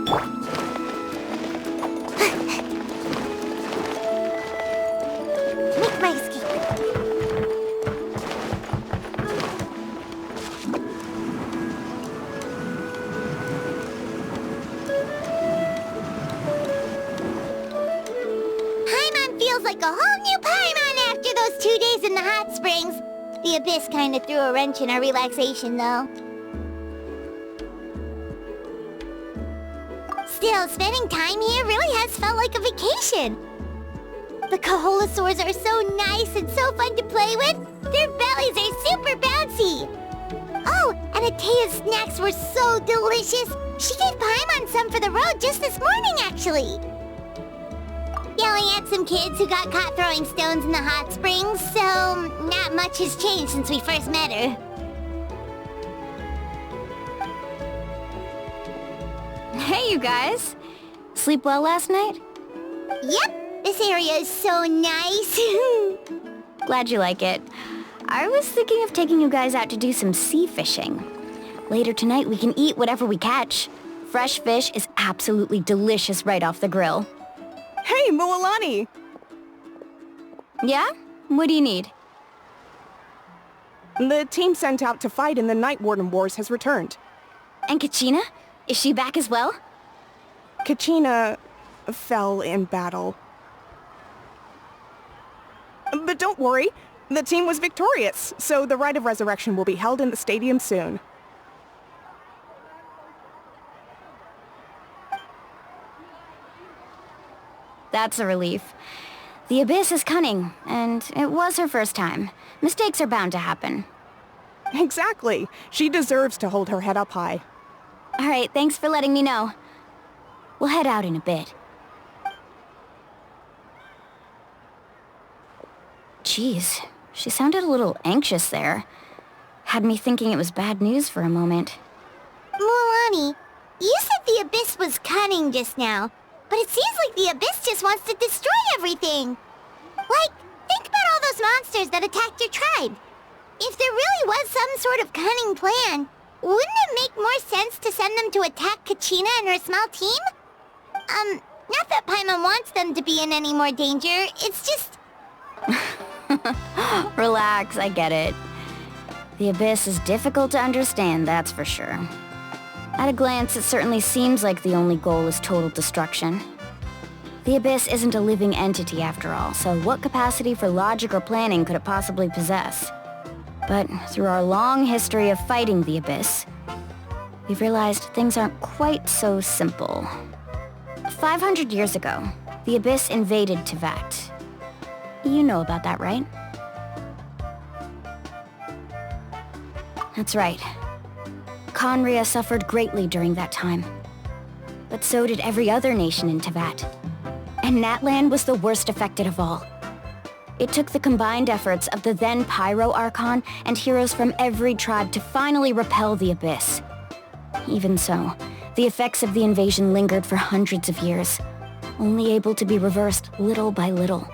Make my escape. Paimon feels like a whole new Paimon after those 2 days in the hot springs. The Abyss kinda threw a wrench in our relaxation, though. Still, spending time here really has felt like a vacation. The Kaholosaurs are so nice and so fun to play with. Their bellies are super bouncy. Oh, and Atea's snacks were so delicious. She gave Paimon some for the road just this morning, actually. Yelling at some kids who got caught throwing stones in the hot springs, so not much has changed since we first met her. Hey, you guys. Sleep well last night? Yep, this area is so nice. Glad you like it. I was thinking of taking you guys out to do some sea fishing. Later tonight, we can eat whatever we catch. Fresh fish is absolutely delicious right off the grill. Hey, Moalani! Yeah? What do you need? The team sent out to fight in the Night Warden Wars has returned. And Kachina? Is she back as well? Kachina fell in battle. But don't worry, the team was victorious, so the Rite of Resurrection will be held in the stadium soon. That's a relief. The Abyss is cunning, and it was her first time. Mistakes are bound to happen. Exactly. She deserves to hold her head up high. Alright, thanks for letting me know. We'll head out in a bit. Jeez, she sounded a little anxious there. Had me thinking it was bad news for a moment. Mualani, you said the Abyss was cunning just now, but it seems like the Abyss just wants to destroy everything. Like, think about all those monsters that attacked your tribe. If there really was some sort of cunning plan, wouldn't it make more sense to send them to attack Kachina and her small team? Not that Paimon wants them to be in any more danger, it's just... Relax, I get it. The Abyss is difficult to understand, that's for sure. At a glance, it certainly seems like the only goal is total destruction. The Abyss isn't a living entity after all, so what capacity for logic or planning could it possibly possess? But through our long history of fighting the Abyss, we've realized things aren't quite so simple. 500 years ago, the Abyss invaded Teyvat. You know about that, right? That's right. Khaenri'ah suffered greatly during that time. But so did every other nation in Teyvat. And Natlan was the worst affected of all. It took the combined efforts of the then Pyro Archon and heroes from every tribe to finally repel the Abyss. Even so, the effects of the invasion lingered for hundreds of years, only able to be reversed little by little.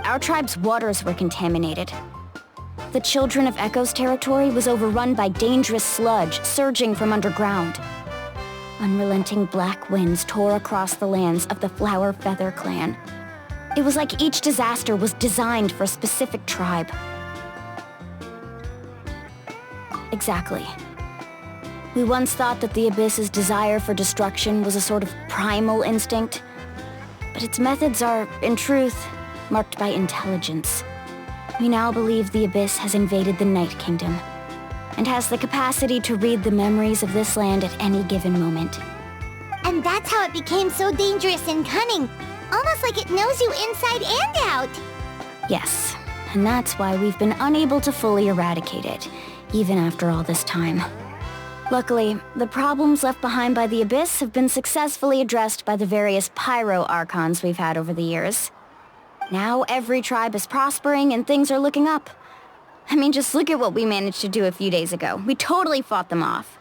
Our tribe's waters were contaminated. The Children of Echo's territory was overrun by dangerous sludge surging from underground. Unrelenting black winds tore across the lands of the Flower Feather clan. It was like each disaster was designed for a specific tribe. Exactly. We once thought that the Abyss's desire for destruction was a sort of primal instinct, but its methods are, in truth, marked by intelligence. We now believe the Abyss has invaded the Night Kingdom, and has the capacity to read the memories of this land at any given moment. And that's how it became so dangerous and cunning. Almost like it knows you inside and out. Yes, and that's why we've been unable to fully eradicate it, even after all this time. Luckily, the problems left behind by the Abyss have been successfully addressed by the various Pyro Archons we've had over the years. Now every tribe is prospering and things are looking up. I mean, just look at what we managed to do a few days ago. We totally fought them off.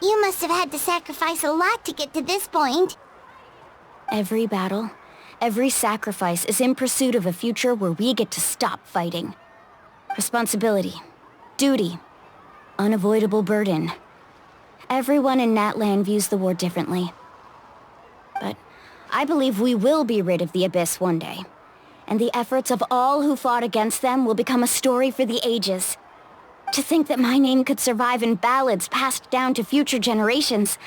You must have had to sacrifice a lot to get to this point. Every battle, Every sacrifice is in pursuit of a future where we get to stop fighting. Responsibility, duty, unavoidable burden. Everyone in Natlan views the war differently. But I believe we will be rid of the Abyss one day. And the efforts of all who fought against them will become a story for the ages. To think that my name could survive in ballads passed down to future generations,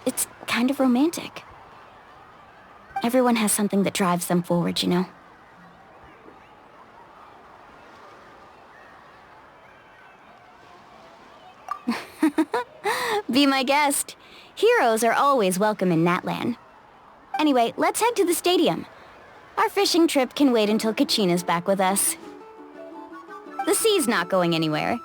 it's kind of romantic. Everyone has something that drives them forward, you know? Be my guest. Heroes are always welcome in Natlan. Anyway, let's head to the stadium. Our fishing trip can wait until Kachina's back with us. The sea's not going anywhere.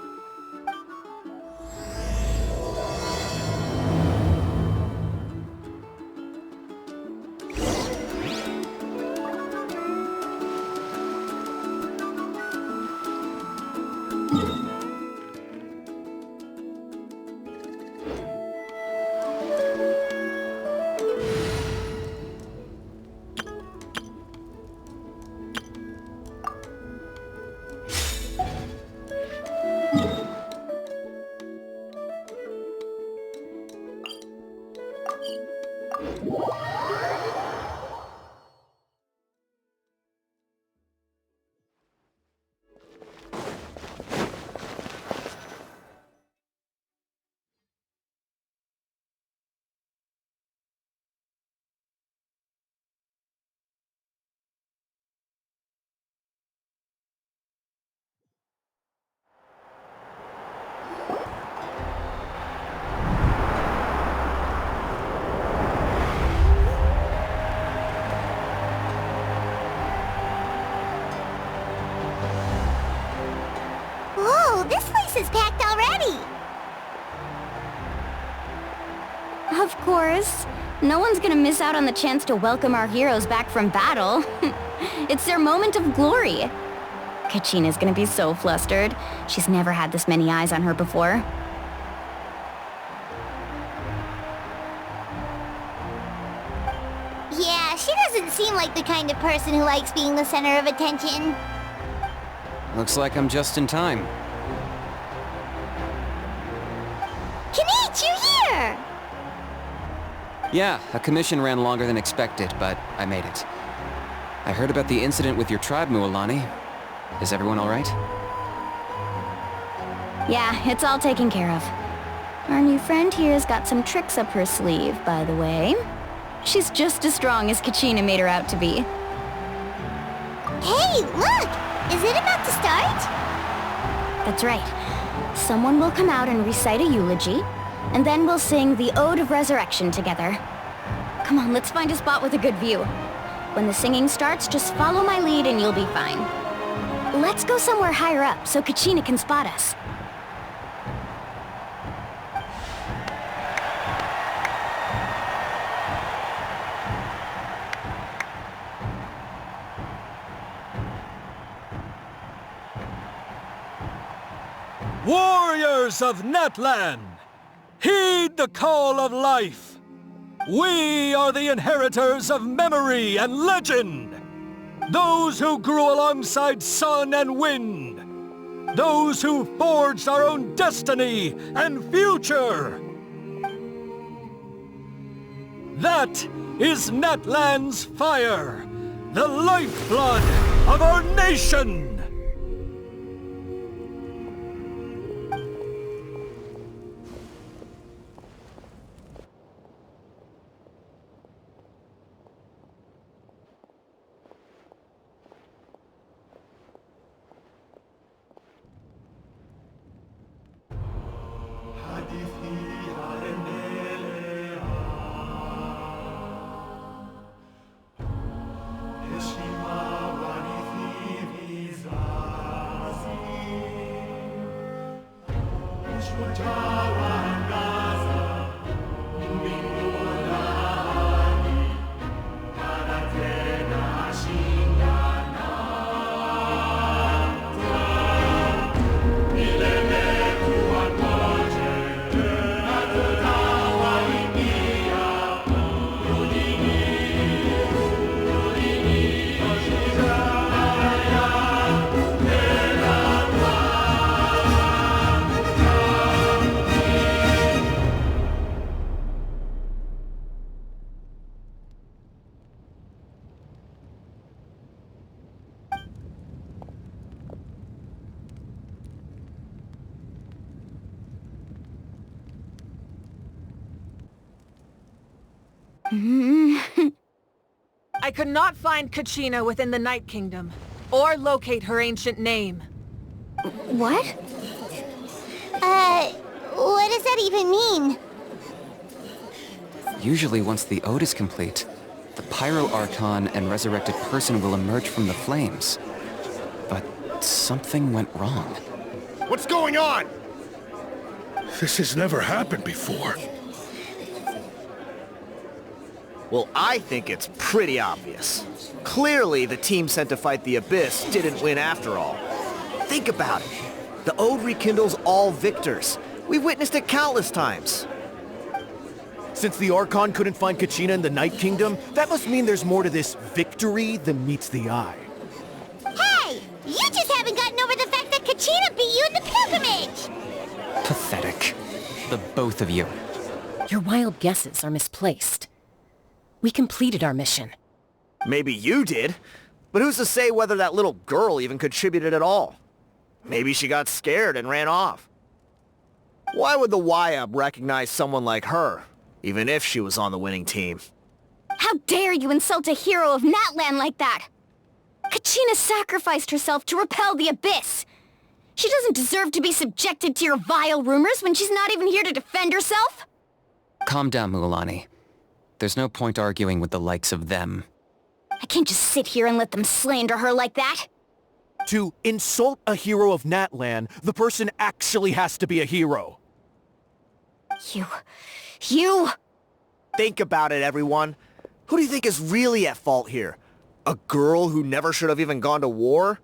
Whoa, this place is packed already! Of course. No one's gonna miss out on the chance to welcome our heroes back from battle. It's their moment of glory. Kachina's gonna be so flustered. She's never had this many eyes on her before. Yeah, she doesn't seem like the kind of person who likes being the center of attention. Looks like I'm just in time. Kinich, you're here! Yeah, a commission ran longer than expected, but I made it. I heard about the incident with your tribe, Mualani. Is everyone all right? Yeah, it's all taken care of. Our new friend here's got some tricks up her sleeve, by the way. She's just as strong as Kachina made her out to be. Hey, look! Is it about to start? That's right. Someone will come out and recite a eulogy, and then we'll sing the Ode of Resurrection together. Come on, let's find a spot with a good view. When the singing starts, just follow my lead and you'll be fine. Let's go somewhere higher up so Kachina can spot us. Warriors of Natlan, heed the call of life. We are the inheritors of memory and legend. Those who grew alongside sun and wind. Those who forged our own destiny and future. That is Natlan's fire, the lifeblood of our nation. I could not find Kachina within the Night Kingdom, or locate her ancient name. What? What does that even mean? Usually once the ode is complete, the Pyro Archon and resurrected person will emerge from the flames. But something went wrong. What's going on? This has never happened before. Well, I think it's pretty obvious. Clearly, the team sent to fight the Abyss didn't win after all. Think about it. The Ode rekindles all victors. We've witnessed it countless times. Since the Archon couldn't find Kachina in the Night Kingdom, that must mean there's more to this victory than meets the eye. Hey! You just haven't gotten over the fact that Kachina beat you in the pilgrimage! Pathetic. The both of you. Your wild guesses are misplaced. We completed our mission. Maybe you did, but who's to say whether that little girl even contributed at all? Maybe she got scared and ran off. Why would the YUB recognize someone like her, even if she was on the winning team? How dare you insult a hero of Natlan like that? Kachina sacrificed herself to repel the Abyss. She doesn't deserve to be subjected to your vile rumors when she's not even here to defend herself. Calm down, Mualani. There's no point arguing with the likes of them. I can't just sit here and let them slander her like that. To insult a hero of Natlan, the person actually has to be a hero. You... Think about it, everyone. Who do you think is really at fault here? A girl who never should have even gone to war?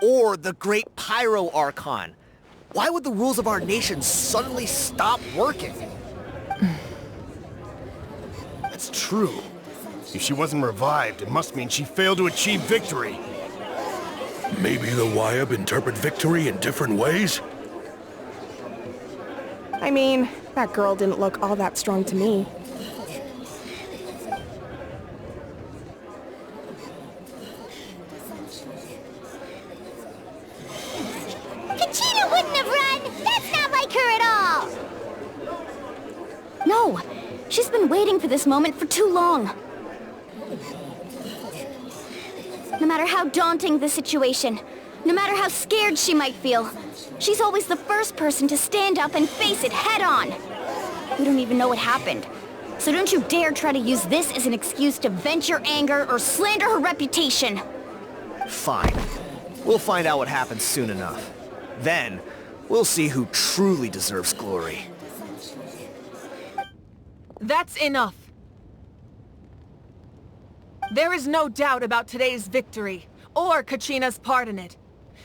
Or the great Pyro Archon? Why would the rules of our nation suddenly stop working? That's true. If she wasn't revived, it must mean she failed to achieve victory. Maybe the YUB interpret victory in different ways? I mean, that girl didn't look all that strong to me. Kachina wouldn't have run! That's not like her at all! No! She's been waiting for this moment for too long. No matter how daunting the situation, no matter how scared she might feel, she's always the first person to stand up and face it head-on. We don't even know what happened. So don't you dare try to use this as an excuse to vent your anger or slander her reputation. Fine. We'll find out what happens soon enough. Then, we'll see who truly deserves glory. That's enough. There is no doubt about today's victory, or Kachina's part in it.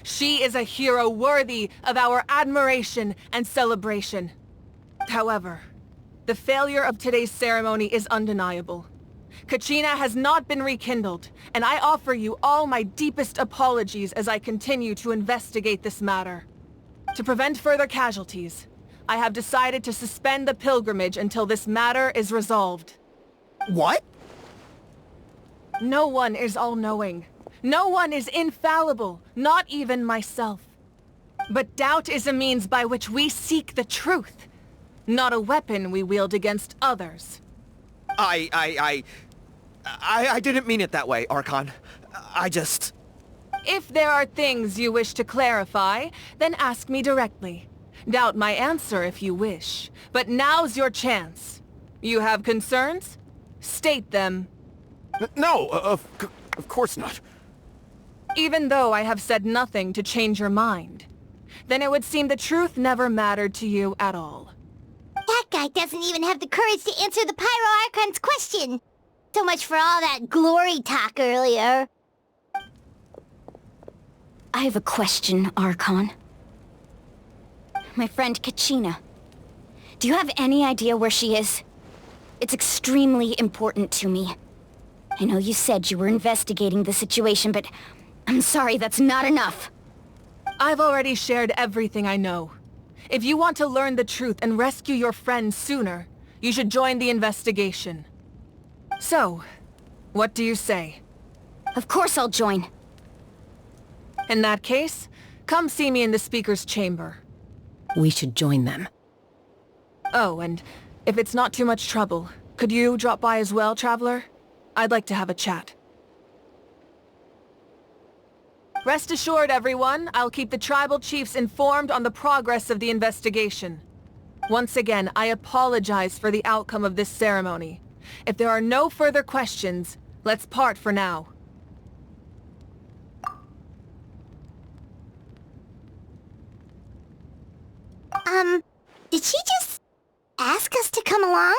She is a hero worthy of our admiration and celebration. However, the failure of today's ceremony is undeniable. Kachina has not been rekindled, and I offer you all my deepest apologies as I continue to investigate this matter. To prevent further casualties, I have decided to suspend the pilgrimage until this matter is resolved. What? No one is all-knowing. No one is infallible, not even myself. But doubt is a means by which we seek the truth, not a weapon we wield against others. I didn't mean it that way, Archon. If there are things you wish to clarify, then ask me directly. Doubt my answer if you wish, but now's your chance. You have concerns? State them. No, of course not. Even though I have said nothing to change your mind, then it would seem the truth never mattered to you at all. That guy doesn't even have the courage to answer the Pyro Archon's question. So much for all that glory talk earlier. I have a question, Archon. My friend Kachina. Do you have any idea where she is? It's extremely important to me. I know you said you were investigating the situation, but I'm sorry, that's not enough. I've already shared everything I know. If you want to learn the truth and rescue your friend sooner, you should join the investigation. So, what do you say? Of course I'll join. In that case, come see me in the speaker's chamber. We should join them. Oh, and if it's not too much trouble, Could you drop by as well, Traveler? I'd like to have a chat. Rest assured, everyone, I'll keep the tribal chiefs informed on the progress of the investigation. Once again, I apologize for the outcome of this ceremony. If there are no further questions, let's part for now. Did she just ask us to come along?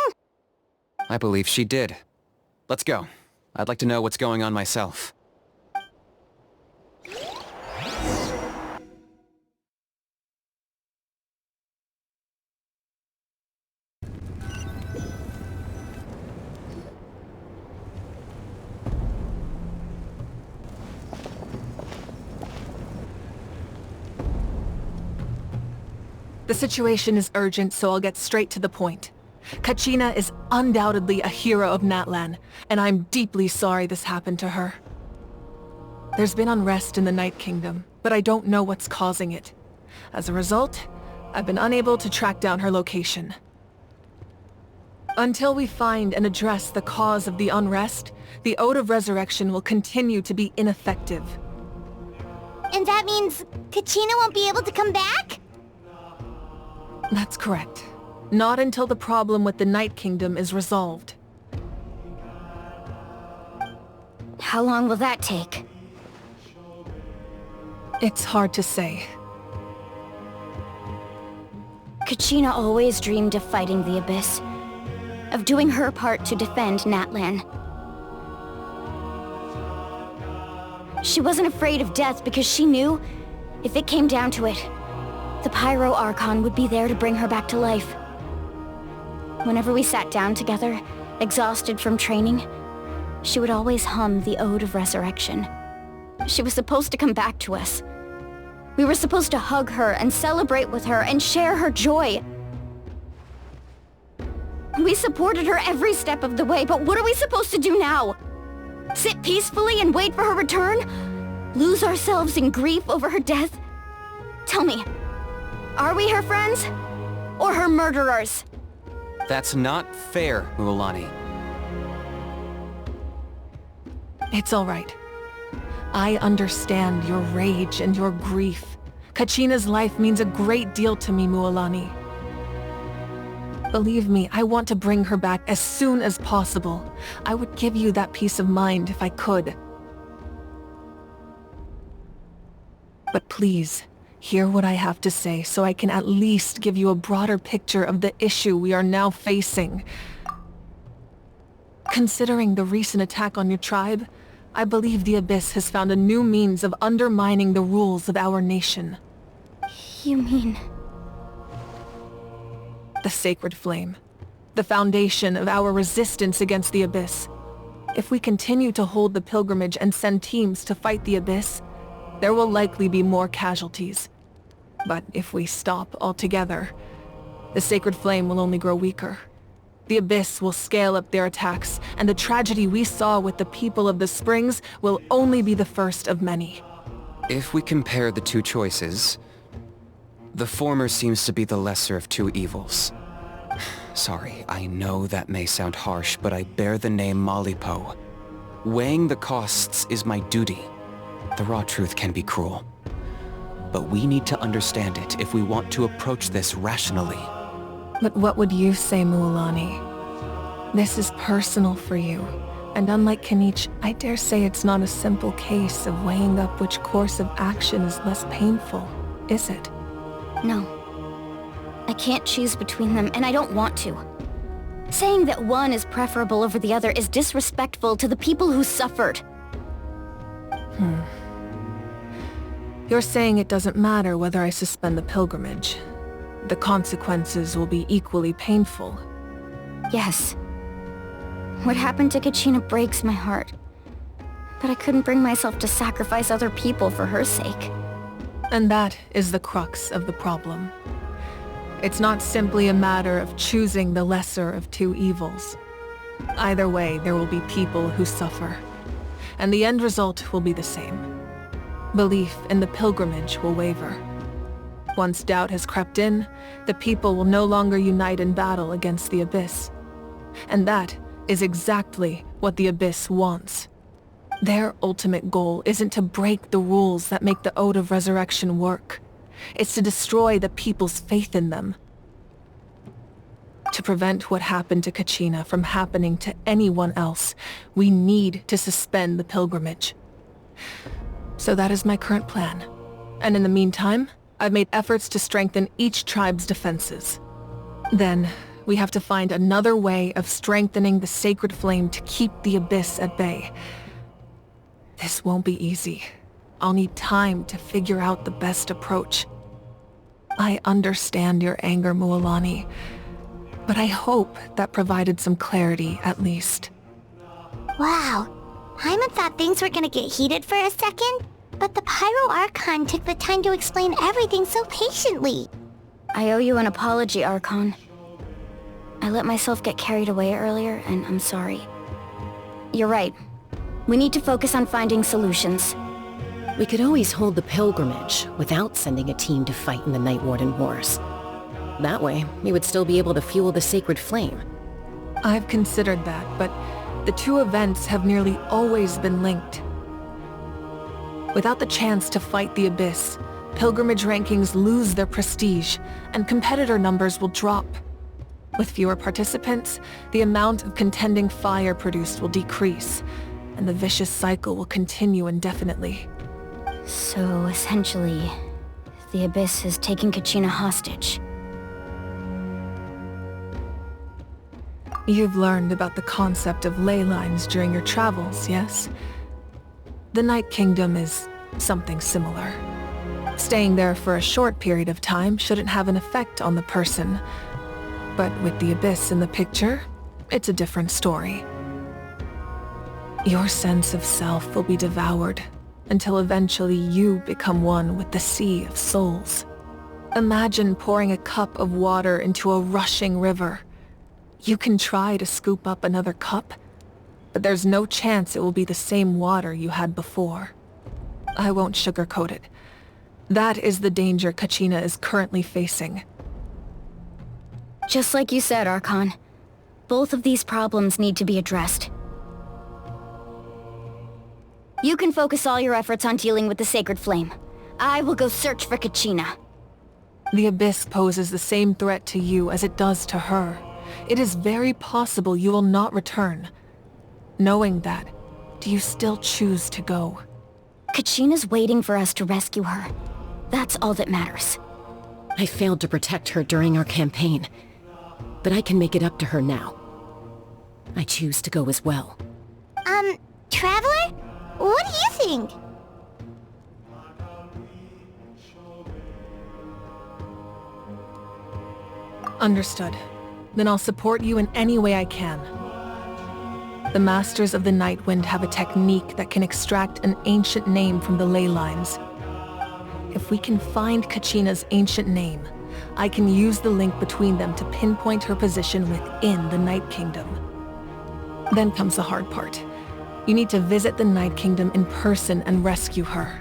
I believe she did. Let's go. I'd like to know what's going on myself. The situation is urgent, so I'll get straight to the point. Kachina is undoubtedly a hero of Natlan, and I'm deeply sorry this happened to her. There's been unrest in the Night Kingdom, but I don't know what's causing it. As a result, I've been unable to track down her location. Until we find and address the cause of the unrest, the Ode of Resurrection will continue to be ineffective. And that means Kachina won't be able to come back? That's correct. Not until the problem with the Night Kingdom is resolved. How long will that take? It's hard to say. Kachina always dreamed of fighting the Abyss, of doing her part to defend Natlan. She wasn't afraid of death because she knew, if it came down to it, the Pyro Archon would be there to bring her back to life. Whenever we sat down together, exhausted from training, she would always hum the Ode of Resurrection. She was supposed to come back to us. We were supposed to hug her and celebrate with her and share her joy. We supported her every step of the way, but what are we supposed to do now? Sit peacefully and wait for her return? Lose ourselves in grief over her death? Tell me, are we her friends? Or her murderers? That's not fair, Mualani. It's all right. I understand your rage and your grief. Kachina's life means a great deal to me, Mualani. Believe me, I want to bring her back as soon as possible. I would give you that peace of mind if I could. But please, hear what I have to say so I can at least give you a broader picture of the issue we are now facing. Considering the recent attack on your tribe, I believe the Abyss has found a new means of undermining the rules of our nation. You mean... The Sacred Flame. The foundation of our resistance against the Abyss. If we continue to hold the pilgrimage and send teams to fight the Abyss, there will likely be more casualties. But if we stop altogether, the Sacred Flame will only grow weaker. The Abyss will scale up their attacks, and the tragedy we saw with the people of the Springs will only be the first of many. If we compare the two choices, the former seems to be the lesser of two evils. Sorry, I know that may sound harsh, but I bear the name Malipo. Weighing the costs is my duty. The raw truth can be cruel. But we need to understand it if we want to approach this rationally. But what would you say, Mualani? This is personal for you, and unlike Kanich, I dare say it's not a simple case of weighing up which course of action is less painful, is it? No. I can't choose between them, and I don't want to. Saying that one is preferable over the other is disrespectful to the people who suffered. You're saying it doesn't matter whether I suspend the pilgrimage. The consequences will be equally painful. Yes. What happened to Kachina breaks my heart. But I couldn't bring myself to sacrifice other people for her sake. And that is the crux of the problem. It's not simply a matter of choosing the lesser of two evils. Either way, there will be people who suffer. And the end result will be the same. Belief in the pilgrimage will waver. Once doubt has crept in, the people will no longer unite in battle against the Abyss. And that is exactly what the Abyss wants. Their ultimate goal isn't to break the rules that make the Ode of Resurrection work. It's to destroy the people's faith in them. To prevent what happened to Kachina from happening to anyone else, we need to suspend the pilgrimage. So that is my current plan. And in the meantime, I've made efforts to strengthen each tribe's defenses. Then, we have to find another way of strengthening the sacred flame to keep the Abyss at bay. This won't be easy. I'll need time to figure out the best approach. I understand your anger, Mualani, but I hope that provided some clarity at least. Wow. Paimon thought things were gonna get heated for a second, but the Pyro Archon took the time to explain everything so patiently. I owe you an apology, Archon. I let myself get carried away earlier, and I'm sorry. You're right. We need to focus on finding solutions. We could always hold the pilgrimage without sending a team to fight in the Night Warden Wars. That way, we would still be able to fuel the sacred flame. I've considered that, but the two events have nearly always been linked. Without the chance to fight the Abyss, pilgrimage rankings lose their prestige, and competitor numbers will drop. With fewer participants, the amount of contending fire produced will decrease, and the vicious cycle will continue indefinitely. So, essentially, the Abyss has taken Kachina hostage. You've learned about the concept of ley lines during your travels, yes? The Night Kingdom is something similar. Staying there for a short period of time shouldn't have an effect on the person. But with the Abyss in the picture, it's a different story. Your sense of self will be devoured, until eventually you become one with the sea of souls. Imagine pouring a cup of water into a rushing river. You can try to scoop up another cup, but there's no chance it will be the same water you had before. I won't sugarcoat it. That is the danger Kachina is currently facing. Just like you said, Archon. Both of these problems need to be addressed. You can focus all your efforts on dealing with the sacred flame. I will go search for Kachina. The Abyss poses the same threat to you as it does to her. It is very possible you will not return. Knowing that, do you still choose to go? Kachina's waiting for us to rescue her. That's all that matters. I failed to protect her during our campaign, but I can make it up to her now. I choose to go as well. Traveler? What do you think? Understood. Then I'll support you in any way I can. The Masters of the Nightwind have a technique that can extract an ancient name from the ley lines. If we can find Kachina's ancient name, I can use the link between them to pinpoint her position within the Night Kingdom. Then comes the hard part. You need to visit the Night Kingdom in person and rescue her.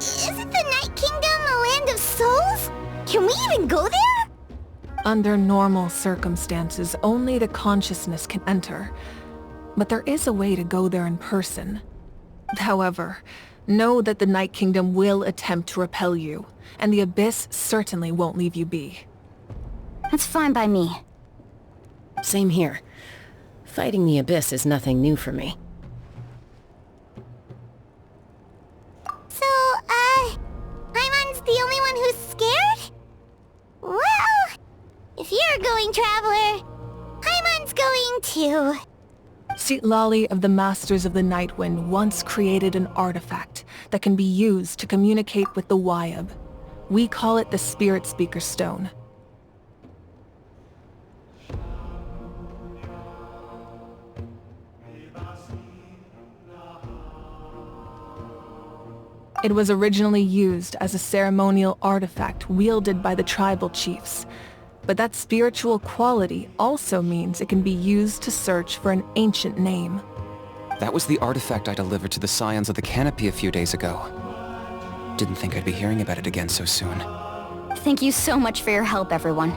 Isn't the Night Kingdom a land of souls? Can we even go there? Under normal circumstances, only the consciousness can enter. But there is a way to go there in person. However, know that the Night Kingdom will attempt to repel you, and the Abyss certainly won't leave you be. That's fine by me. Same here. Fighting the Abyss is nothing new for me. So, Paimon's the only one who's scared? Well, if you're going, Traveler, Paimon's going too. Citlali of the Masters of the Nightwind once created an artifact that can be used to communicate with the Wyab. We call it the Spirit Speaker Stone. It was originally used as a ceremonial artifact wielded by the tribal chiefs. But that spiritual quality also means it can be used to search for an ancient name. That was the artifact I delivered to the Scions of the Canopy a few days ago. Didn't think I'd be hearing about it again so soon. Thank you so much for your help, everyone.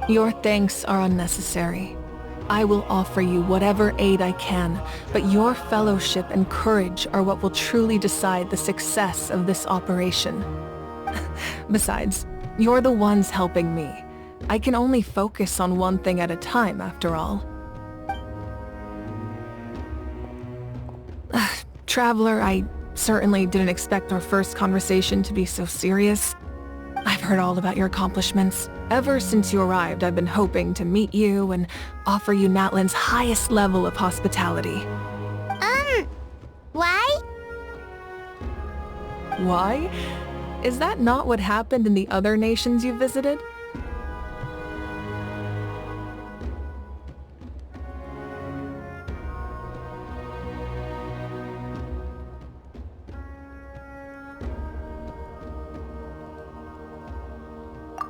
Your thanks are unnecessary. I will offer you whatever aid I can, but your fellowship and courage are what will truly decide the success of this operation. Besides, you're the ones helping me. I can only focus on one thing at a time, after all. Traveler, I certainly didn't expect our first conversation to be so serious. I've heard all about your accomplishments. Ever since you arrived, I've been hoping to meet you and offer you Natlan's highest level of hospitality. Why? Why? Is that not what happened in the other nations you visited?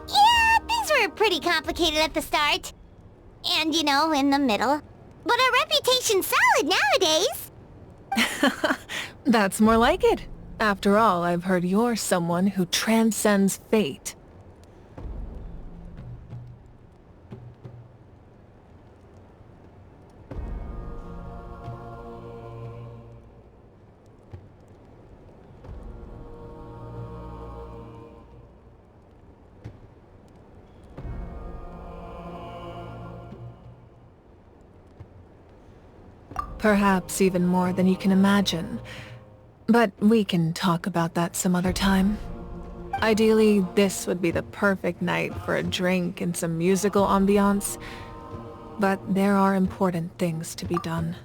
Yeah, things were pretty complicated at the start. And, you know, in the middle. But our reputation's solid nowadays. That's more like it. After all, I've heard you're someone who transcends fate. Perhaps even more than you can imagine. But we can talk about that some other time. Ideally, this would be the perfect night for a drink and some musical ambiance. But there are important things to be done.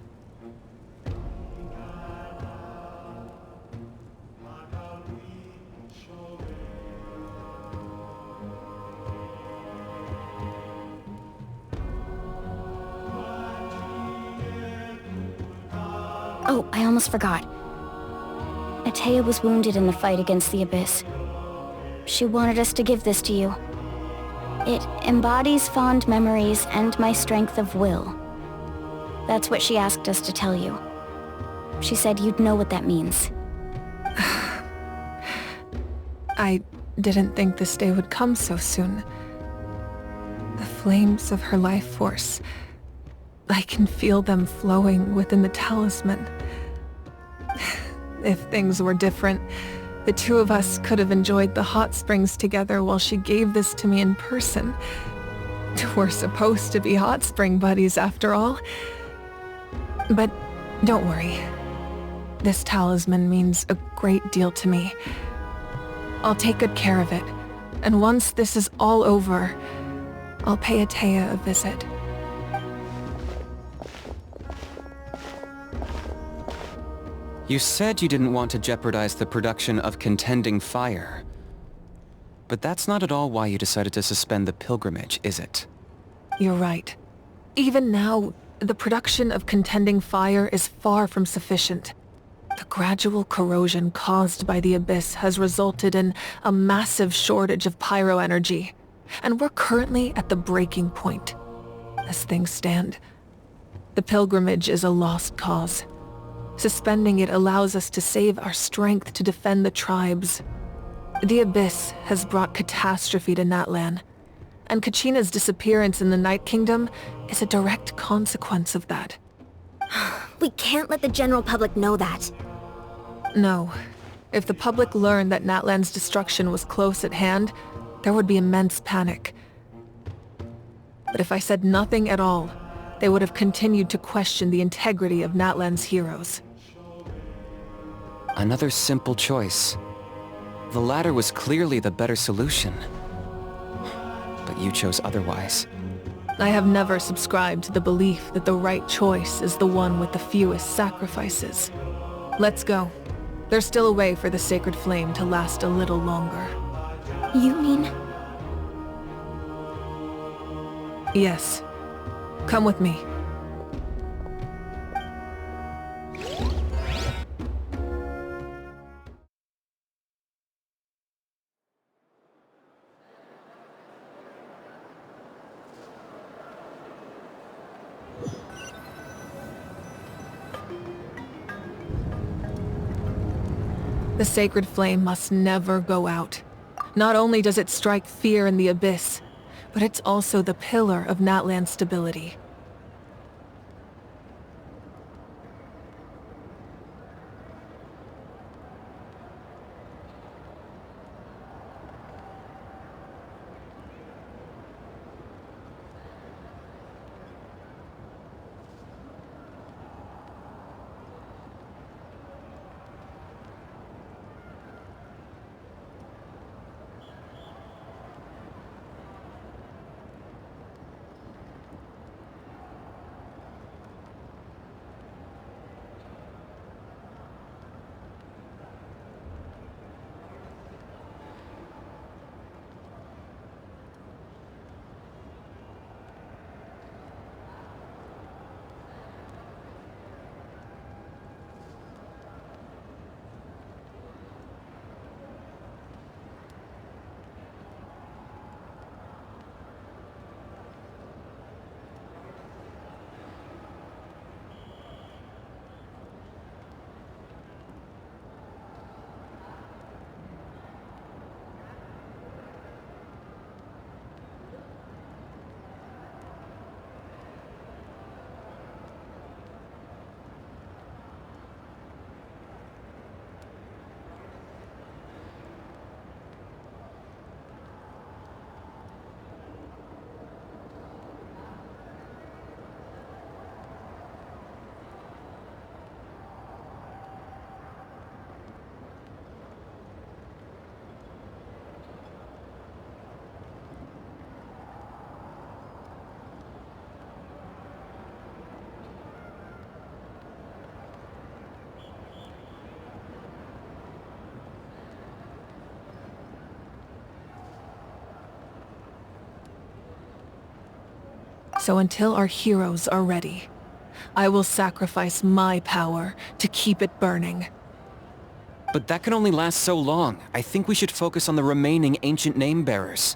Oh, I almost forgot. Atea was wounded in the fight against the Abyss. She wanted us to give this to you. It embodies fond memories and my strength of will. That's what she asked us to tell you. She said you'd know what that means. I didn't think this day would come so soon. The flames of her life force. I can feel them flowing within the talisman. If things were different, the two of us could have enjoyed the hot springs together while she gave this to me in person. We're supposed to be hot spring buddies after all. But don't worry. This talisman means a great deal to me. I'll take good care of it, and once this is all over, I'll pay Atea a visit. You said you didn't want to jeopardize the production of contending fire. But that's not at all why you decided to suspend the pilgrimage, is it? You're right. Even now, the production of contending fire is far from sufficient. The gradual corrosion caused by the Abyss has resulted in a massive shortage of pyro energy, and we're currently at the breaking point. As things stand, the pilgrimage is a lost cause. Suspending it allows us to save our strength to defend the tribes. The Abyss has brought catastrophe to Natlan, and Kachina's disappearance in the Night Kingdom is a direct consequence of that. We can't let the general public know that. No. If the public learned that Natlan's destruction was close at hand, there would be immense panic. But if I said nothing at all, they would have continued to question the integrity of Natlan's heroes. Another simple choice. The latter was clearly the better solution. But you chose otherwise. I have never subscribed to the belief that the right choice is the one with the fewest sacrifices. Let's go. There's still a way for the sacred flame to last a little longer. You mean... Yes. Come with me. The sacred flame must never go out. Not only does it strike fear in the abyss, but it's also the pillar of Natlan's stability. So until our heroes are ready, I will sacrifice my power to keep it burning. But that can only last so long. I think we should focus on the remaining ancient name-bearers.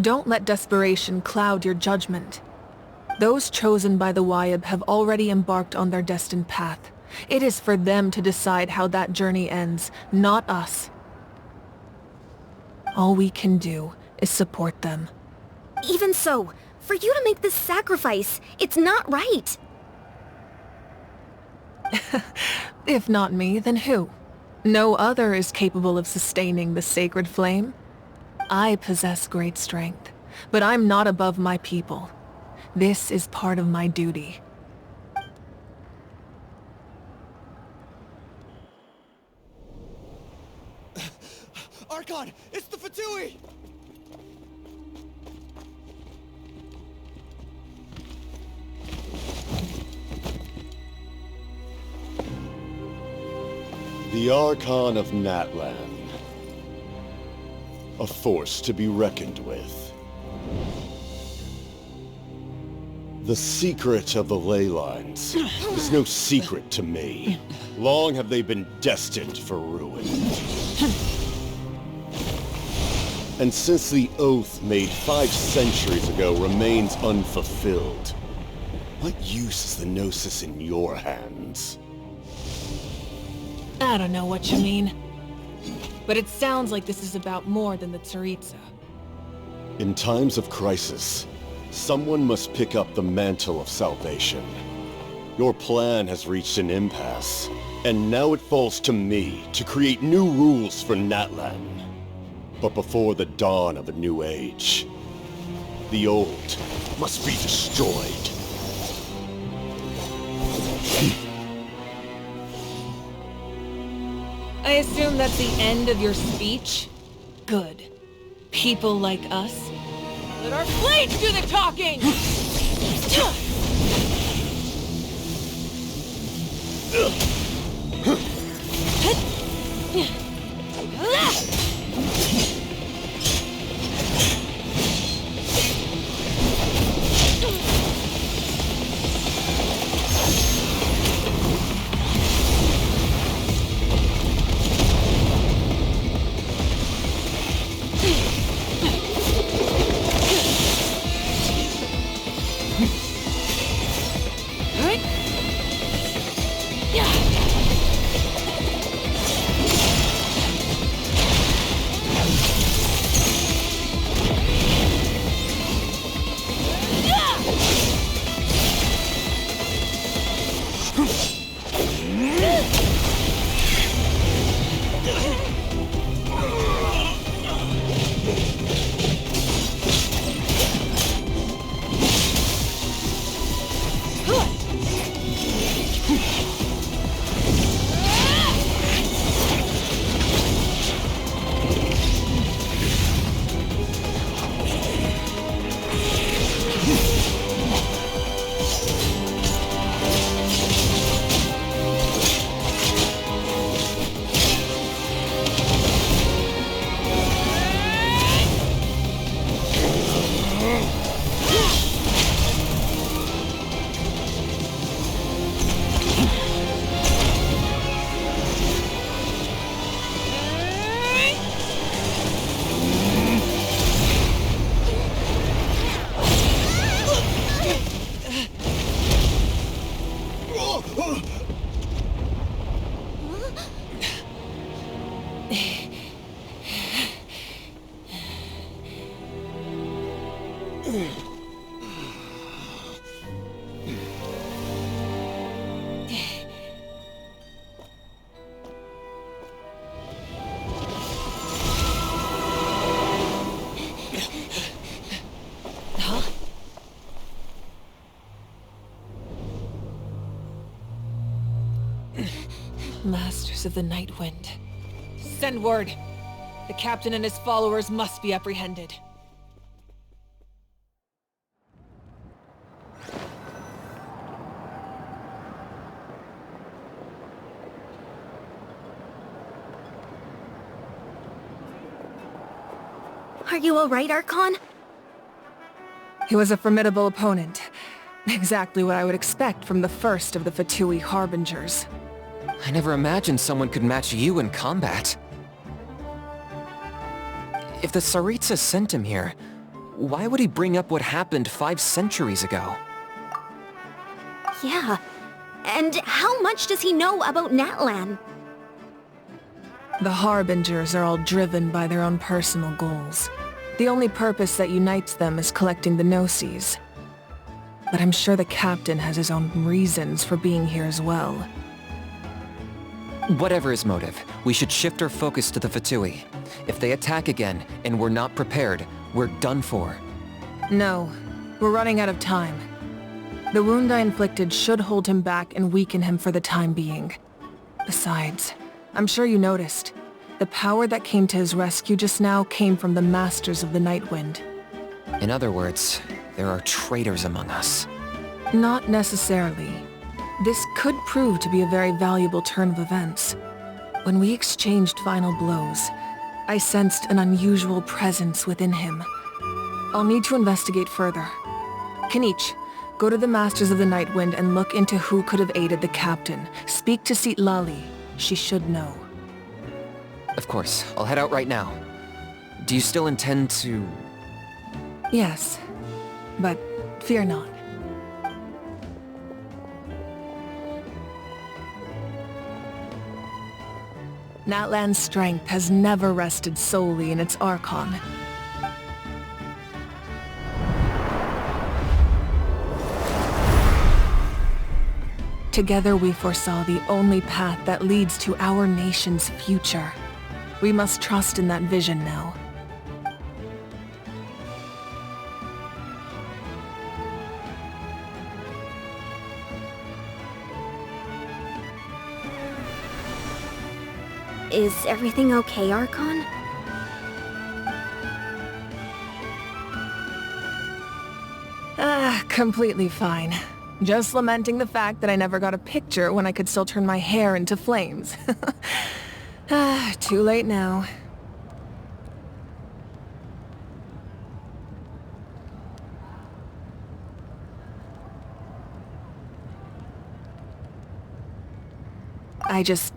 Don't let desperation cloud your judgment. Those chosen by the Wyab have already embarked on their destined path. It is for them to decide how that journey ends, not us. All we can do is support them. Even so, for you to make this sacrifice, it's not right. If not me, then who? No other is capable of sustaining the sacred flame. I possess great strength, but I'm not above my people. This is part of my duty. Archon! It's the Fatui! The Archon of Natlan. A force to be reckoned with. The secret of the ley lines is no secret to me. Long have they been destined for ruin. And since the oath made 5 centuries ago remains unfulfilled, what use is the Gnosis in your hands? I don't know what you mean. But it sounds like this is about more than the Tsaritsa. In times of crisis, someone must pick up the mantle of salvation. Your plan has reached an impasse, and now it falls to me to create new rules for Natlan. But before the dawn of a new age, the old must be destroyed. I assume that's the end of your speech? Good. People like us. Let our blades do the talking! Masters of the Night Wind. Send word. The captain and his followers must be apprehended. Are you alright, Archon? He was a formidable opponent. Exactly what I would expect from the first of the Fatui Harbingers. I never imagined someone could match you in combat. If the Tsaritsa sent him here, why would he bring up what happened 5 centuries ago? Yeah. And how much does he know about Natlan? The Harbingers are all driven by their own personal goals. The only purpose that unites them is collecting the Gnosis. But I'm sure the captain has his own reasons for being here as well. Whatever his motive, we should shift our focus to the Fatui. If they attack again, and we're not prepared, we're done for. No, we're running out of time. The wound I inflicted should hold him back and weaken him for the time being. Besides, I'm sure you noticed, the power that came to his rescue just now came from the Masters of the Night Wind. In other words, there are traitors among us. Not necessarily. This could prove to be a very valuable turn of events. When we exchanged final blows, I sensed an unusual presence within him. I'll need to investigate further. Kinich, go to the Masters of the Night Wind and look into who could have aided the captain. Speak to Sitlali. She should know. Of course, I'll head out right now. Do you still intend to... Yes, but fear not. Natlan's strength has never rested solely in its Archon. Together we foresaw the only path that leads to our nation's future. We must trust in that vision now. Is everything okay, Archon? Completely fine. Just lamenting the fact that I never got a picture when I could still turn my hair into flames. Too late now. I just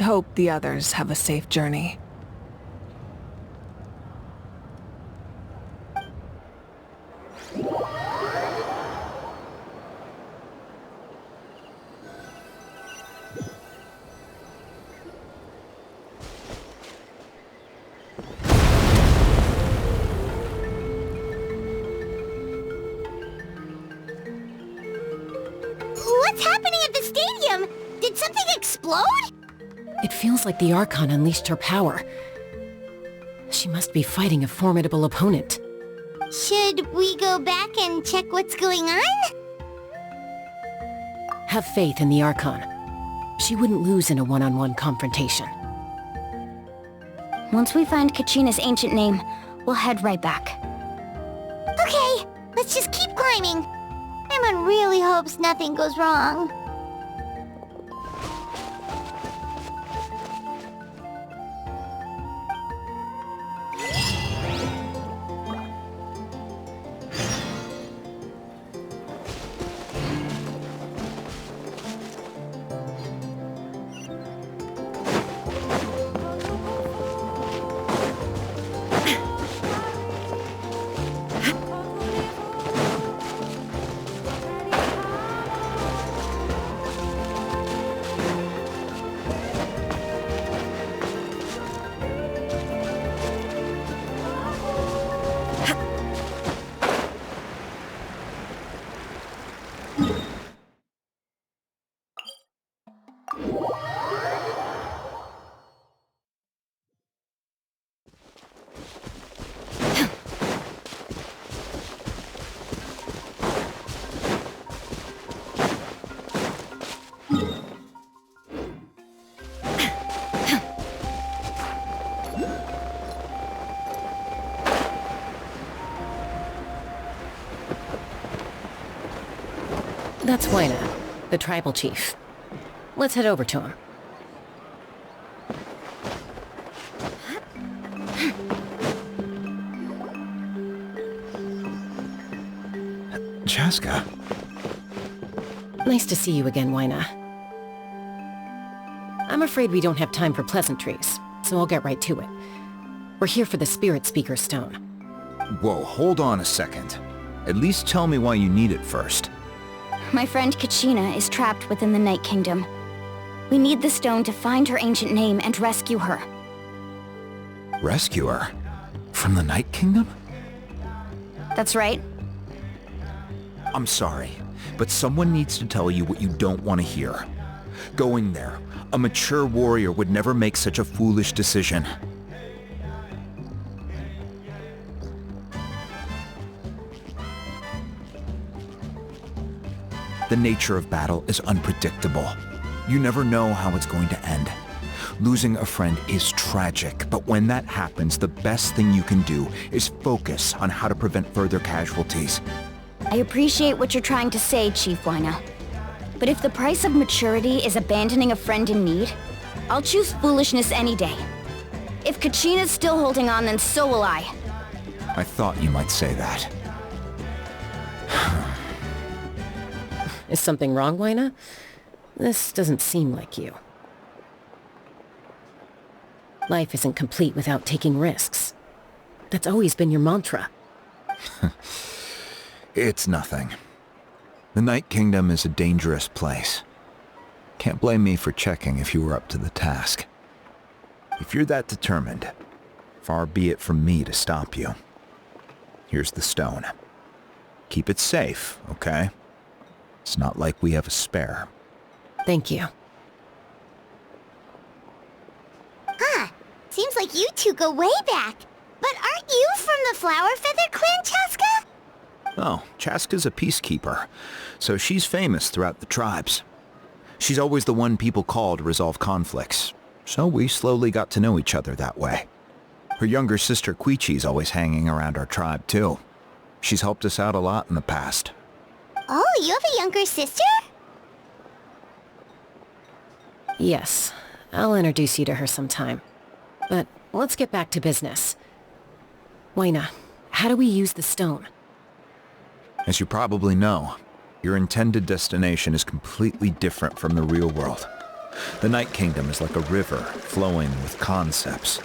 hope the others have a safe journey. What's happening at the stadium? Did something explode? It feels like the Archon unleashed her power. She must be fighting a formidable opponent. Should we go back and check what's going on? Have faith in the Archon. She wouldn't lose in a one-on-one confrontation. Once we find Kachina's ancient name, we'll head right back. Okay, let's just keep climbing. Emma really hopes nothing goes wrong. That's Huayna, the tribal chief. Let's head over to him. Chaska. Nice to see you again, Huayna. I'm afraid we don't have time for pleasantries, so I'll get right to it. We're here for the Spirit Speaker Stone. Whoa, hold on a second. At least tell me why you need it first. My friend Kachina is trapped within the Night Kingdom. We need the stone to find her ancient name and rescue her. Rescue her? From the Night Kingdom? That's right. I'm sorry, but someone needs to tell you what you don't want to hear. Going there, a mature warrior would never make such a foolish decision. The nature of battle is unpredictable. You never know how it's going to end. Losing a friend is tragic, but when that happens, the best thing you can do is focus on how to prevent further casualties. I appreciate what you're trying to say, Chief Huayna. But if the price of maturity is abandoning a friend in need, I'll choose foolishness any day. If Kachina's still holding on, then so will I. I thought you might say that. Is something wrong, Huayna? This doesn't seem like you. Life isn't complete without taking risks. That's always been your mantra. It's nothing. The Night Kingdom is a dangerous place. Can't blame me for checking if you were up to the task. If you're that determined, far be it from me to stop you. Here's the stone. Keep it safe, okay? It's not like we have a spare. Thank you. Huh. Seems like you two go way back. But aren't you from the Flower Feather Clan, Chaska? Oh, Chaska's a peacekeeper, so she's famous throughout the tribes. She's always the one people call to resolve conflicts, so we slowly got to know each other that way. Her younger sister Quichi's always hanging around our tribe too. She's helped us out a lot in the past. Oh, you have a younger sister? Yes, I'll introduce you to her sometime. But let's get back to business. Waina, how do we use the stone? As you probably know, your intended destination is completely different from the real world. The Night Kingdom is like a river flowing with concepts,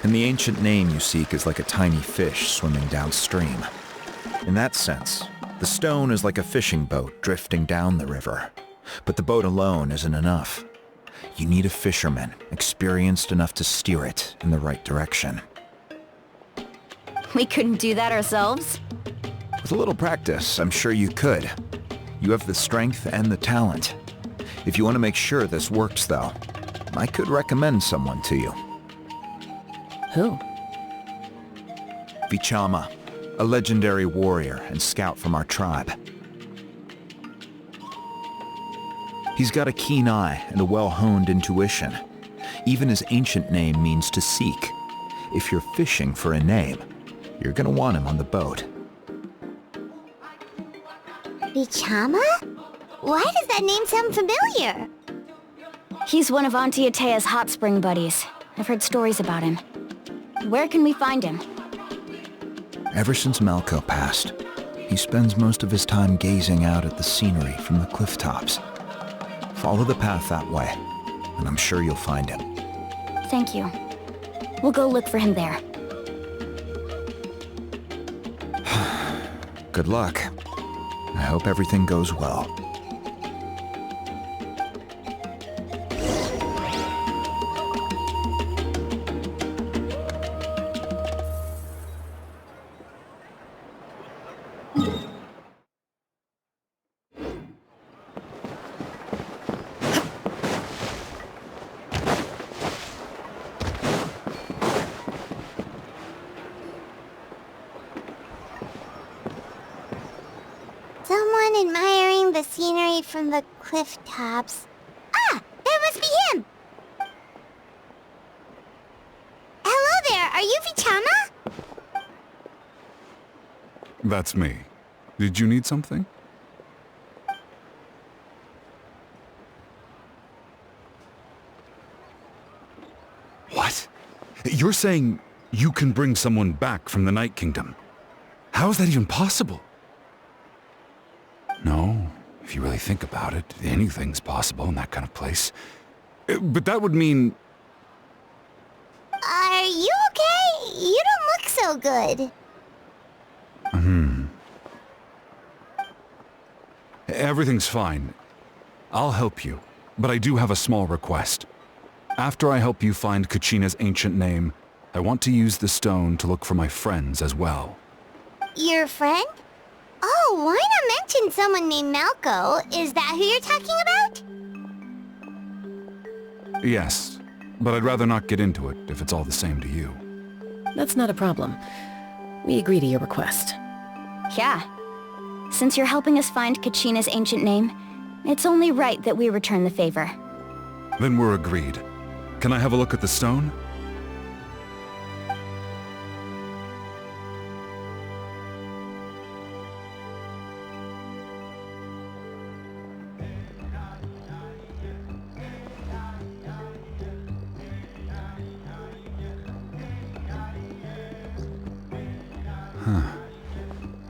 and the ancient name you seek is like a tiny fish swimming downstream. In that sense, the stone is like a fishing boat drifting down the river, but the boat alone isn't enough. You need a fisherman experienced enough to steer it in the right direction. We couldn't do that ourselves? With a little practice, I'm sure you could. You have the strength and the talent. If you want to make sure this works, though, I could recommend someone to you. Who? Vichama, a legendary warrior and scout from our tribe. He's got a keen eye and a well-honed intuition. Even his ancient name means to seek. If you're fishing for a name, you're gonna want him on the boat. Vichama? Why does that name sound familiar? He's one of Auntie Atea's hot spring buddies. I've heard stories about him. Where can we find him? Ever since Malco passed, he spends most of his time gazing out at the scenery from the cliff tops. Follow the path that way, and I'm sure you'll find him. Thank you. We'll go look for him there. Good luck. I hope everything goes well. Someone admiring the scenery from the cliff tops. Ah! That must be him! Hello there, are you Vichama? That's me. Did you need something? What? You're saying you can bring someone back from the Night Kingdom? How is that even possible? No, if you really think about it, anything's possible in that kind of place. But that would mean... Are you okay? You don't look so good. Everything's fine. I'll help you, but I do have a small request. After I help you find Kachina's ancient name, I want to use the stone to look for my friends as well. Your friend? Oh, why not mention someone named Malco? Is that who you're talking about? Yes, but I'd rather not get into it if it's all the same to you. That's not a problem. We agree to your request. Yeah. Since you're helping us find Kachina's ancient name, it's only right that we return the favor. Then we're agreed. Can I have a look at the stone?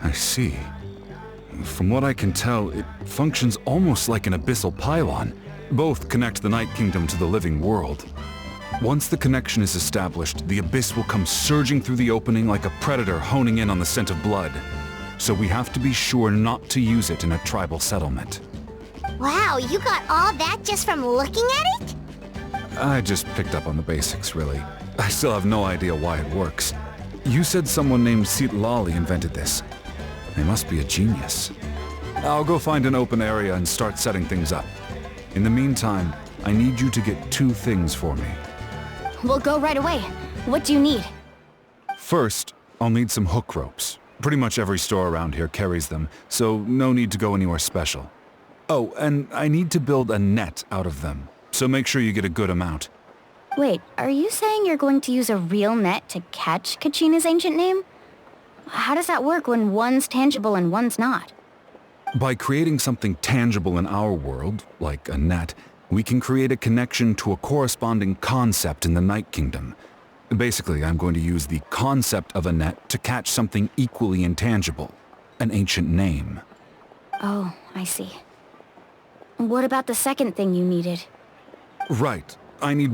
I see. From what I can tell, it functions almost like an abyssal pylon. Both connect the Night Kingdom to the living world. Once the connection is established, the abyss will come surging through the opening like a predator honing in on the scent of blood. So we have to be sure not to use it in a tribal settlement. Wow, you got all that just from looking at it? I just picked up on the basics, really. I still have no idea why it works. You said someone named Lali invented this. They must be a genius. I'll go find an open area and start setting things up. In the meantime, I need you to get 2 things for me. We'll go right away. What do you need? First, I'll need some hook ropes. Pretty much every store around here carries them, so no need to go anywhere special. Oh, and I need to build a net out of them, so make sure you get a good amount. Wait, are you saying you're going to use a real net to catch Kachina's ancient name? How does that work when one's tangible and one's not? By creating something tangible in our world, like a net, we can create a connection to a corresponding concept in the Night Kingdom. Basically, I'm going to use the concept of a net to catch something equally intangible, an ancient name. Oh, I see. What about the second thing you needed? Right. I need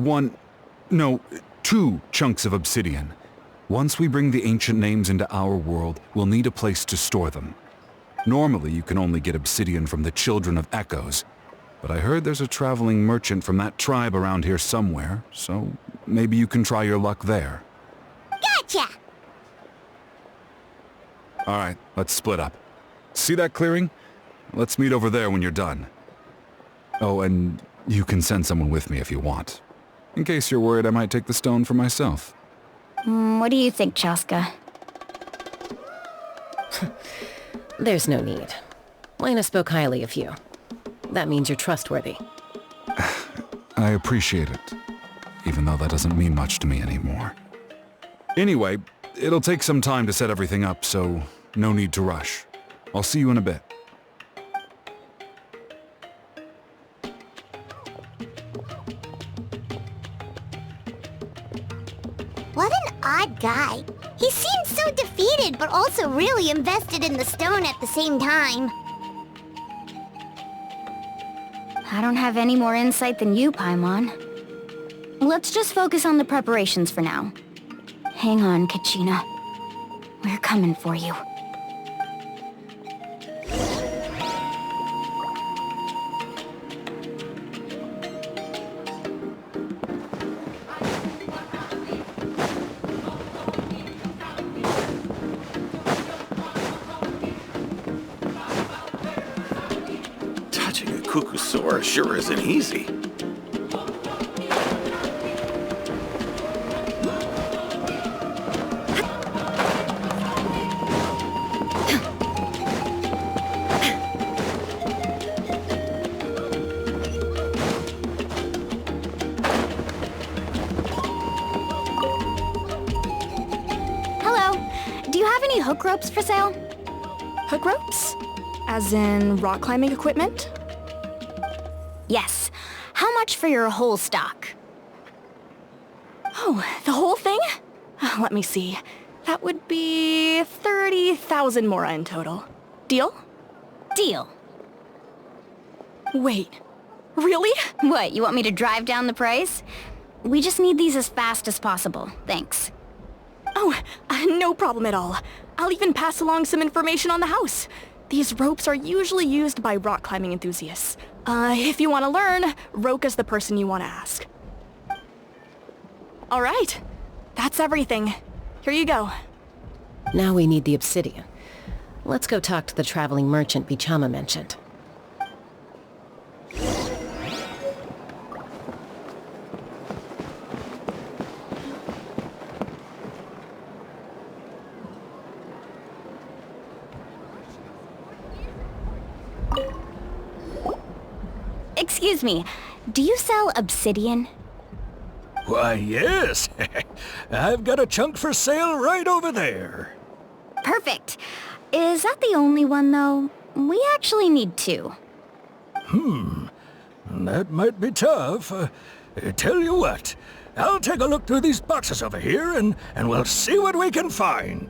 two chunks of obsidian. Once we bring the ancient names into our world, we'll need a place to store them. Normally, you can only get obsidian from the Children of Echoes, but I heard there's a traveling merchant from that tribe around here somewhere, so maybe you can try your luck there. Gotcha! Alright, let's split up. See that clearing? Let's meet over there when you're done. Oh, and you can send someone with me if you want. In case you're worried I might take the stone for myself. What do you think, Chaska? There's no need. Lena spoke highly of you. That means you're trustworthy. I appreciate it, even though that doesn't mean much to me anymore. Anyway, it'll take some time to set everything up, so no need to rush. I'll see you in a bit. What an odd guy. He seems so defeated, but also really invested in the stone at the same time. I don't have any more insight than you, Paimon. Let's just focus on the preparations for now. Hang on, Kachina. We're coming for you. Touching a Kukusora sure isn't easy. Hook ropes for sale? Hook ropes? As in rock climbing equipment? Yes. How much for your whole stock? Oh, the whole thing? Let me see. That would be 30,000 mora in total. Deal? Deal. Wait. Really? What, you want me to drive down the price? We just need these as fast as possible. Thanks. Oh, no problem at all. I'll even pass along some information on the house. These ropes are usually used by rock climbing enthusiasts. If you want to learn, Roka's the person you want to ask. All right. That's everything. Here you go. Now we need the obsidian. Let's go talk to the traveling merchant Bichama mentioned. Excuse me, do you sell obsidian? Why, yes. I've got a chunk for sale right over there. Perfect. Is that the only one, though? We actually need two. That might be tough. Tell you what, I'll take a look through these boxes over here and we'll see what we can find.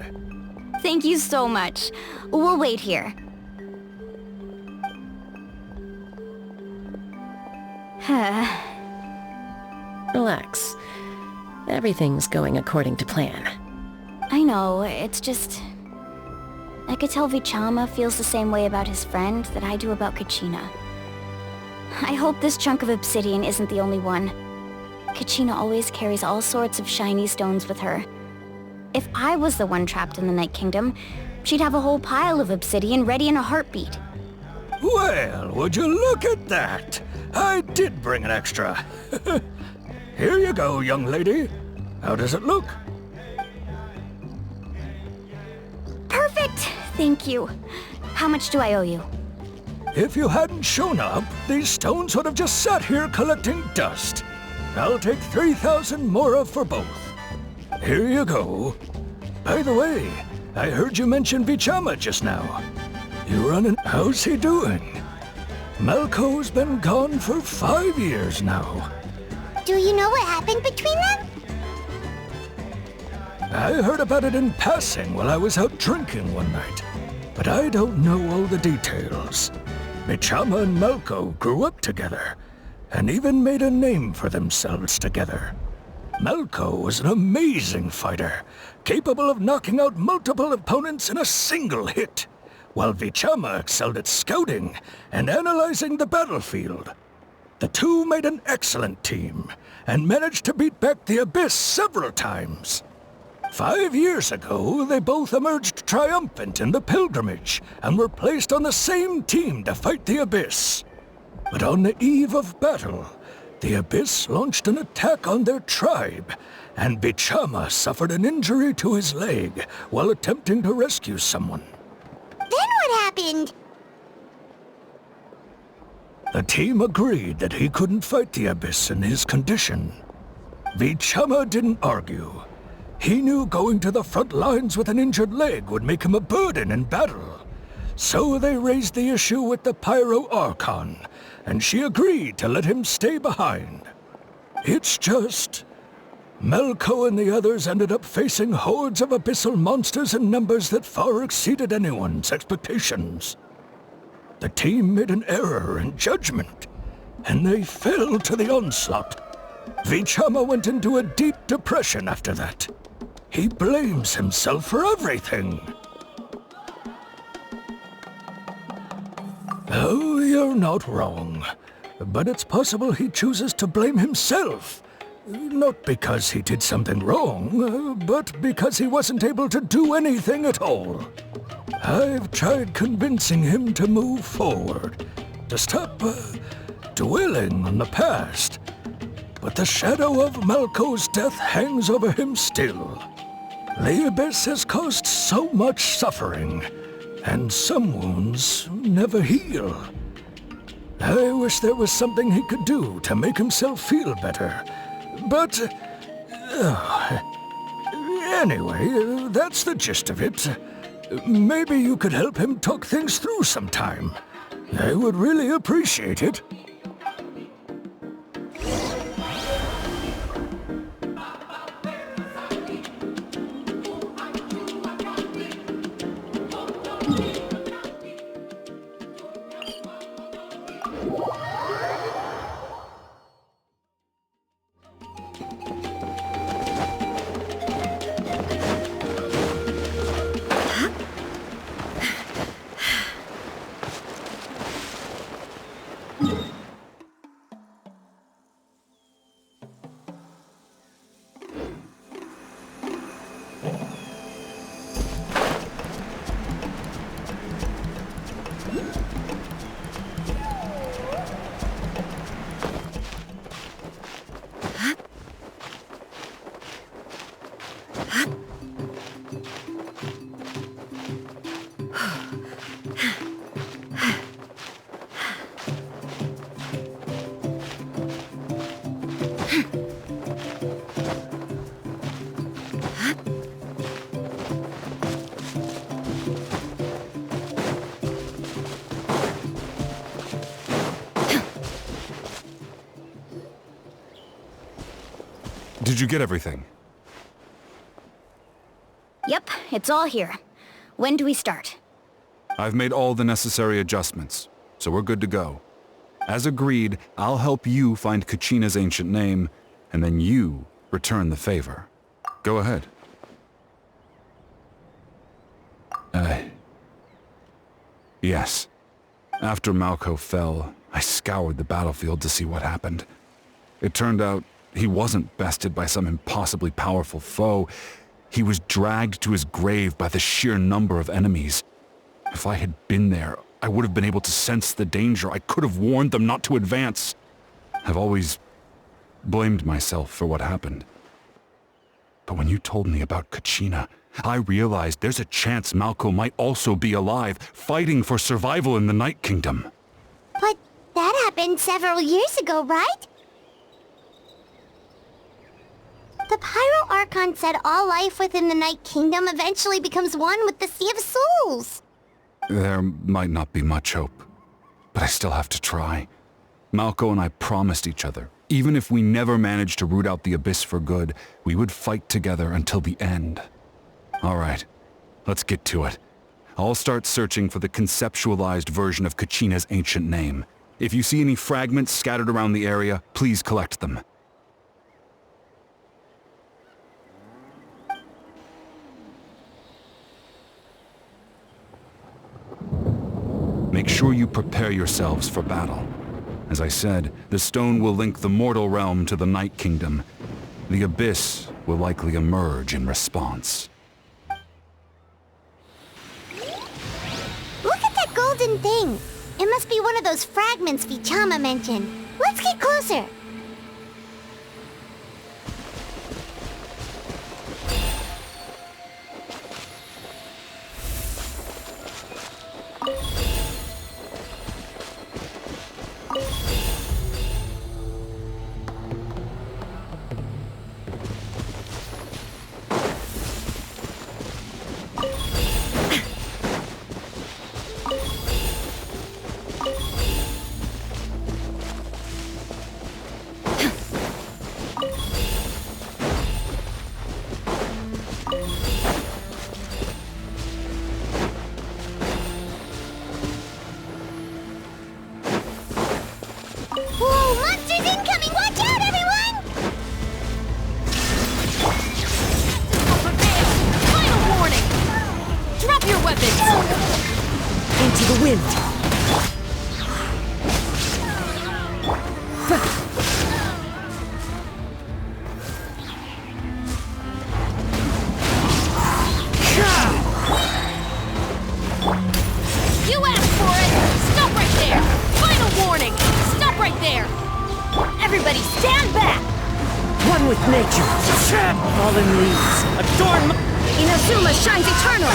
Thank you so much. We'll wait here. Relax. Everything's going according to plan. I know, it's just... I could tell Vichama feels the same way about his friend that I do about Kachina. I hope this chunk of obsidian isn't the only one. Kachina always carries all sorts of shiny stones with her. If I was the one trapped in the Night Kingdom, she'd have a whole pile of obsidian ready in a heartbeat. Well, would you look at that? I did bring an extra. Here you go, young lady. How does it look? Perfect! Thank you. How much do I owe you? If you hadn't shown up, these stones would have just sat here collecting dust. I'll take 3,000 mora for both. Here you go. By the way, I heard you mention Vichama just now. You running? How's he doing? Malco's been gone for 5 years now. Do you know what happened between them? I heard about it in passing while I was out drinking one night, but I don't know all the details. Vichama and Malco grew up together, and even made a name for themselves together. Malco was an amazing fighter, capable of knocking out multiple opponents in a single hit, while Vichama excelled at scouting and analyzing the battlefield. The two made an excellent team, and managed to beat back the Abyss several times. 5 years ago, they both emerged triumphant in the pilgrimage, and were placed on the same team to fight the Abyss. But on the eve of battle, the Abyss launched an attack on their tribe, and Vichama suffered an injury to his leg while attempting to rescue someone. Then what happened? The team agreed that he couldn't fight the Abyss in his condition. Vichama didn't argue. He knew going to the front lines with an injured leg would make him a burden in battle. So they raised the issue with the Pyro Archon, and she agreed to let him stay behind. It's just... Malco and the others ended up facing hordes of abyssal monsters in numbers that far exceeded anyone's expectations. The team made an error in judgment, and they fell to the onslaught. Vichama went into a deep depression after that. He blames himself for everything. Oh, you're not wrong. But it's possible he chooses to blame himself. Not because he did something wrong, but because he wasn't able to do anything at all. I've tried convincing him to move forward, to stop dwelling on the past. But the shadow of Malco's death hangs over him still. The Abyss has caused so much suffering, and some wounds never heal. I wish there was something he could do to make himself feel better. But... anyway, that's the gist of it. Maybe you could help him talk things through sometime. I would really appreciate it. Did you get everything? Yep, it's all here. When do we start? I've made all the necessary adjustments, so we're good to go. As agreed, I'll help you find Kachina's ancient name, and then you return the favor. Go ahead. Yes. After Malco fell, I scoured the battlefield to see what happened. It turned out he wasn't bested by some impossibly powerful foe. He was dragged to his grave by the sheer number of enemies. If I had been there, I would have been able to sense the danger. I could have warned them not to advance. I've always blamed myself for what happened. But when you told me about Kachina, I realized there's a chance Malco might also be alive, fighting for survival in the Night Kingdom. But that happened several years ago, right? The Pyro Archon said all life within the Night Kingdom eventually becomes one with the Sea of Souls. There might not be much hope, but I still have to try. Malco and I promised each other, even if we never managed to root out the Abyss for good, we would fight together until the end. All right, let's get to it. I'll start searching for the conceptualized version of Kachina's ancient name. If you see any fragments scattered around the area, please collect them. Make sure you prepare yourselves for battle. As I said, the stone will link the mortal realm to the Night Kingdom. The Abyss will likely emerge in response. Look at that golden thing. It must be one of those fragments Vichama mentioned. Let's get closer. Whoa, monsters incoming! Watch out, everyone! Final warning! Drop your weapons! Into the wind. You asked for it! Stop right there! Final warning! Stop right there! Everybody stand back! One with nature. Fallen leaves. Adorn Inazuma shines eternal!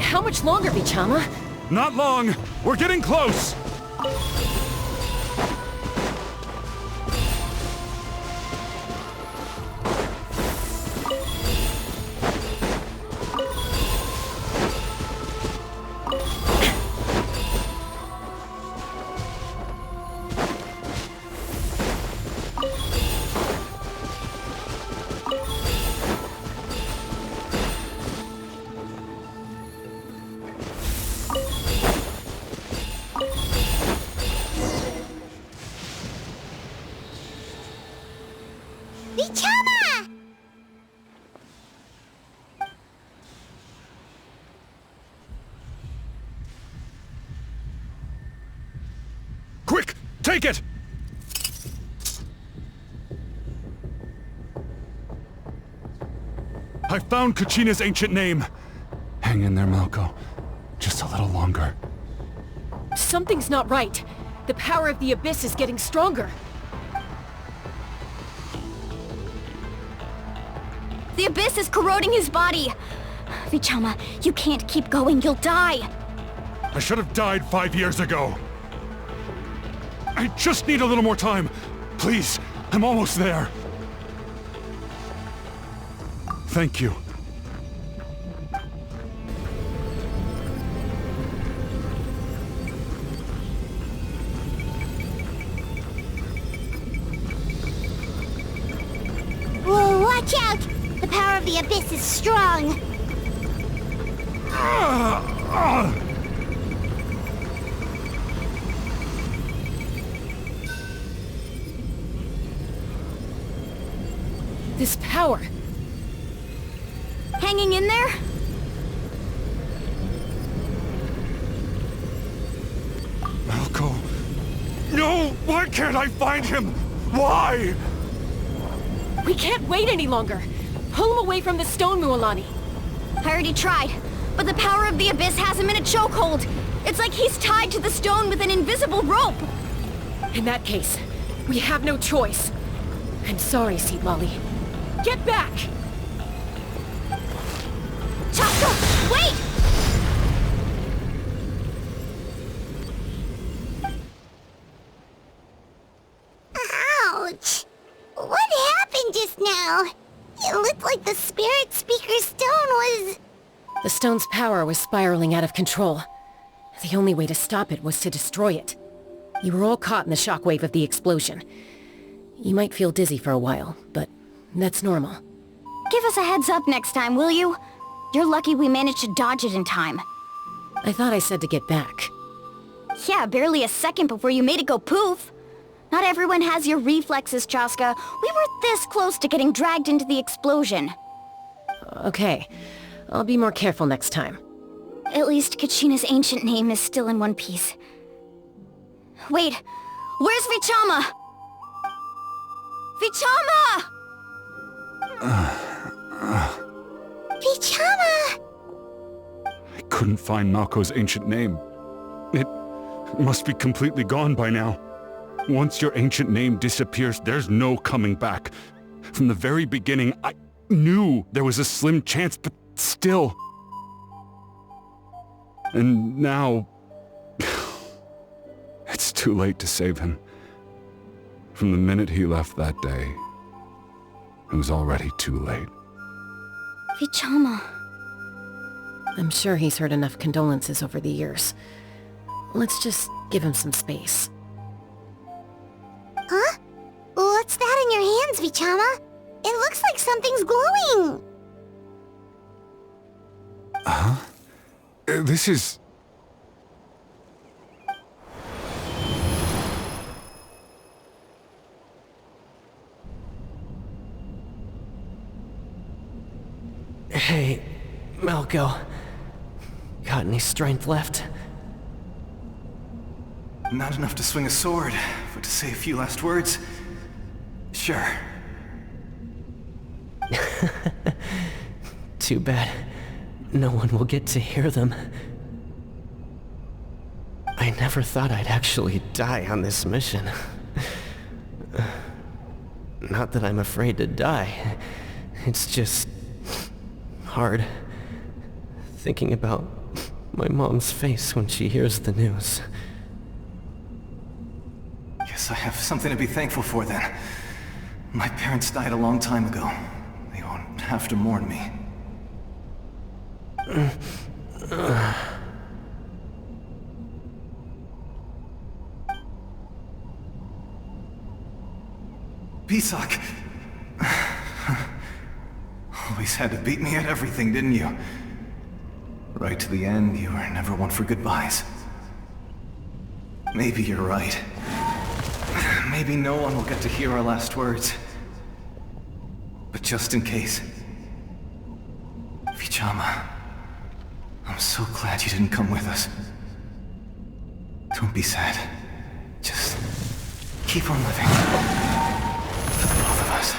How much longer, Vichama? Not long! We're getting close! Vichama! Quick! Take it! I found Kachina's ancient name. Hang in there, Malco. Just a little longer. Something's not right. The power of the Abyss is getting stronger. The Abyss is corroding his body. Vichama, you can't keep going. You'll die. I should have died 5 years ago. I just need a little more time. Please, I'm almost there. Thank you. Whoa, watch out! The power of the Abyss is strong. This power. Hanging in there? Malco. No! Why can't I find him? Why? We can't wait any longer. Pull him away from the stone, Mualani. I already tried, but the power of the Abyss has him in a chokehold. It's like he's tied to the stone with an invisible rope. In that case, we have no choice. I'm sorry, Seed Lolly. Get back! Chaco, wait! Ouch! What happened just now? It looked like the Sacred Stone was... The stone's power was spiraling out of control. The only way to stop it was to destroy it. You were all caught in the shockwave of the explosion. You might feel dizzy for a while, but that's normal. Give us a heads up next time, will you? You're lucky we managed to dodge it in time. I thought I said to get back. Yeah, barely a second before you made it go poof. Not everyone has your reflexes, Chaska. We were this close to getting dragged into the explosion. Okay, I'll be more careful next time. At least Kachina's ancient name is still in one piece. Wait, where's Vichama? Vichama! Vichama! I couldn't find Malko's ancient name. It must be completely gone by now. Once your ancient name disappears, there's no coming back. From the very beginning, I knew there was a slim chance, but still. And now... it's too late to save him. From the minute he left that day, it was already too late. Vichama. I'm sure he's heard enough condolences over the years. Let's just give him some space. Huh? What's that in your hands, Vichama? It looks like something's glowing! Huh? This is... Hey, Malko. Got any strength left? Not enough to swing a sword, but to say a few last words? Sure. Too bad. No one will get to hear them. I never thought I'd actually die on this mission. Not that I'm afraid to die. It's just... hard. Thinking about my mom's face when she hears the news. Guess I have something to be thankful for then. My parents died a long time ago. They won't have to mourn me. Pisak! Always had to beat me at everything, didn't you? Right to the end, you were never one for goodbyes. Maybe you're right. Maybe no one will get to hear our last words. But just in case... Vichama, I'm so glad you didn't come with us. Don't be sad. Just keep on living. For the both of us.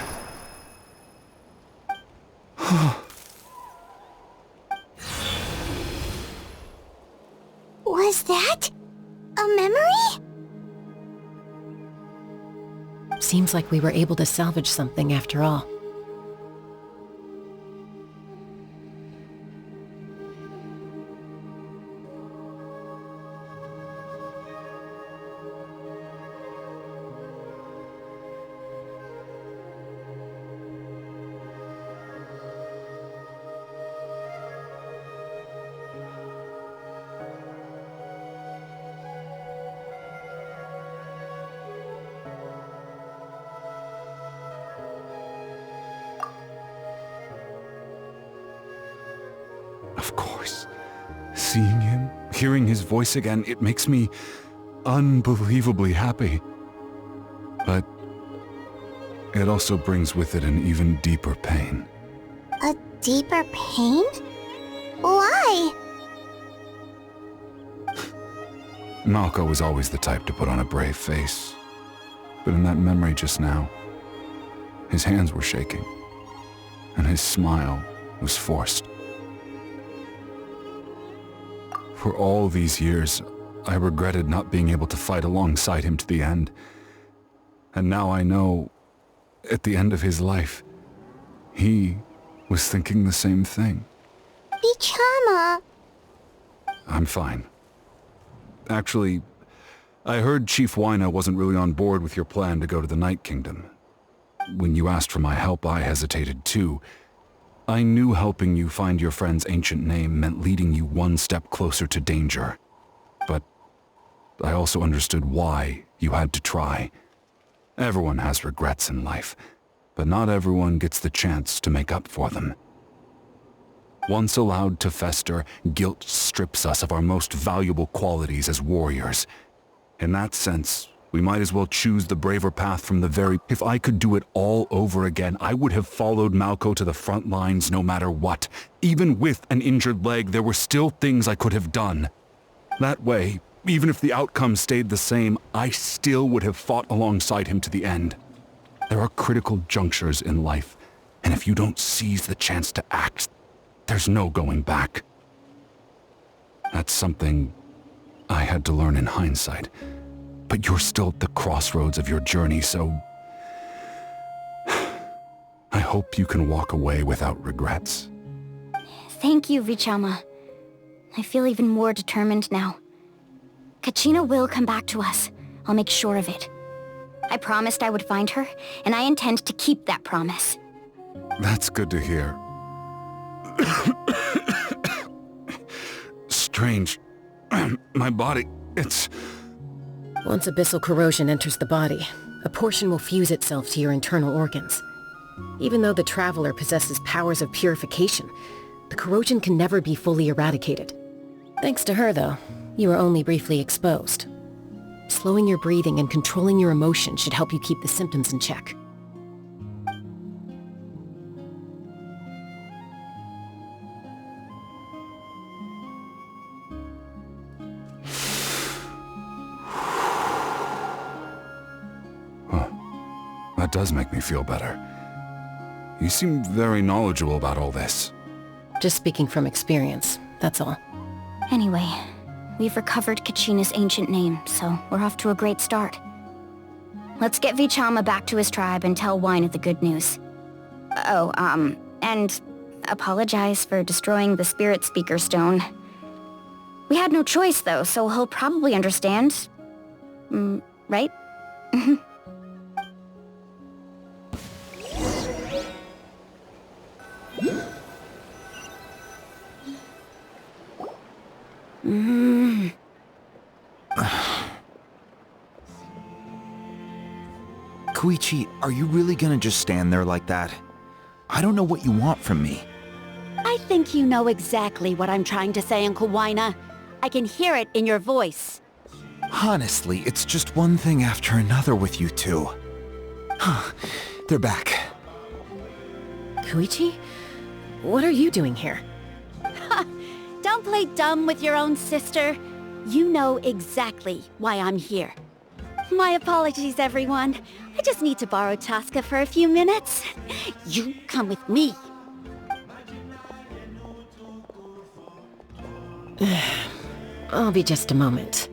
Was that... a memory? Seems like we were able to salvage something after all. Of course. Seeing him, hearing his voice again, it makes me unbelievably happy. But it also brings with it an even deeper pain. A deeper pain? Why? Malko was always the type to put on a brave face. But in that memory just now, his hands were shaking, and his smile was forced. For all these years, I regretted not being able to fight alongside him to the end. And now I know, at the end of his life, he was thinking the same thing. Vichama! I'm fine. Actually, I heard Chief Wyna wasn't really on board with your plan to go to the Night Kingdom. When you asked for my help, I hesitated too. I knew helping you find your friend's ancient name meant leading you one step closer to danger. But I also understood why you had to try. Everyone has regrets in life, but not everyone gets the chance to make up for them. Once allowed to fester, guilt strips us of our most valuable qualities as warriors. In that sense, we might as well choose the braver path from the very... If I could do it all over again, I would have followed Malco to the front lines no matter what. Even with an injured leg, there were still things I could have done. That way, even if the outcome stayed the same, I still would have fought alongside him to the end. There are critical junctures in life, and if you don't seize the chance to act, there's no going back. That's something I had to learn in hindsight. But you're still at the crossroads of your journey, so... I hope you can walk away without regrets. Thank you, Vichama. I feel even more determined now. Kachina will come back to us. I'll make sure of it. I promised I would find her, and I intend to keep that promise. That's good to hear. Strange. My body, it's... Once abyssal corrosion enters the body, a portion will fuse itself to your internal organs. Even though the Traveler possesses powers of purification, the corrosion can never be fully eradicated. Thanks to her, though, you are only briefly exposed. Slowing your breathing and controlling your emotions should help you keep the symptoms in check. That does make me feel better. You seem very knowledgeable about all this. Just speaking from experience, that's all. Anyway, we've recovered Kachina's ancient name, so we're off to a great start. Let's get Vichama back to his tribe and tell Wyneth the good news. And apologize for destroying the Spirit Speaker Stone. We had no choice, though, so he'll probably understand. Right? Koichi, are you really gonna just stand there like that? I don't know what you want from me. I think you know exactly what I'm trying to say, Uncle Wyna. I can hear it in your voice. Honestly, it's just one thing after another with you two. They're back. Koichi? What are you doing here? Don't play dumb with your own sister. You know exactly why I'm here. My apologies, everyone. I just need to borrow Tosca for a few minutes. You come with me. I'll be just a moment.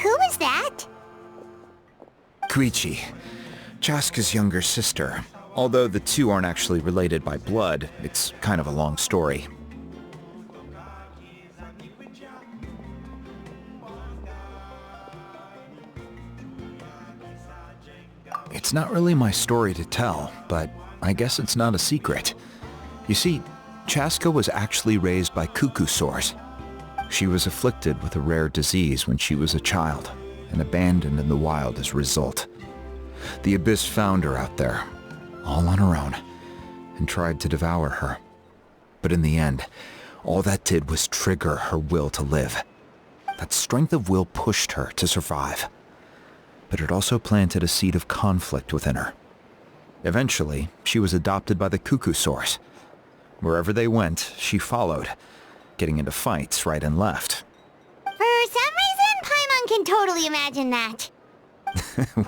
Who is that? Koichi, Chaska's younger sister. Although the two aren't actually related by blood, it's kind of a long story. It's not really my story to tell, but I guess it's not a secret. You see, Chaska was actually raised by cuckoo-sores. She was afflicted with a rare disease when she was a child, and abandoned in the wild as a result. The Abyss found her out there, all on her own, and tried to devour her. But in the end, all that did was trigger her will to live. That strength of will pushed her to survive. But it also planted a seed of conflict within her. Eventually, she was adopted by the cuckoo-sores. Wherever they went, she followed, getting into fights right and left. For some reason, Paimon can totally imagine that.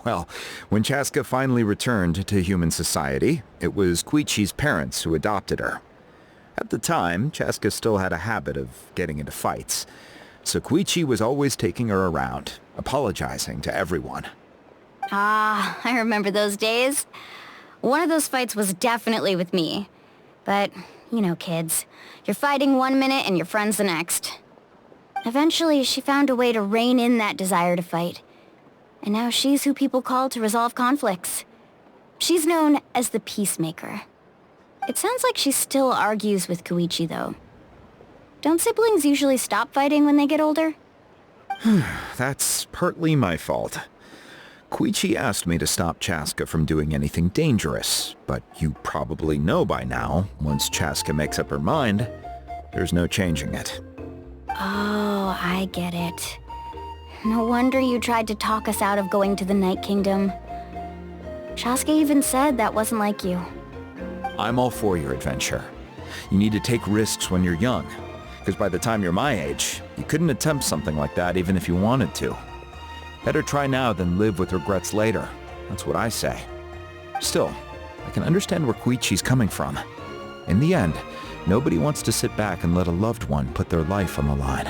Well, when Chaska finally returned to human society, it was Koichi's parents who adopted her. At the time, Chaska still had a habit of getting into fights, so Koichi was always taking her around, apologizing to everyone. Ah, I remember those days. One of those fights was definitely with me. But, you know kids, you're fighting one minute and your friend's the next. Eventually, she found a way to rein in that desire to fight. And now she's who people call to resolve conflicts. She's known as the Peacemaker. It sounds like she still argues with Koichi, though. Don't siblings usually stop fighting when they get older? That's partly my fault. Koichi asked me to stop Chaska from doing anything dangerous, but you probably know by now, once Chaska makes up her mind, there's no changing it. Oh, I get it. No wonder you tried to talk us out of going to the Night Kingdom. Chaska even said that wasn't like you. I'm all for your adventure. You need to take risks when you're young, because by the time you're my age, you couldn't attempt something like that even if you wanted to. Better try now than live with regrets later. That's what I say. Still, I can understand where Koichi's coming from. In the end, nobody wants to sit back and let a loved one put their life on the line.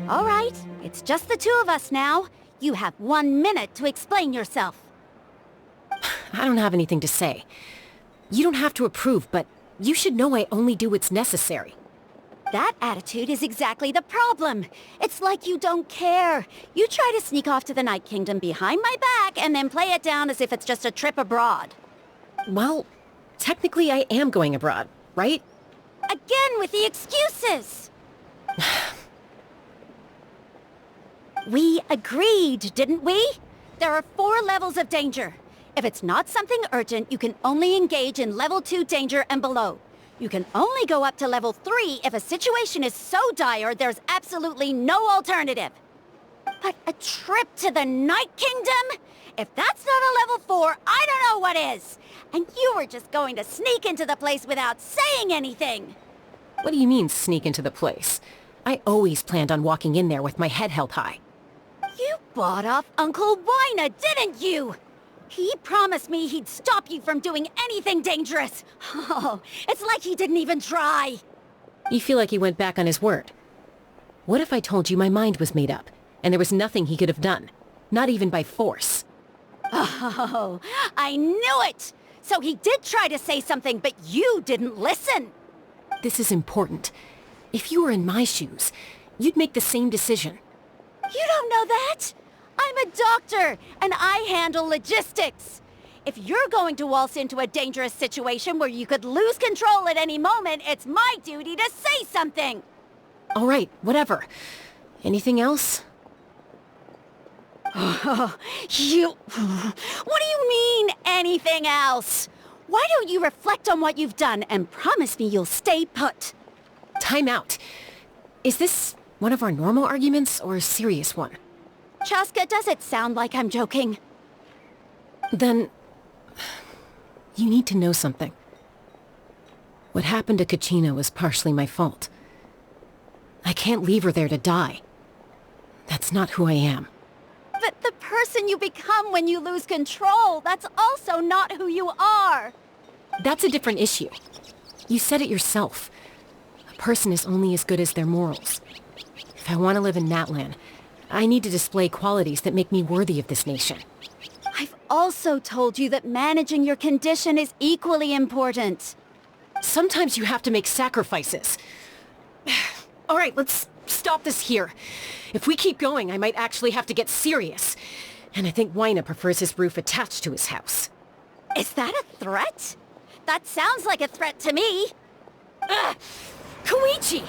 All right, it's just the two of us now. You have 1 minute to explain yourself. I don't have anything to say. You don't have to approve, but you should know I only do what's necessary. That attitude is exactly the problem. It's like you don't care. You try to sneak off to the Night Kingdom behind my back and then play it down as if it's just a trip abroad. Well, technically I am going abroad, right? Again with the excuses! We agreed, didn't we? There are 4 levels of danger. If it's not something urgent, you can only engage in level 2 danger and below. You can only go up to level 3 if a situation is so dire there's absolutely no alternative. But a trip to the Night Kingdom? If that's not a level 4, I don't know what is! And you were just going to sneak into the place without saying anything! What do you mean, sneak into the place? I always planned on walking in there with my head held high. You bought off Uncle Wina, didn't you? He promised me he'd stop you from doing anything dangerous. Oh, it's like he didn't even try. You feel like he went back on his word. What if I told you my mind was made up, and there was nothing he could have done? Not even by force. Oh, I knew it! So he did try to say something, but you didn't listen. This is important. If you were in my shoes, you'd make the same decision. You don't know that? I'm a doctor, and I handle logistics. If you're going to waltz into a dangerous situation where you could lose control at any moment, it's my duty to say something. All right, whatever. Anything else? Oh, what do you mean, anything else? Why don't you reflect on what you've done and promise me you'll stay put? Time out. Is this one of our normal arguments or a serious one? Chaska, does it sound like I'm joking? Then, you need to know something. What happened to Kachina was partially my fault. I can't leave her there to die. That's not who I am. But the person you become when you lose control, that's also not who you are. That's a different issue. You said it yourself. A person is only as good as their morals. If I want to live in Natlan, I need to display qualities that make me worthy of this nation. I've also told you that managing your condition is equally important. Sometimes you have to make sacrifices. All right, let's stop this here. If we keep going, I might actually have to get serious. And I think Wina prefers his roof attached to his house. Is that a threat? That sounds like a threat to me. Koichi!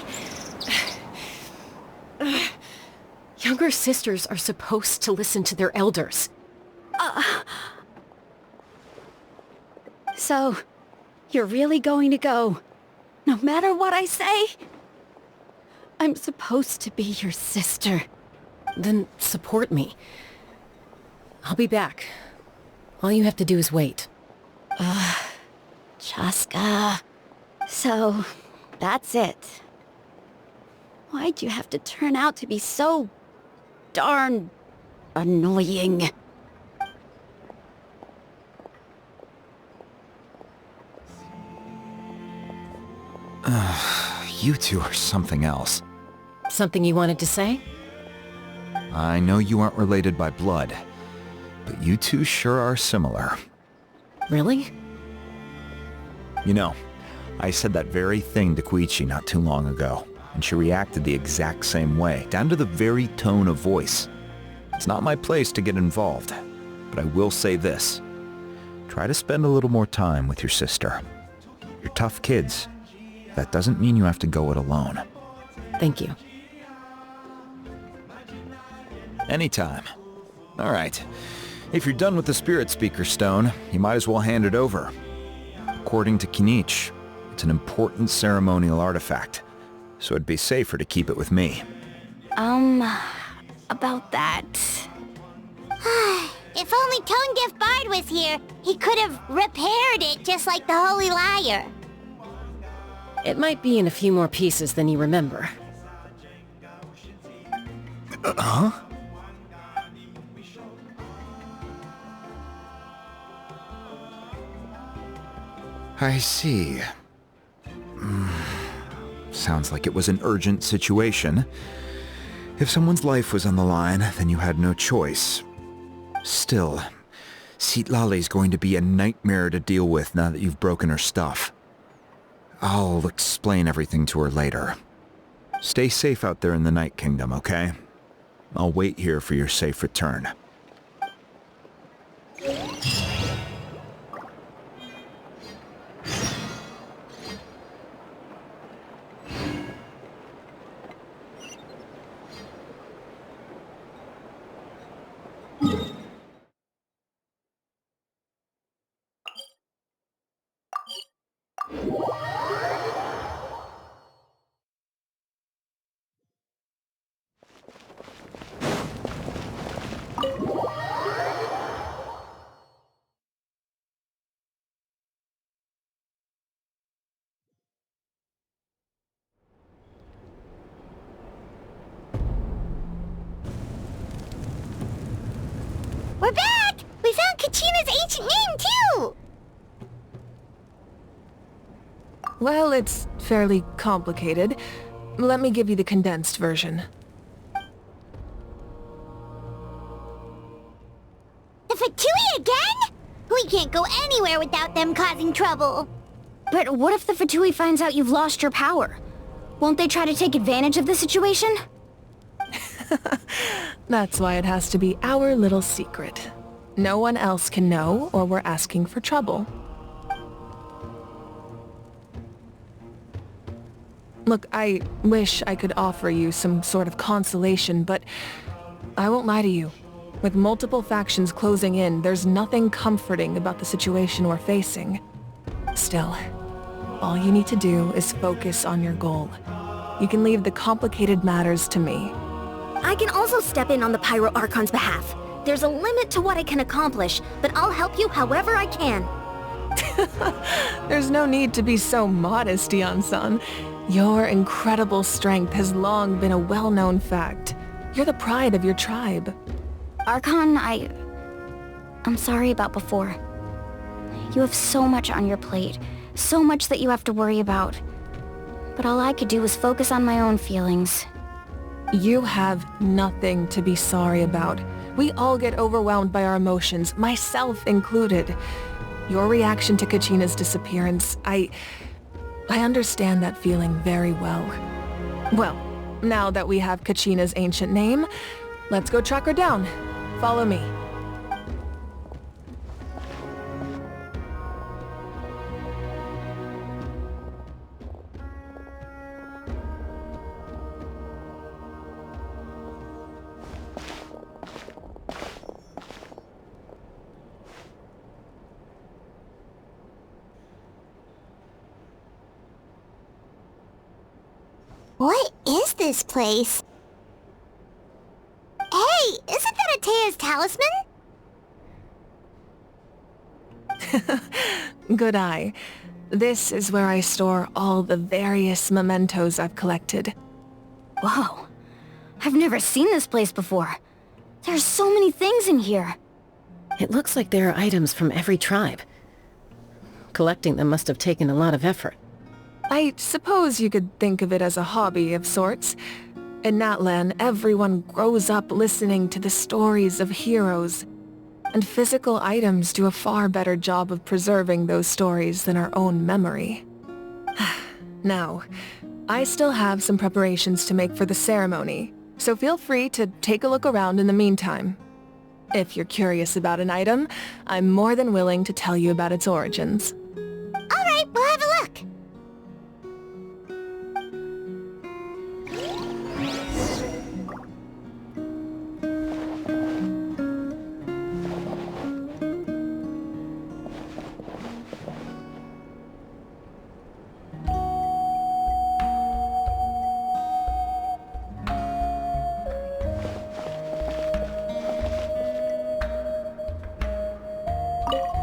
Younger sisters are supposed to listen to their elders. So, you're really going to go, no matter what I say? I'm supposed to be your sister. Then support me. I'll be back. All you have to do is wait. Chaska. So, that's it. Why'd you have to turn out to be so darn annoying? You two are something else. Something you wanted to say? I know you aren't related by blood, but you two sure are similar. Really? You know, I said that very thing to Koichi not too long ago, and she reacted the exact same way, down to the very tone of voice. It's not my place to get involved, but I will say this. Try to spend a little more time with your sister. You're tough kids. That doesn't mean you have to go it alone. Thank you. Anytime. All right. If you're done with the Spirit Speaker Stone, you might as well hand it over. According to Kinich, it's an important ceremonial artifact, so it'd be safer to keep it with me. About that... If only Tone Deaf Bard was here, he could have repaired it just like the Holy Liar. It might be in a few more pieces than you remember. Huh? I see. Sounds like it was an urgent situation. If someone's life was on the line, then you had no choice. Still, Citlali's going to be a nightmare to deal with now that you've broken her stuff. I'll explain everything to her later. Stay safe out there in the Night Kingdom, okay? I'll wait here for your safe return. We're back! We found Kachina's ancient name, too! Well, it's fairly complicated. Let me give you the condensed version. The Fatui again? We can't go anywhere without them causing trouble. But what if the Fatui finds out you've lost your power? Won't they try to take advantage of the situation? That's why it has to be our little secret. No one else can know, or we're asking for trouble. Look, I wish I could offer you some sort of consolation, but I won't lie to you. With multiple factions closing in, there's nothing comforting about the situation we're facing. Still, all you need to do is focus on your goal. You can leave the complicated matters to me. I can also step in on the Pyro Archon's behalf. There's a limit to what I can accomplish, but I'll help you however I can. There's no need to be so modest, Yan-san. Your incredible strength has long been a well-known fact. You're the pride of your tribe. Archon, I'm sorry about before. You have so much on your plate, so much that you have to worry about. But all I could do was focus on my own feelings. You have nothing to be sorry about. We all get overwhelmed by our emotions, myself included. Your reaction to Kachina's disappearance, I understand that feeling very well. Well, now that we have Kachina's ancient name, let's go track her down. Follow me. What is this place? Hey, isn't that Atea's talisman? Good eye. This is where I store all the various mementos I've collected. Whoa. I've never seen this place before. There's so many things in here. It looks like there are items from every tribe. Collecting them must have taken a lot of effort. I suppose you could think of it as a hobby of sorts. In Natlan, everyone grows up listening to the stories of heroes, and physical items do a far better job of preserving those stories than our own memory. Now, I still have some preparations to make for the ceremony, so feel free to take a look around in the meantime. If you're curious about an item, I'm more than willing to tell you about its origins. Alright, we'll have a look.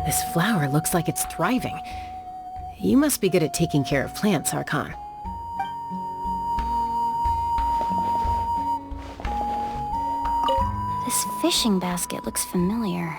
This flower looks like it's thriving. You must be good at taking care of plants, Archon. This fishing basket looks familiar.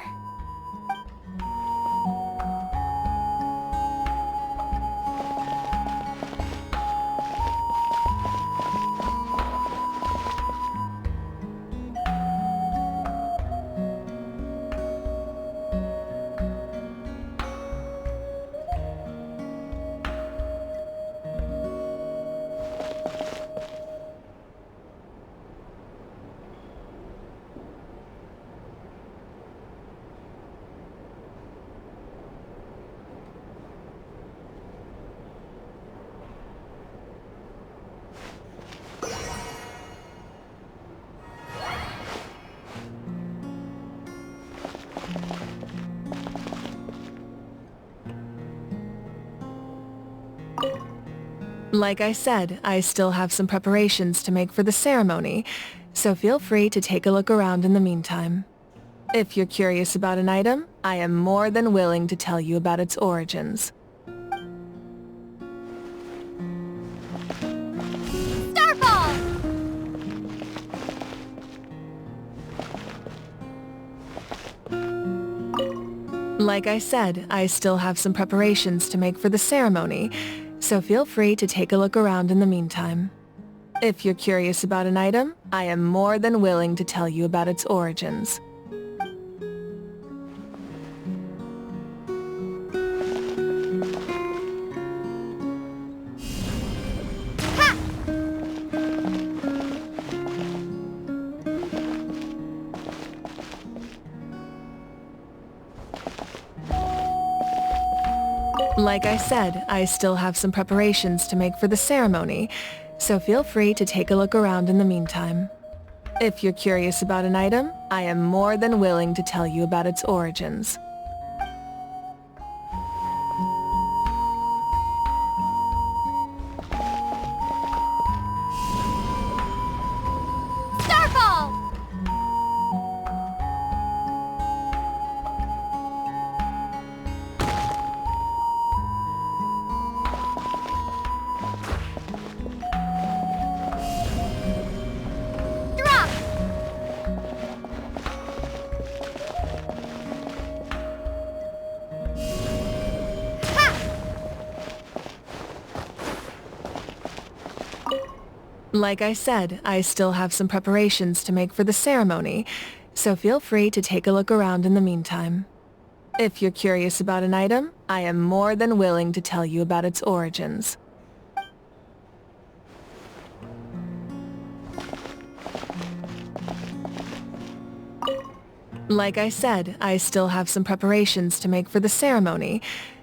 Like I said, I still have some preparations to make for the ceremony, so feel free to take a look around in the meantime. If you're curious about an item, I am more than willing to tell you about its origins. Starfall! Like I said, I still have some preparations to make for the ceremony, so feel free to take a look around in the meantime. If you're curious about an item, I am more than willing to tell you about its origins. Like I said, I still have some preparations to make for the ceremony, so feel free to take a look around in the meantime. If you're curious about an item, I am more than willing to tell you about its origins. Starfall! Drop! Like I said, I still have some preparations to make for the ceremony, so feel free to take a look around in the meantime. If you're curious about an item, I am more than willing to tell you about its origins. Like I said, I still have some preparations to make for the ceremony,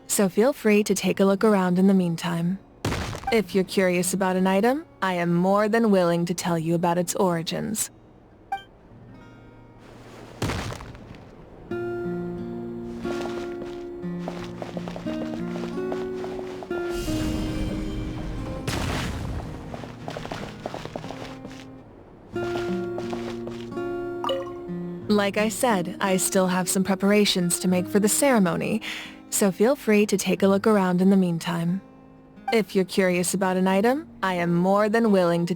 so feel free to take a look around in the meantime. If you're curious about an item, I am more than willing to tell you about its origins. Like I said, I still have some preparations to make for the ceremony, so feel free to take a look around in the meantime. If you're curious about an item, I am more than willing to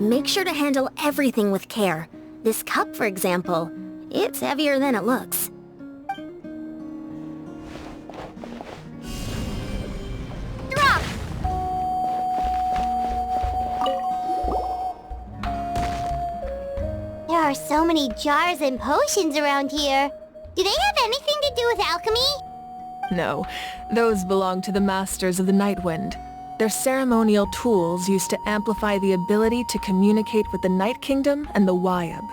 Make sure to handle everything with care. This cup, for example, it's heavier than it looks. Drop! There are so many jars and potions around here. Do they have anything to do with alchemy? No, those belong to the Masters of the Nightwind. They're ceremonial tools used to amplify the ability to communicate with the Night Kingdom and the Wyab.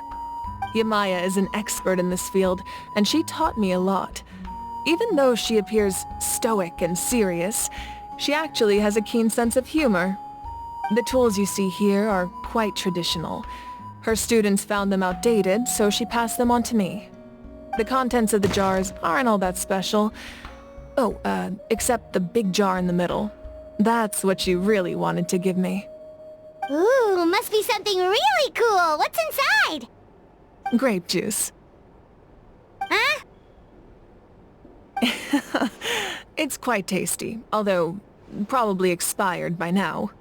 Yamaya is an expert in this field, and she taught me a lot. Even though she appears stoic and serious, she actually has a keen sense of humor. The tools you see here are quite traditional. Her students found them outdated, so she passed them on to me. The contents of the jars aren't all that special. Oh, except the big jar in the middle. That's what she really wanted to give me. Ooh, must be something really cool. What's inside? Grape juice. Huh? It's quite tasty, although probably expired by now.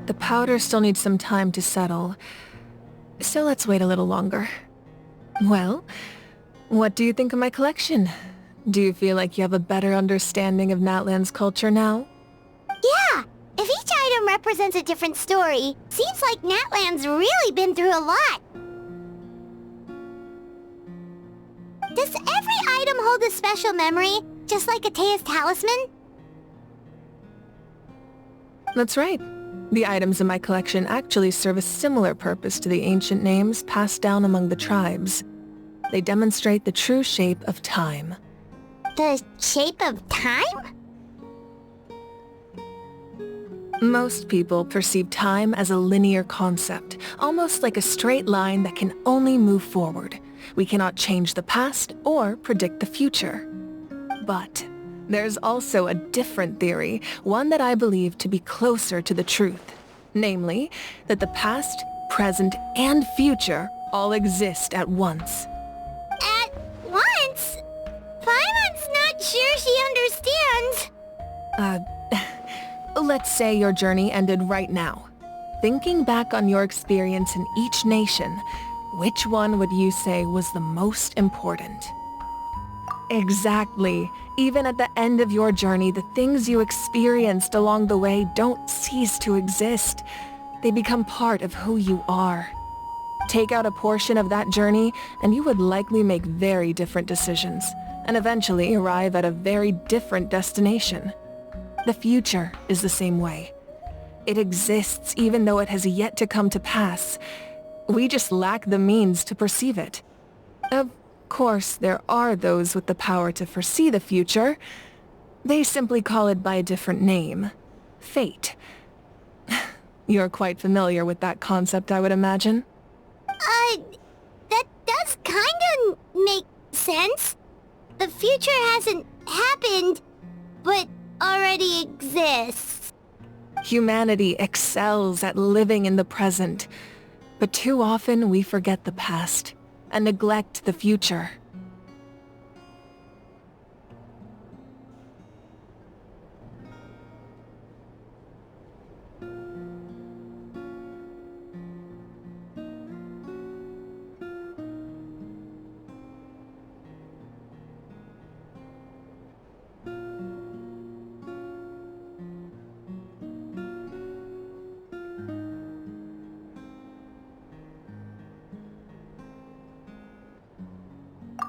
The powder still needs some time to settle, so let's wait a little longer. Well, what do you think of my collection? Do you feel like you have a better understanding of Natlan's culture now? Yeah! If each item represents a different story, seems like Natlan's really been through a lot. Does every item hold a special memory, just like Atea's talisman? That's right. The items in my collection actually serve a similar purpose to the ancient names passed down among the tribes. They demonstrate the true shape of time. The shape of time? Most people perceive time as a linear concept, almost like a straight line that can only move forward. We cannot change the past or predict the future. But there's also a different theory, one that I believe to be closer to the truth. Namely, that the past, present, and future all exist at once. At once? Paimon's not sure she understands. Let's say your journey ended right now. Thinking back on your experience in each nation, which one would you say was the most important? Exactly. Even at the end of your journey, the things you experienced along the way don't cease to exist. They become part of who you are. Take out a portion of that journey, and you would likely make very different decisions, and eventually arrive at a very different destination. The future is the same way. It exists even though it has yet to come to pass. We just lack the means to perceive it. Of course, there are those with the power to foresee the future. They simply call it by a different name. Fate. You're quite familiar with that concept, I would imagine. That does kinda make sense. The future hasn't happened, but already exists. Humanity excels at living in the present, but too often we forget the past and neglect the future.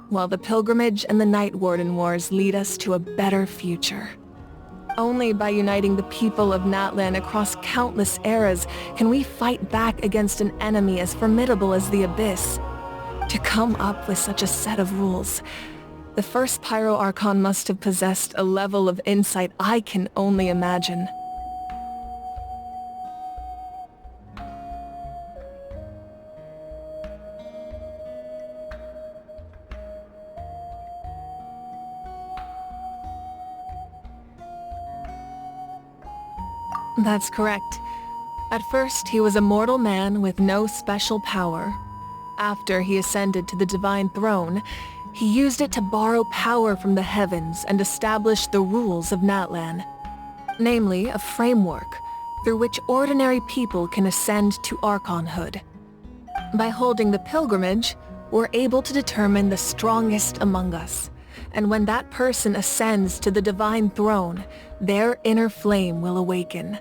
While the pilgrimage and the Night Warden Wars lead us to a better future. Only by uniting the people of Natlan across countless eras can we fight back against an enemy as formidable as the Abyss. To come up with such a set of rules, the first Pyro Archon must have possessed a level of insight I can only imagine. That's correct. At first, he was a mortal man with no special power. After he ascended to the divine throne, he used it to borrow power from the heavens and establish the rules of Natlan. Namely, a framework through which ordinary people can ascend to Archonhood. By holding the pilgrimage, we're able to determine the strongest among us. And when that person ascends to the divine throne, their inner flame will awaken.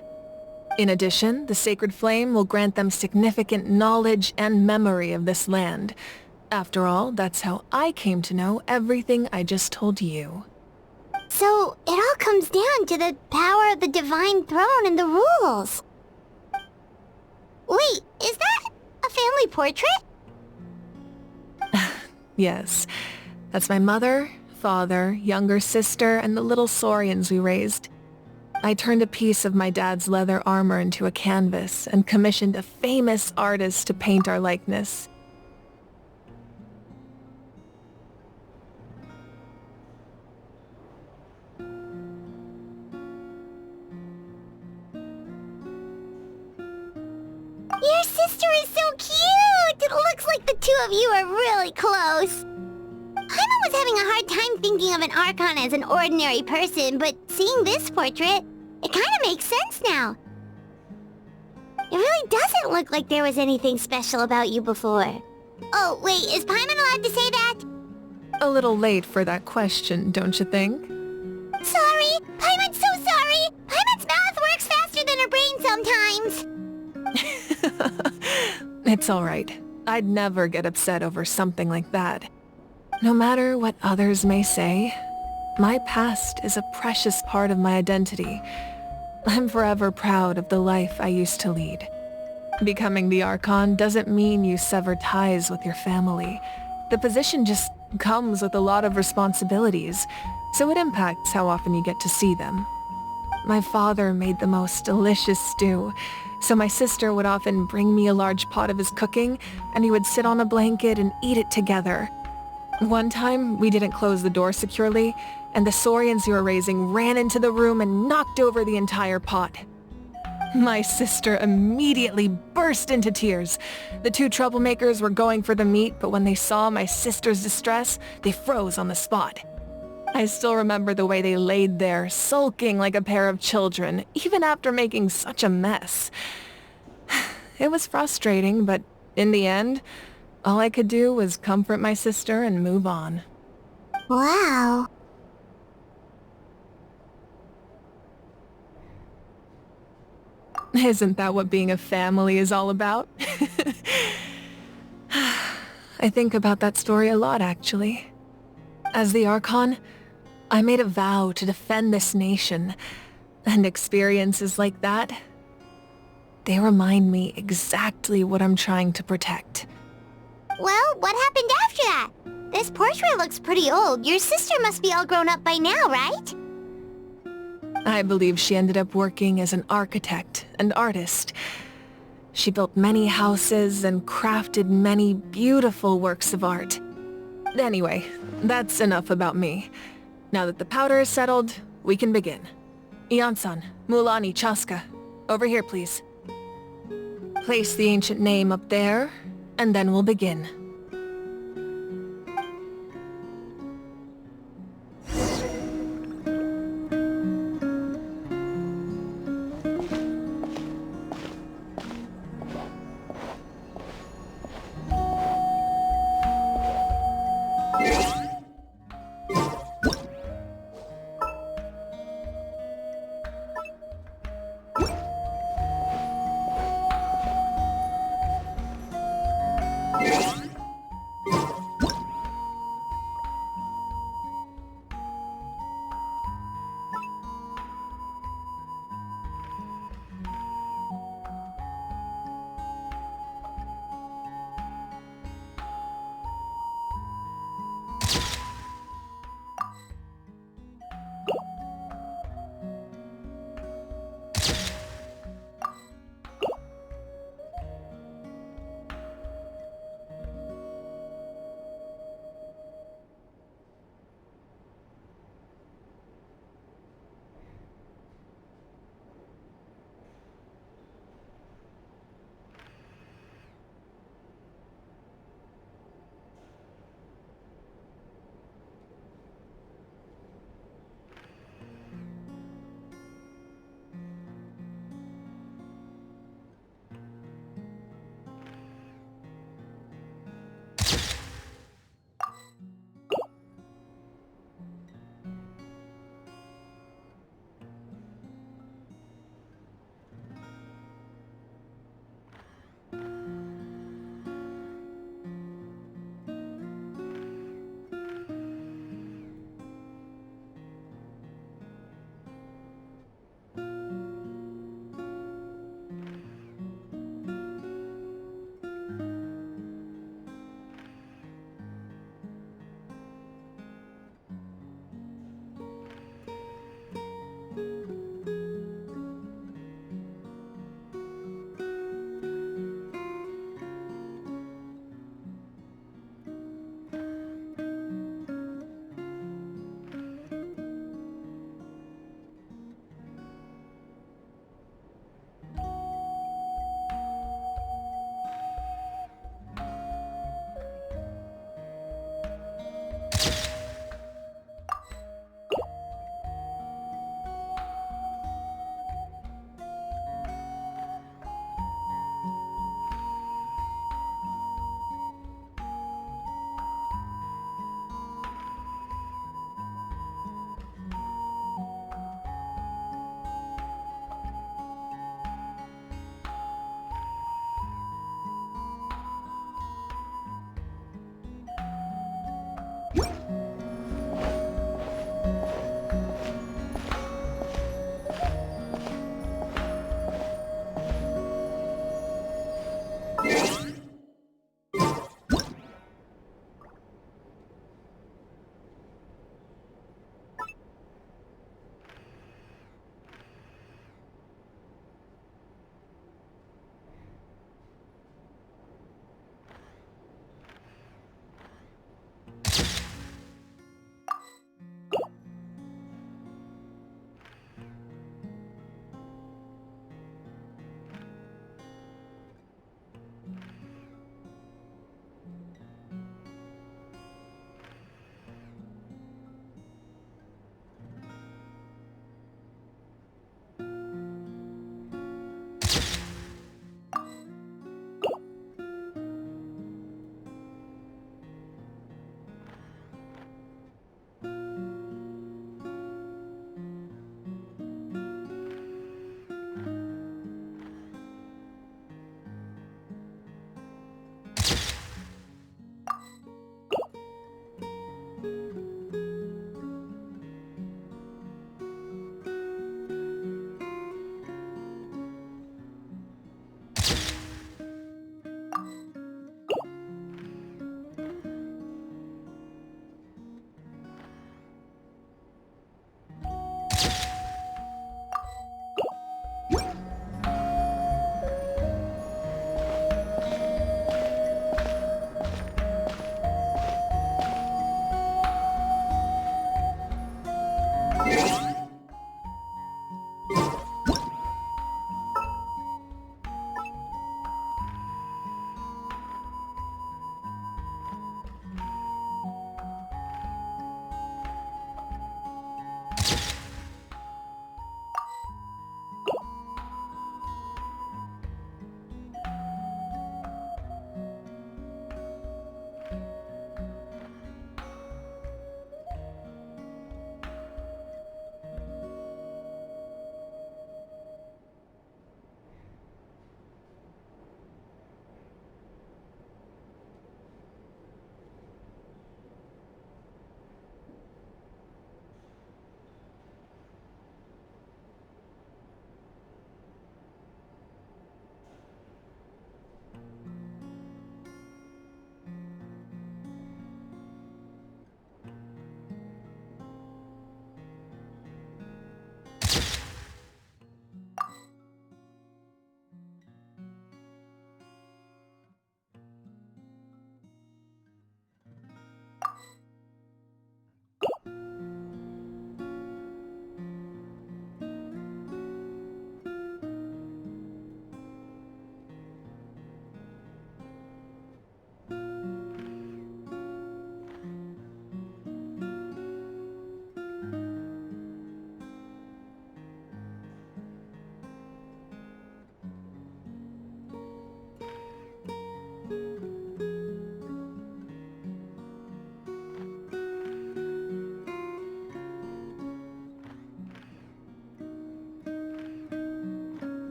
In addition, the sacred flame will grant them significant knowledge and memory of this land. After all, that's how I came to know everything I just told you. So, it all comes down to the power of the divine throne and the rules. Wait, is that a family portrait? Yes, that's my mother, father, younger sister, and the little saurians we raised. I turned a piece of my dad's leather armor into a canvas and commissioned a famous artist to paint our likeness. Your sister is so cute! It looks like the two of you are really close. Paimon was having a hard time thinking of an Archon as an ordinary person, but seeing this portrait, it kinda makes sense now. It really doesn't look like there was anything special about you before. Oh, wait, is Paimon allowed to say that? A little late for that question, don't you think? Sorry! Paimon's so sorry! Paimon's mouth works faster than her brain sometimes! It's alright. I'd never get upset over something like that. No matter what others may say, my past is a precious part of my identity. I'm forever proud of the life I used to lead. Becoming the Archon doesn't mean you sever ties with your family. The position just comes with a lot of responsibilities, so it impacts how often you get to see them. My father made the most delicious stew, so my sister would often bring me a large pot of his cooking, and we would sit on a blanket and eat it together. One time, we didn't close the door securely, and the saurians you were raising ran into the room and knocked over the entire pot. My sister immediately burst into tears. The two troublemakers were going for the meat, but when they saw my sister's distress, they froze on the spot. I still remember the way they laid there, sulking like a pair of children, even after making such a mess. It was frustrating, but in the end, all I could do was comfort my sister and move on. Wow. Isn't that what being a family is all about? I think about that story a lot, actually. As the Archon, I made a vow to defend this nation, and experiences like that, they remind me exactly what I'm trying to protect. Well, what happened after that? This portrait looks pretty old. Your sister must be all grown up by now, right? I believe she ended up working as an architect and artist. She built many houses and crafted many beautiful works of art. Anyway, that's enough about me. Now that the powder is settled, we can begin. Ian-san, Mulani, Chaska, over here please. Place the ancient name up there, and then we'll begin.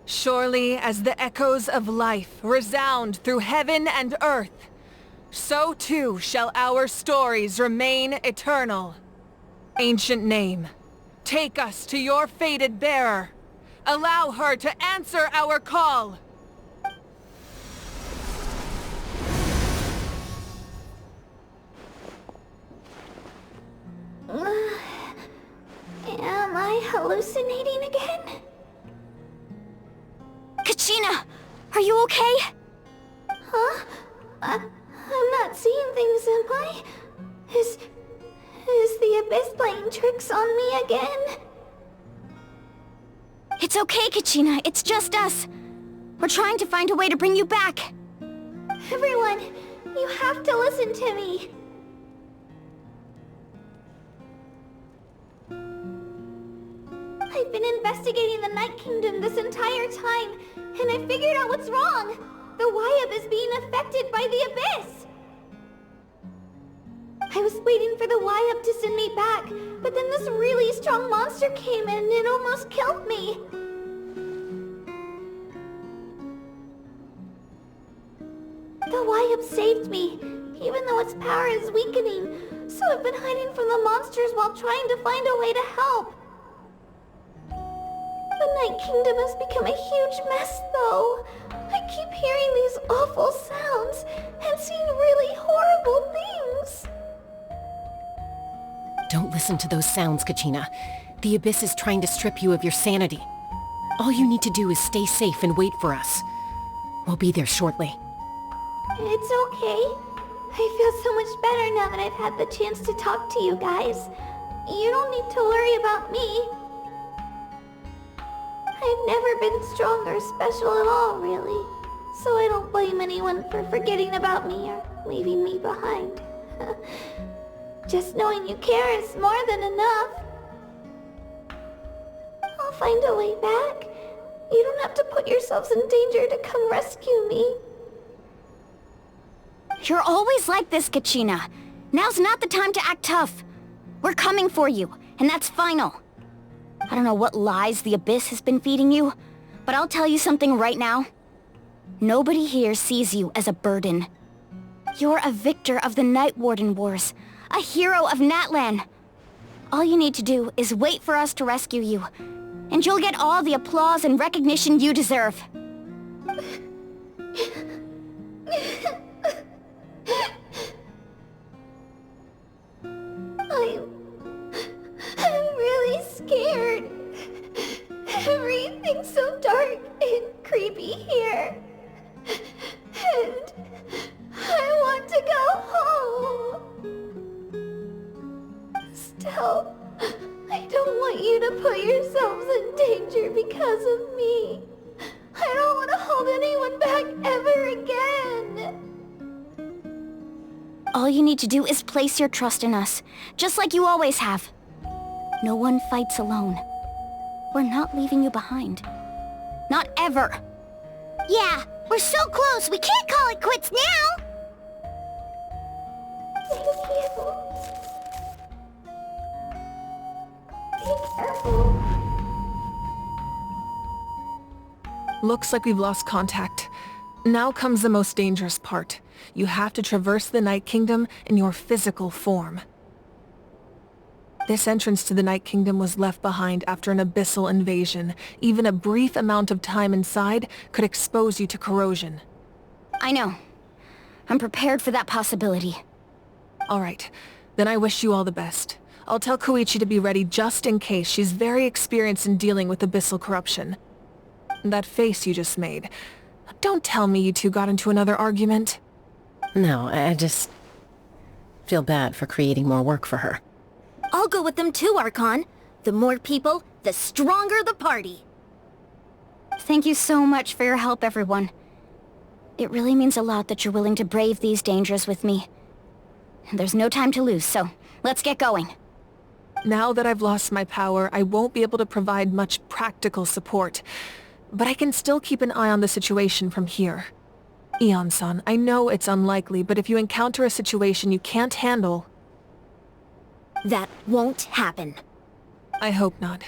Surely as the echoes of life resound through heaven and earth, so too shall our stories remain eternal. Ancient name, take us to your fated bearer. Allow her to answer our call. Am I hallucinating again? Kachina! Are you okay? Huh? I'm not seeing things, am I? Is the Abyss playing tricks on me again? It's okay, Kachina. It's just us. We're trying to find a way to bring you back. Everyone, you have to listen to me. I We've been investigating the Night Kingdom this entire time, and I figured out what's wrong. The Wyab is being affected by the Abyss. I was waiting for the Wyab to send me back, but then this really strong monster came in and it almost killed me. The Wyab saved me, even though its power is weakening, so I've been hiding from the monsters while trying to find a way to help. The Night Kingdom has become a huge mess, though. I keep hearing these awful sounds and seeing really horrible things. Don't listen to those sounds, Kachina. The Abyss is trying to strip you of your sanity. All you need to do is stay safe and wait for us. We'll be there shortly. It's okay. I feel so much better now that I've had the chance to talk to you guys. You don't need to worry about me. I've never been strong or special at all, really. So I don't blame anyone for forgetting about me or leaving me behind. Just knowing you care is more than enough. I'll find a way back. You don't have to put yourselves in danger to come rescue me. You're always like this, Kachina. Now's not the time to act tough. We're coming for you, and that's final. I don't know what lies the Abyss has been feeding you, but I'll tell you something right now. Nobody here sees you as a burden. You're a victor of the Night Warden Wars, a hero of Natlan. All you need to do is wait for us to rescue you, and you'll get all the applause and recognition you deserve. I'm really scared. Everything's so dark and creepy here. And I want to go home. Still, I don't want you to put yourselves in danger because of me. I don't want to hold anyone back ever again. All you need to do is place your trust in us, just like you always have. No one fights alone. We're not leaving you behind. Not ever. Yeah, we're so close, we can't call it quits now! Thank you. Be careful. Looks like we've lost contact. Now comes the most dangerous part. You have to traverse the Night Kingdom in your physical form. This entrance to the Night Kingdom was left behind after an abyssal invasion. Even a brief amount of time inside could expose you to corrosion. I know. I'm prepared for that possibility. Alright, then I wish you all the best. I'll tell Koichi to be ready just in case. She's very experienced in dealing with abyssal corruption. That face you just made. Don't tell me you two got into another argument. No, I just feel bad for creating more work for her. I'll go with them too, Archon. The more people, the stronger the party. Thank you so much for your help, everyone. It really means a lot that you're willing to brave these dangers with me. There's no time to lose, so let's get going. Now that I've lost my power, I won't be able to provide much practical support. But I can still keep an eye on the situation from here. Eon-san, I know it's unlikely, but if you encounter a situation you can't handle... That won't happen. I hope not.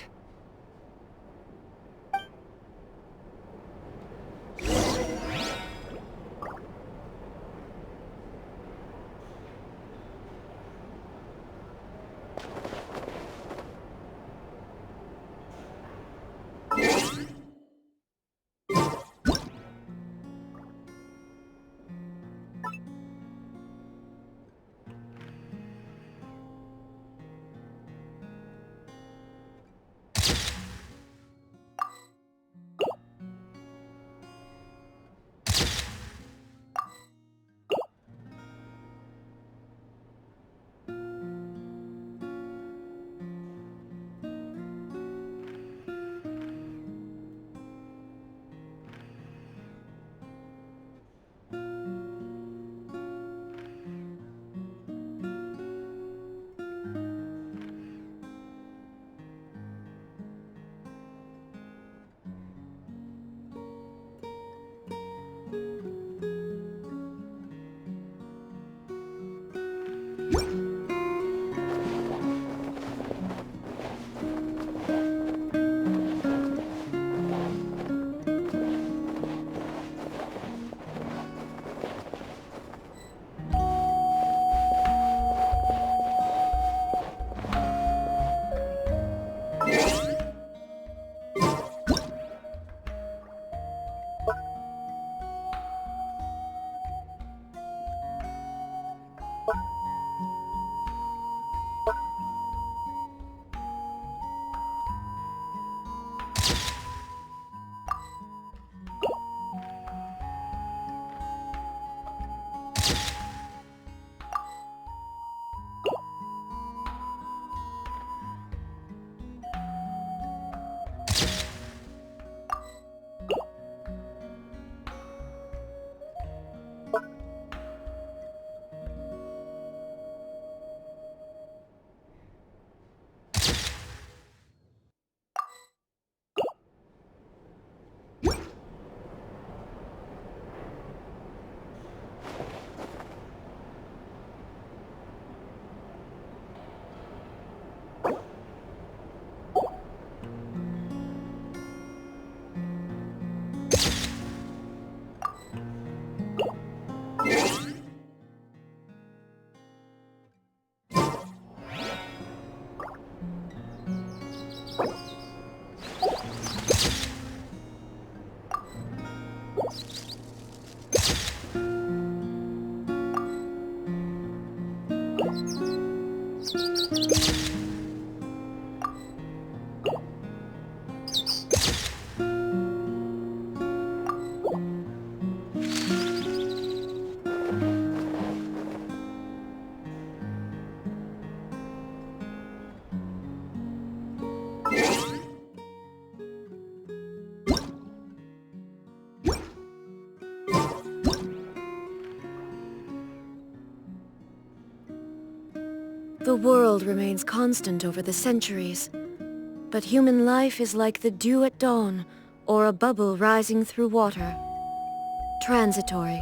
The world remains constant over the centuries, but human life is like the dew at dawn, or a bubble rising through water. Transitory.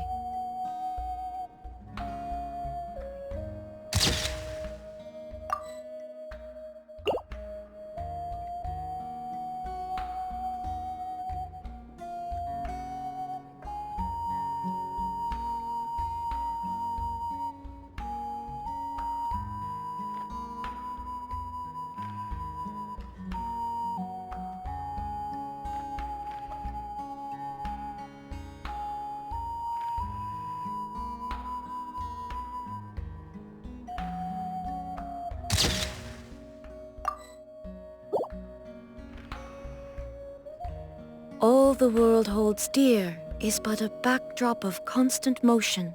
All the world holds dear is but a backdrop of constant motion.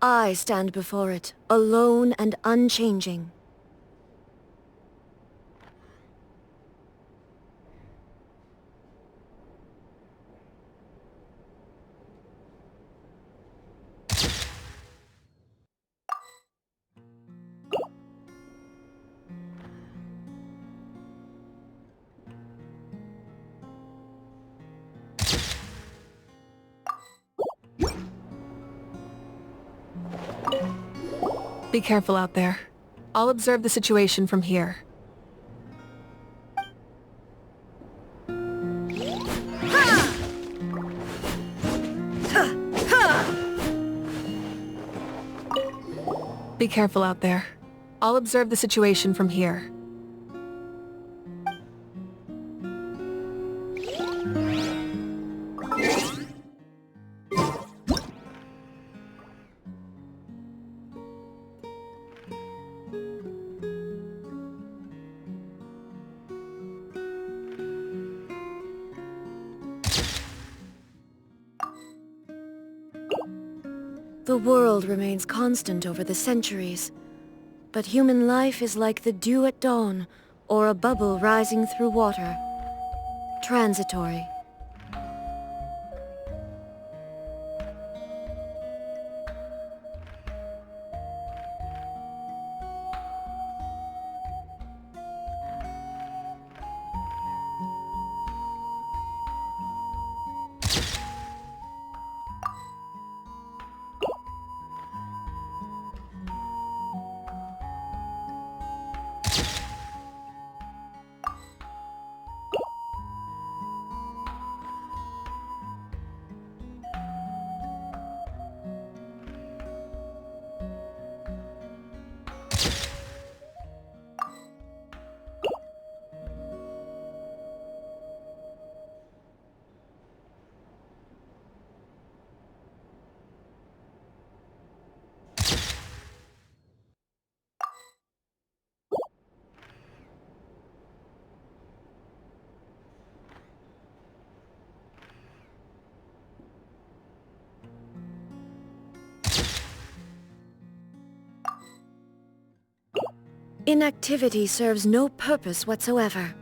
I stand before it, alone and unchanging. Be careful out there. I'll observe the situation from here. Be careful out there. I'll observe the situation from here. The world remains constant over the centuries, but human life is like the dew at dawn, or a bubble rising through water. Transitory. Inactivity serves no purpose whatsoever.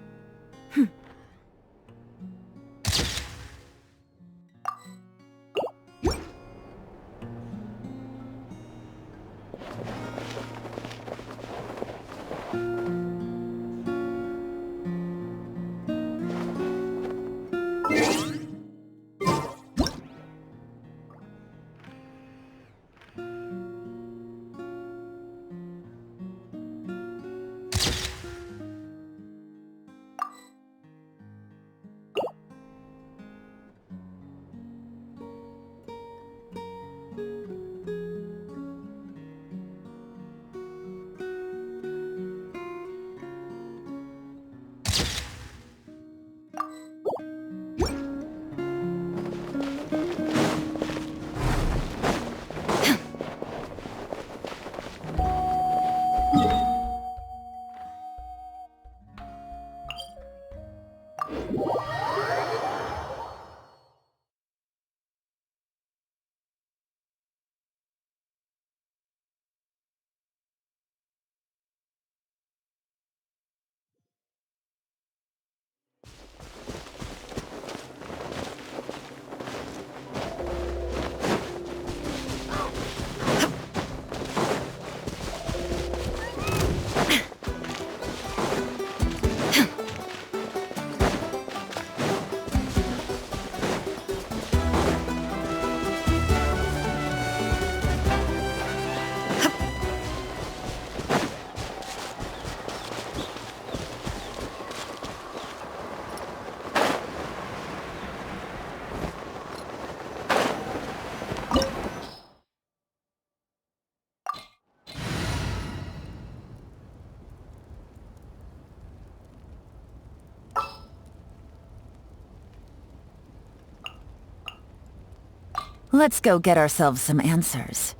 Let's go get ourselves some answers.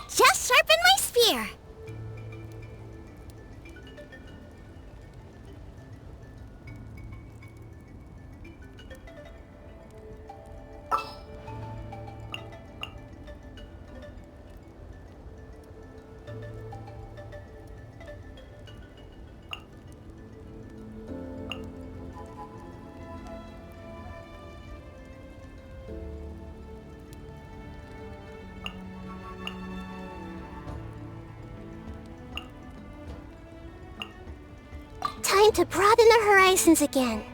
Just sharpen my spear. Time to broaden the horizons again.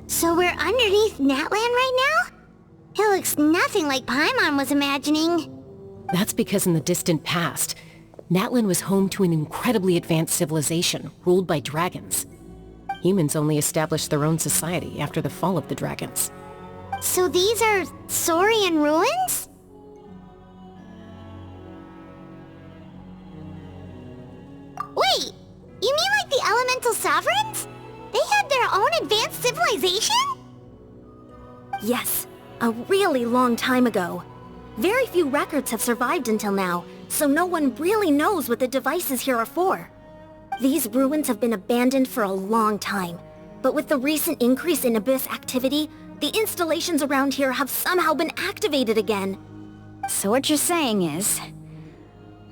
So we're underneath Natlan right now? It looks nothing like Paimon was imagining. That's because in the distant past, Natlan was home to an incredibly advanced civilization ruled by dragons. Humans only established their own society after the fall of the dragons. So these are Saurian ruins? Wait, you mean like the elemental sovereigns? They had their own advanced civilization? Yes, a really long time ago. Very few records have survived until now, so no one really knows what the devices here are for. These ruins have been abandoned for a long time, but with the recent increase in Abyss activity, the installations around here have somehow been activated again. So what you're saying is,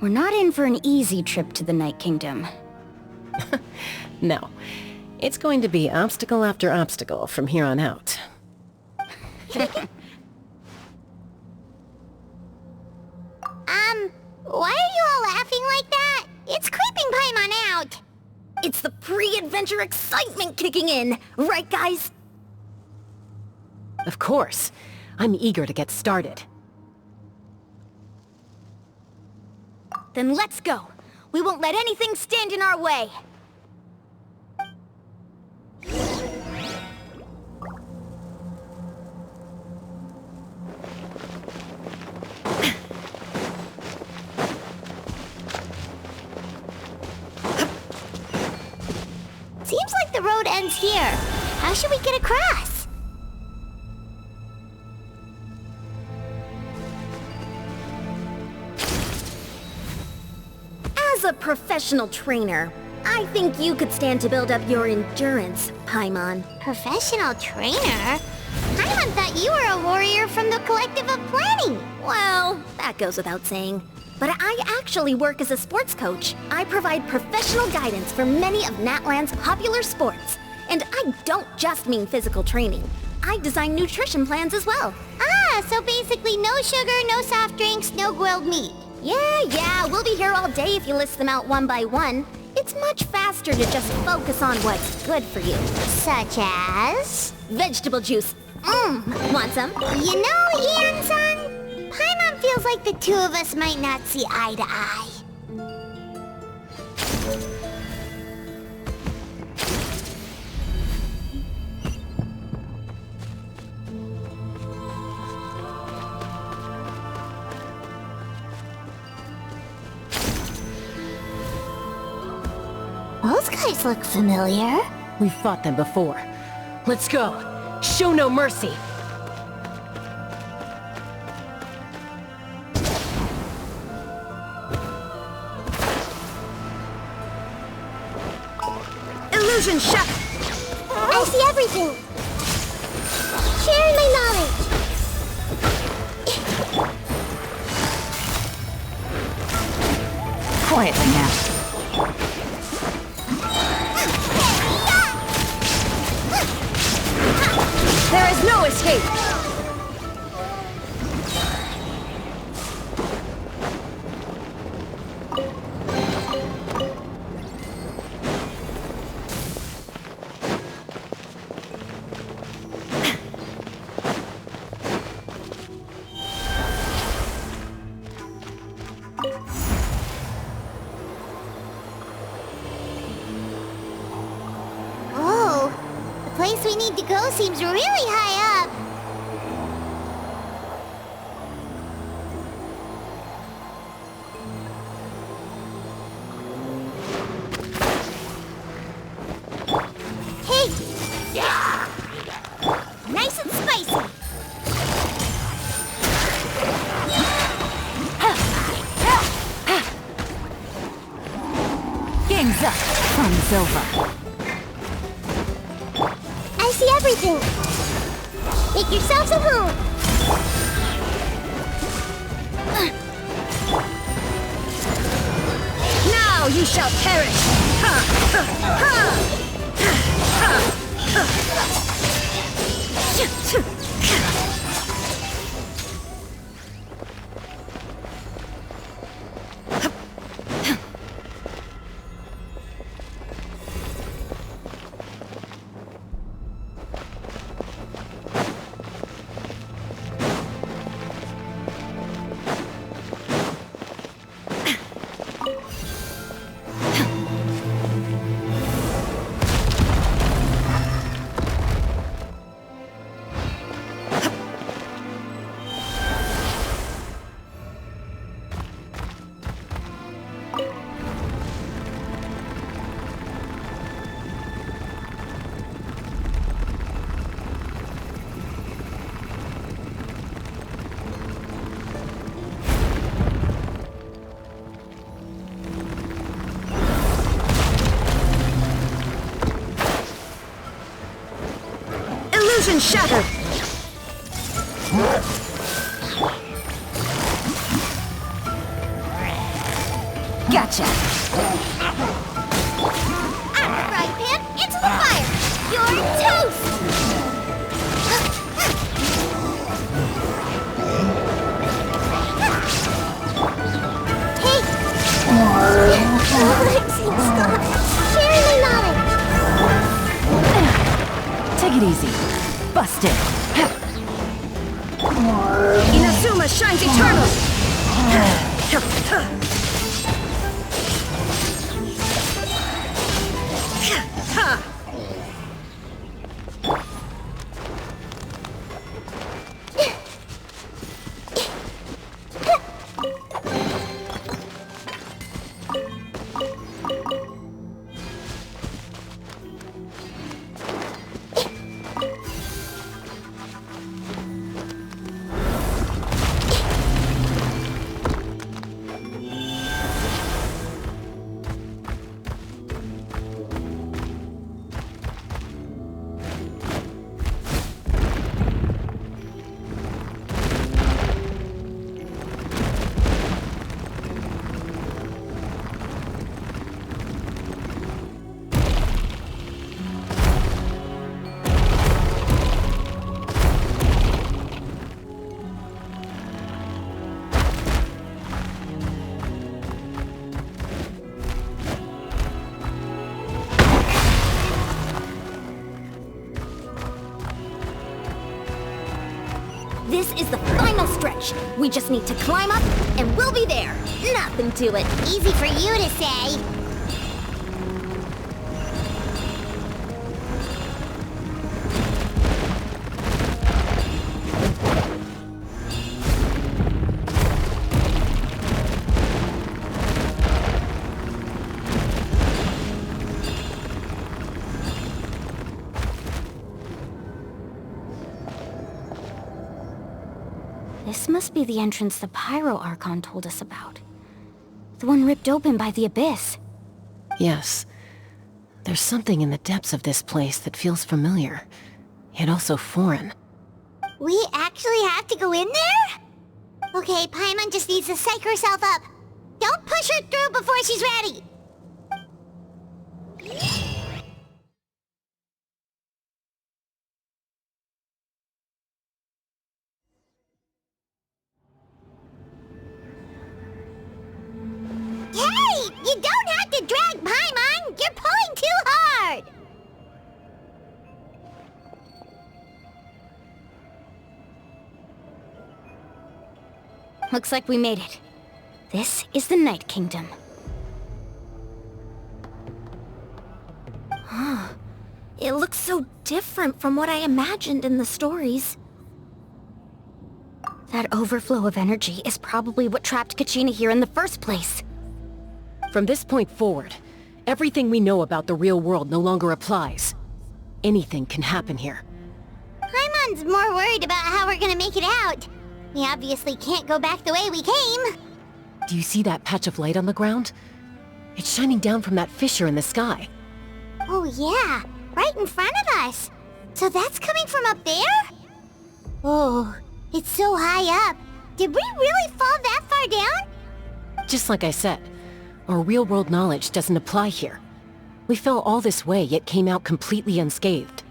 we're not in for an easy trip to the Night Kingdom. No. It's going to be obstacle after obstacle from here on out. Why are you all laughing like that? It's creeping Paimon out. It's the pre-adventure excitement kicking in, right guys? Of course. I'm eager to get started. Then let's go. We won't let anything stand in our way. Seems like the road ends here. How should we get across? As a professional trainer, I think you could stand to build up your endurance, Paimon. Professional trainer? Paimon thought you were a warrior from the Collective of Planning. Well, that goes without saying. But I actually work as a sports coach. I provide professional guidance for many of Natlan's popular sports. And I don't just mean physical training. I design nutrition plans as well. Ah, so basically no sugar, no soft drinks, no grilled meat. Yeah, we'll be here all day if you list them out one by one. It's much faster to just focus on what's good for you. Such as? Vegetable juice. Want some? You know, Yan-san, Paimon feels like the two of us might not see eye to eye. Those guys look familiar. We've fought them before. Let's go. Show no mercy. Illusion shut! I see everything. Sharing my knowledge. Quietly now. we need to go seems really high up. Hey! Yeah! Nice and spicy! Game's up. Fun's over. I see everything. Make yourselves at home. Now you shall perish! Illusion shattered! Gotcha! Out the frying pan, into the fire! You're toast! Hey! Relaxing, stop! Sharing my knowledge! Take it easy. Busted. Inazuma shines eternal! This is the final stretch. We just need to climb up, and we'll be there. Nothing to it. Easy for you to say. This must be the entrance the Pyro Archon told us about. The one ripped open by the Abyss. Yes. There's something in the depths of this place that feels familiar, yet also foreign. We actually have to go in there? Okay, Paimon just needs to psych herself up. Don't push her through before she's ready. Hey! You don't have to drag Paimon! You're pulling too hard! Looks like we made it. This is the Night Kingdom. It looks so different from what I imagined in the stories. That overflow of energy is probably what trapped Kachina here in the first place. From this point forward, everything we know about the real world no longer applies. Anything can happen here. Paimon's more worried about how we're gonna make it out. We obviously can't go back the way we came. Do you see that patch of light on the ground? It's shining down from that fissure in the sky. Oh yeah, right in front of us. So that's coming from up there? Oh, it's so high up. Did we really fall that far down? Just like I said, our real-world knowledge doesn't apply here. We fell all this way, yet came out completely unscathed.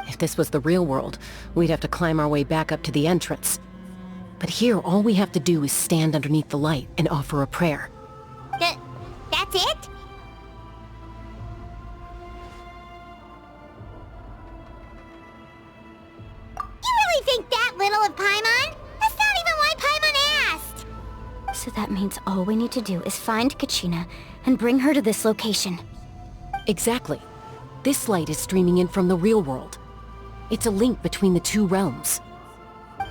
If this was the real world, we'd have to climb our way back up to the entrance. But here, all we have to do is stand underneath the light and offer a prayer. That's it? You really think that little of Paimon? That's not even why Paimon asked! So that means all we need to do is find Kachina and bring her to this location. Exactly. This light is streaming in from the real world. It's a link between the two realms.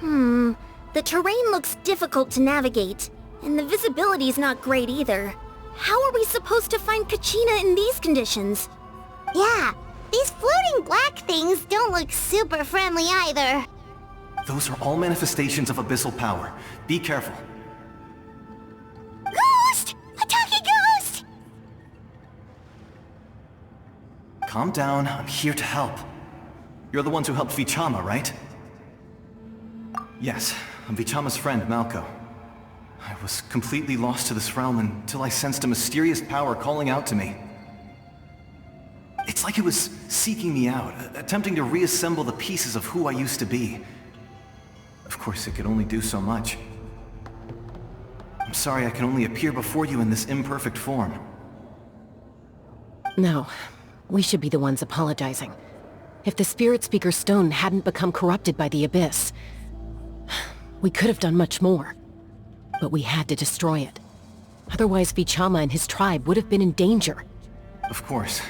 The terrain looks difficult to navigate, and the visibility's not great either. How are we supposed to find Kachina in these conditions? Yeah, these floating black things don't look super friendly either. Those are all manifestations of abyssal power. Be careful. Ghost! A talking ghost! Calm down, I'm here to help. You're the ones who helped Vichama, right? Yes, I'm Vichama's friend, Malko. I was completely lost to this realm until I sensed a mysterious power calling out to me. It's like it was seeking me out, attempting to reassemble the pieces of who I used to be. Of course, it could only do so much. I'm sorry I can only appear before you in this imperfect form. No, we should be the ones apologizing. If the Spirit Speaker Stone hadn't become corrupted by the Abyss, we could have done much more. But we had to destroy it. Otherwise, Vichama and his tribe would have been in danger. Of course.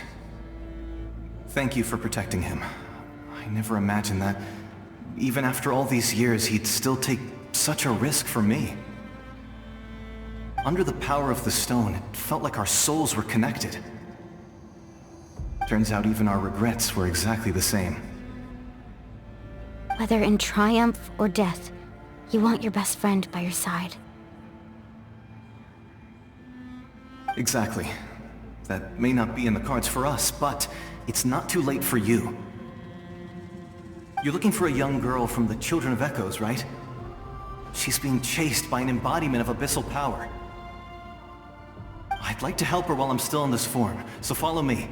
Thank you for protecting him. I never imagined that, even after all these years, he'd still take such a risk for me. Under the power of the stone, it felt like our souls were connected. Turns out even our regrets were exactly the same. Whether in triumph or death, you want your best friend by your side. Exactly. That may not be in the cards for us, but it's not too late for you. You're looking for a young girl from the Children of Echoes, right? She's being chased by an embodiment of abyssal power. I'd like to help her while I'm still in this form, so follow me.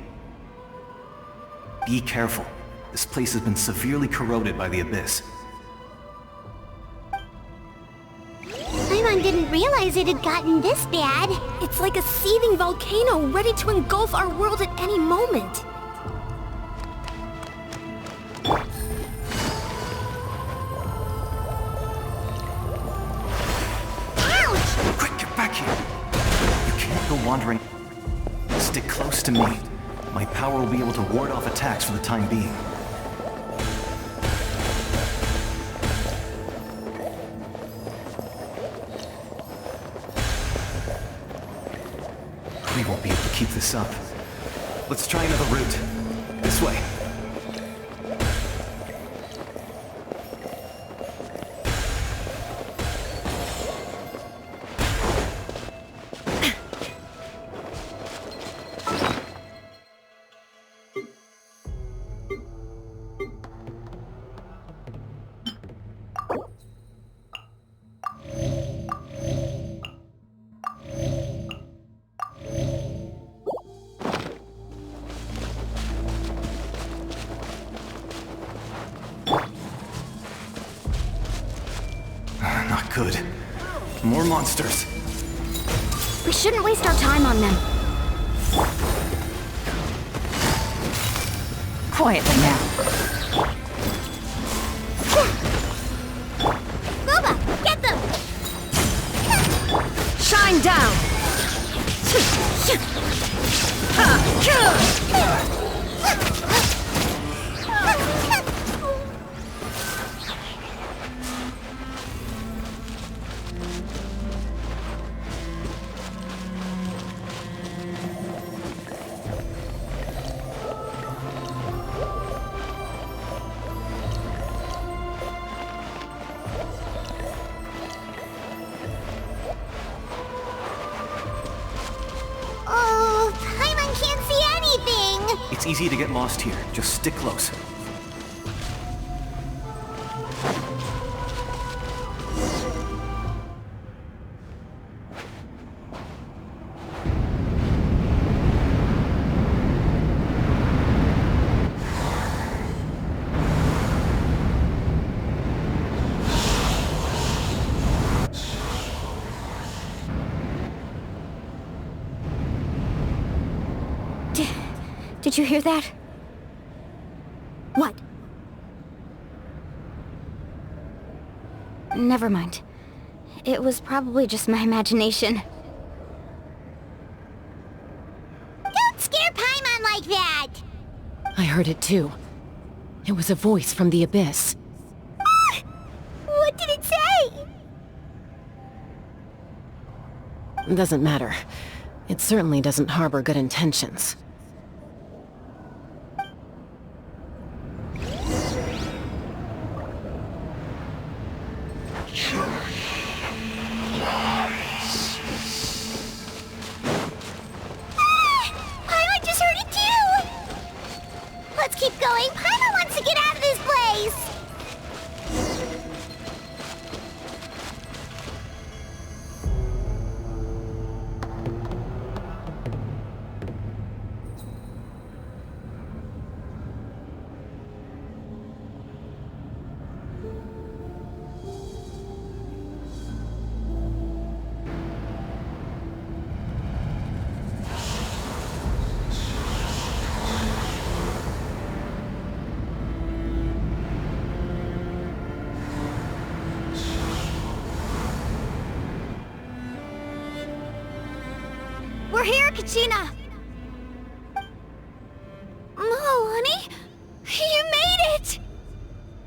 Be careful. This place has been severely corroded by the Abyss. Paimon didn't realize it had gotten this bad. It's like a seething volcano ready to engulf our world at any moment. Ouch! Quick, get back here! You can't go wandering. Stick close to me. My power will be able to ward off attacks for the time being. We won't be able to keep this up. Let's try another route. This way. Not good. More monsters. We shouldn't waste our time on them. Quietly now. Boba, get them! Shine down! It's easy to get lost here. Just stick close. Did you hear that? What? Never mind. It was probably just my imagination. Don't scare Paimon like that! I heard it too. It was a voice from the abyss. Ah! What did it say? Doesn't matter. It certainly doesn't harbor good intentions. Paimon just heard it too! Let's keep going. Paimon wants to get out of this place! We're here, Kachina! Oh, honey? You made it!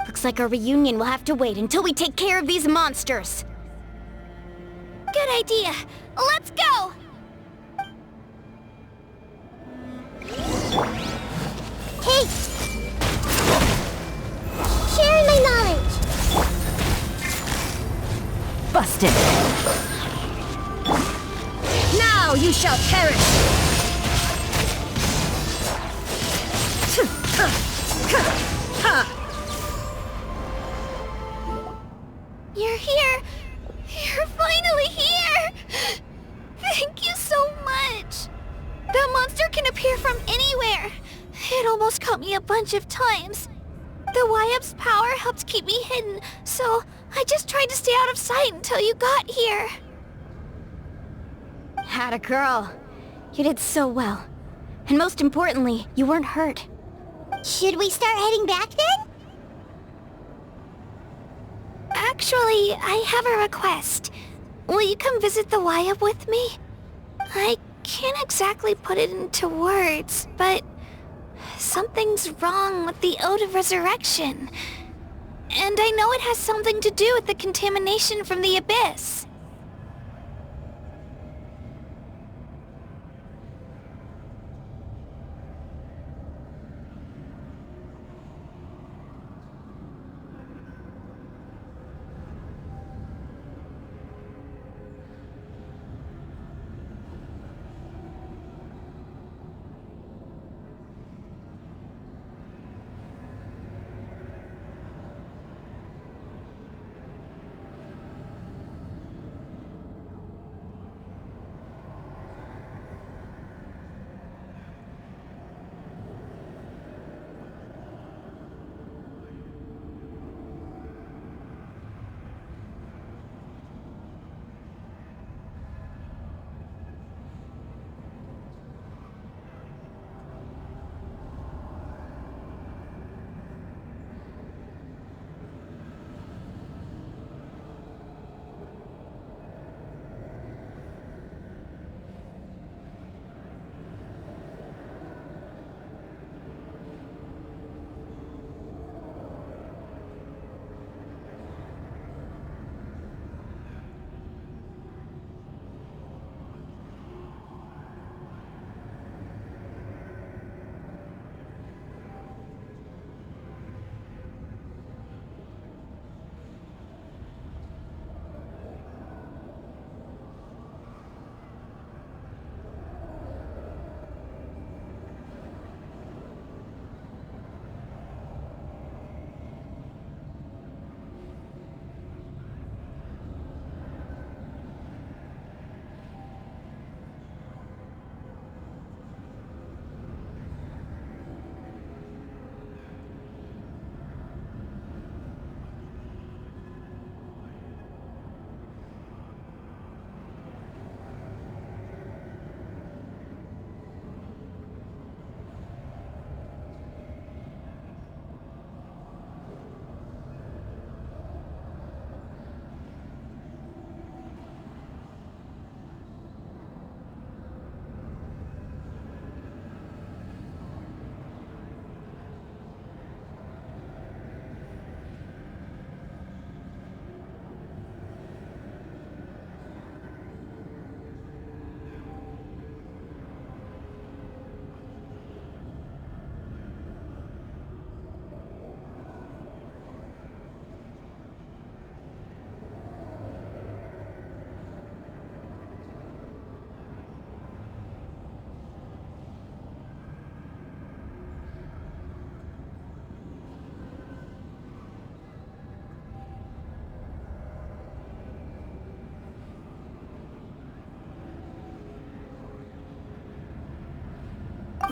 Looks like our reunion will have to wait until we take care of these monsters. Good idea. Let's go! Hey! Sharing my knowledge! Busted! Now you shall perish! You're here! You're finally here! Thank you so much! That monster can appear from anywhere! It almost caught me a bunch of times. The Wyap's power helped keep me hidden, so I just tried to stay out of sight until you got here. Atta girl. You did so well. And most importantly, you weren't hurt. Should we start heading back then? Actually, I have a request. Will you come visit the Wyap with me? I can't exactly put it into words, but something's wrong with the Ode of Resurrection. And I know it has something to do with the contamination from the Abyss.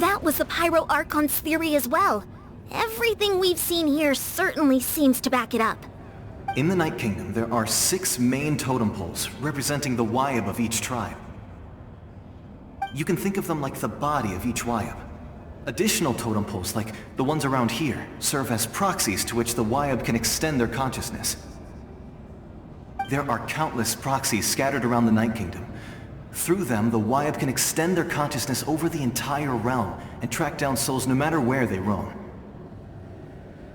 That was the Pyro Archon's theory as well. Everything we've seen here certainly seems to back it up. In the Night Kingdom, there are 6 main totem poles representing the Wyab of each tribe. You can think of them like the body of each Wyab. Additional totem poles, like the ones around here, serve as proxies to which the Wyab can extend their consciousness. There are countless proxies scattered around the Night Kingdom. Through them, the Wyab can extend their consciousness over the entire realm and track down souls no matter where they roam.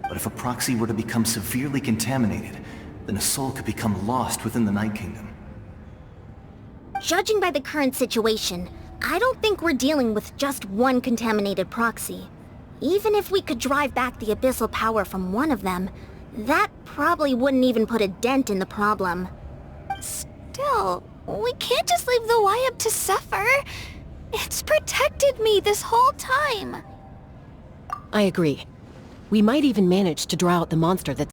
But if a proxy were to become severely contaminated, then a soul could become lost within the Night Kingdom. Judging by the current situation, I don't think we're dealing with just one contaminated proxy. Even if we could drive back the abyssal power from one of them, that probably wouldn't even put a dent in the problem. Still, we can't just leave the Wyab to suffer. It's protected me this whole time. I agree. We might even manage to draw out the monster that's...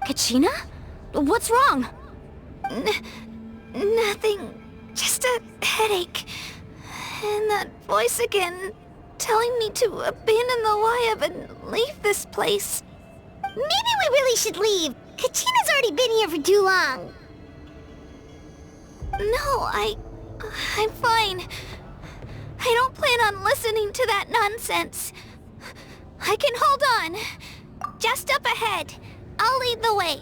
Kachina? What's wrong? Nothing. Just a headache. And that voice again, telling me to abandon the Wyab and leave this place. Maybe we really should leave. Kachina's already been here for too long. No, I'm fine. I don't plan on listening to that nonsense. I can hold on. Just up ahead. I'll lead the way.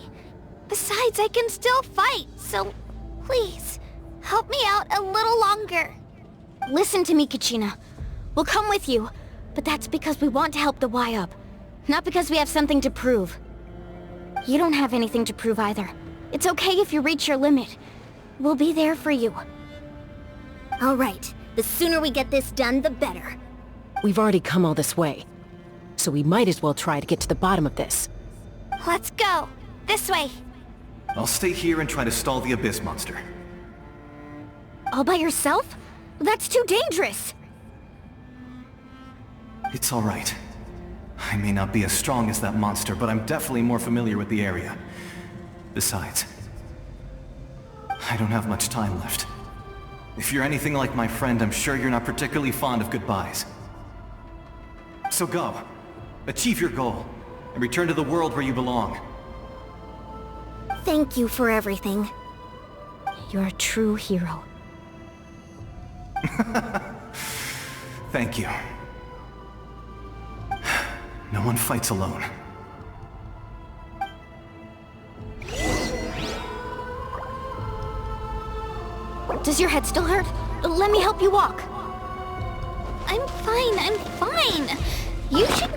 Besides, I can still fight, so please, help me out a little longer. Listen to me, Kachina. We'll come with you, but that's because we want to help the Wyab, not because we have something to prove. You don't have anything to prove either. It's okay if you reach your limit. We'll be there for you. All right. The sooner we get this done, the better. We've already come all this way, so we might as well try to get to the bottom of this. Let's go. This way. I'll stay here and try to stall the Abyss monster. All by yourself? That's too dangerous! It's all right. I may not be as strong as that monster, but I'm definitely more familiar with the area. Besides, I don't have much time left. If you're anything like my friend, I'm sure you're not particularly fond of goodbyes. So go. Achieve your goal, and return to the world where you belong. Thank you for everything. You're a true hero. Thank you. No one fights alone. Does your head still hurt? Let me help you walk. I'm fine. You should...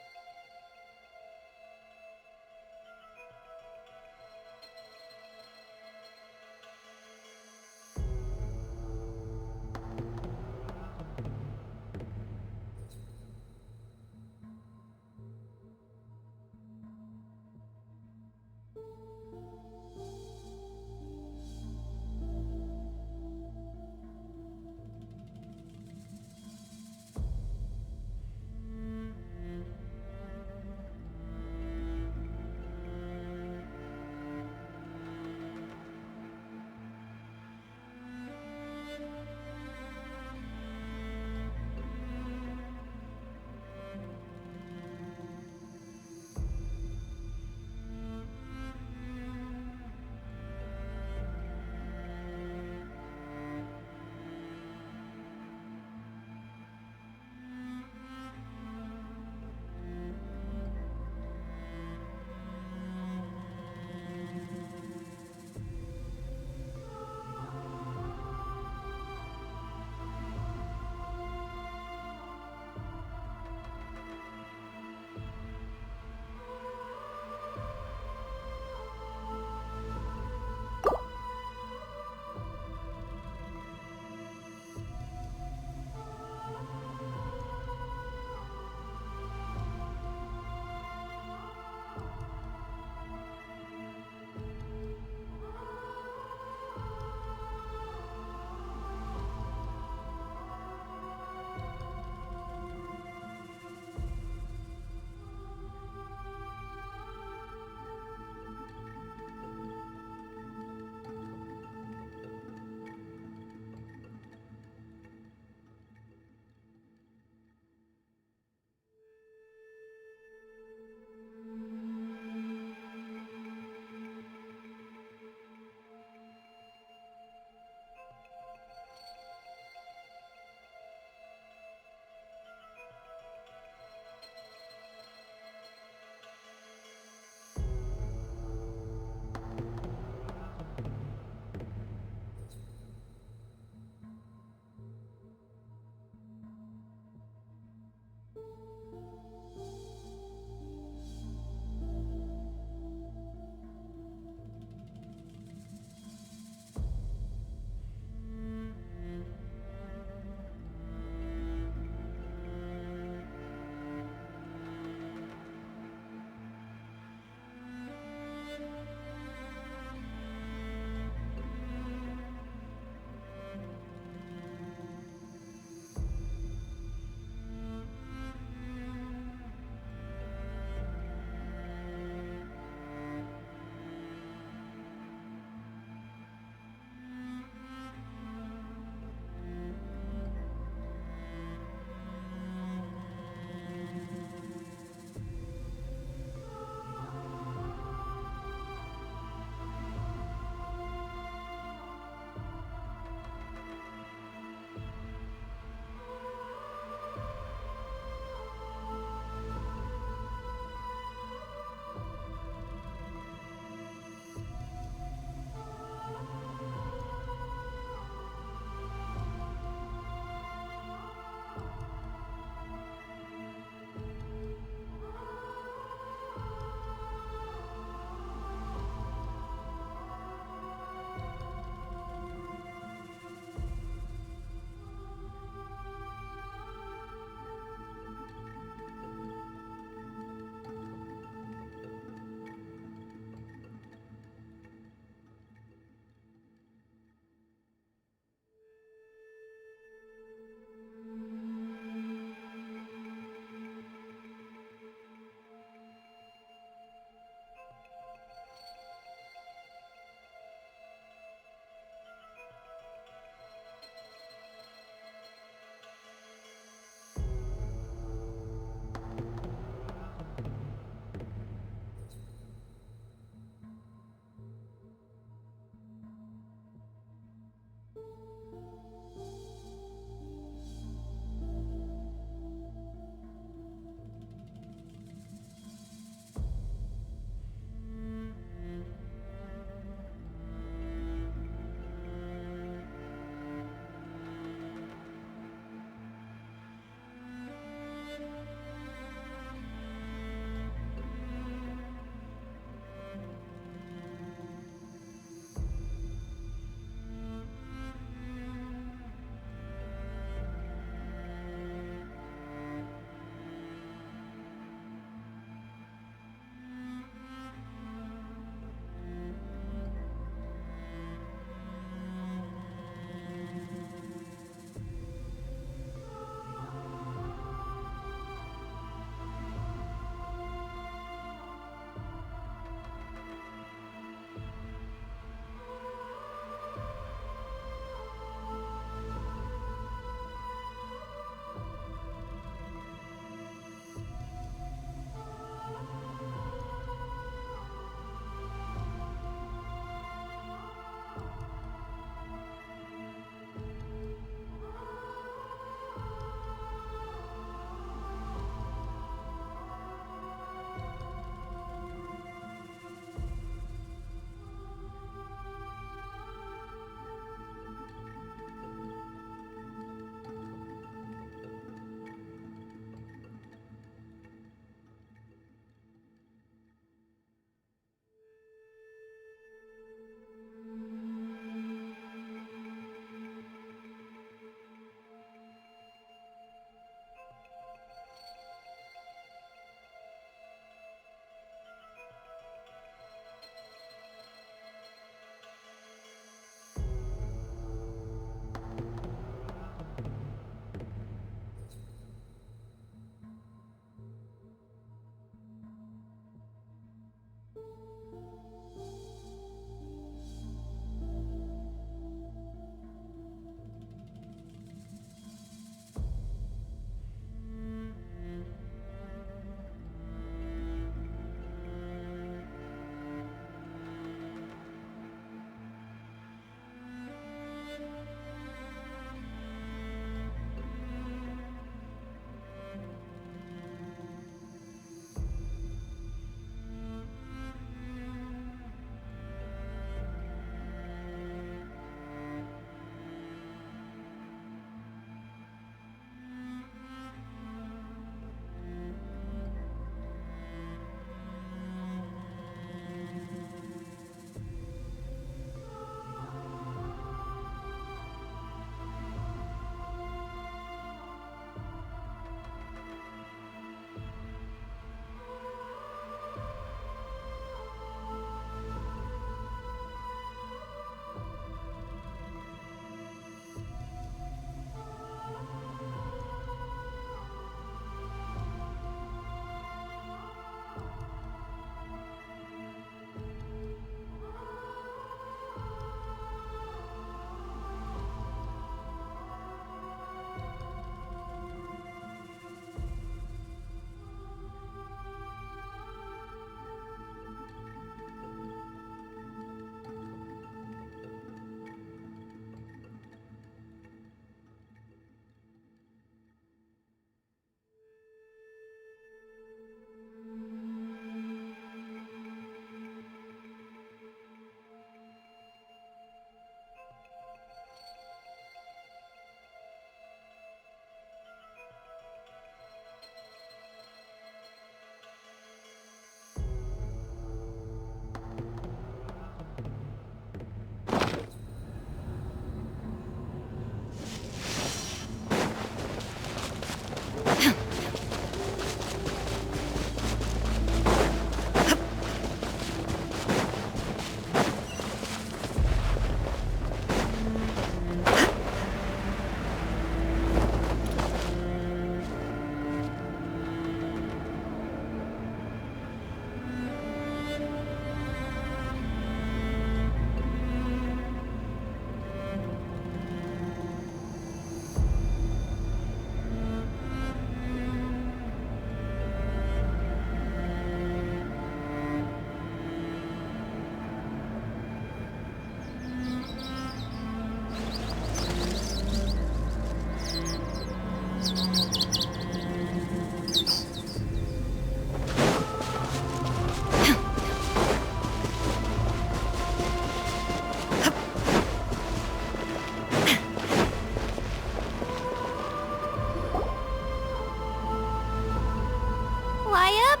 Wyabb?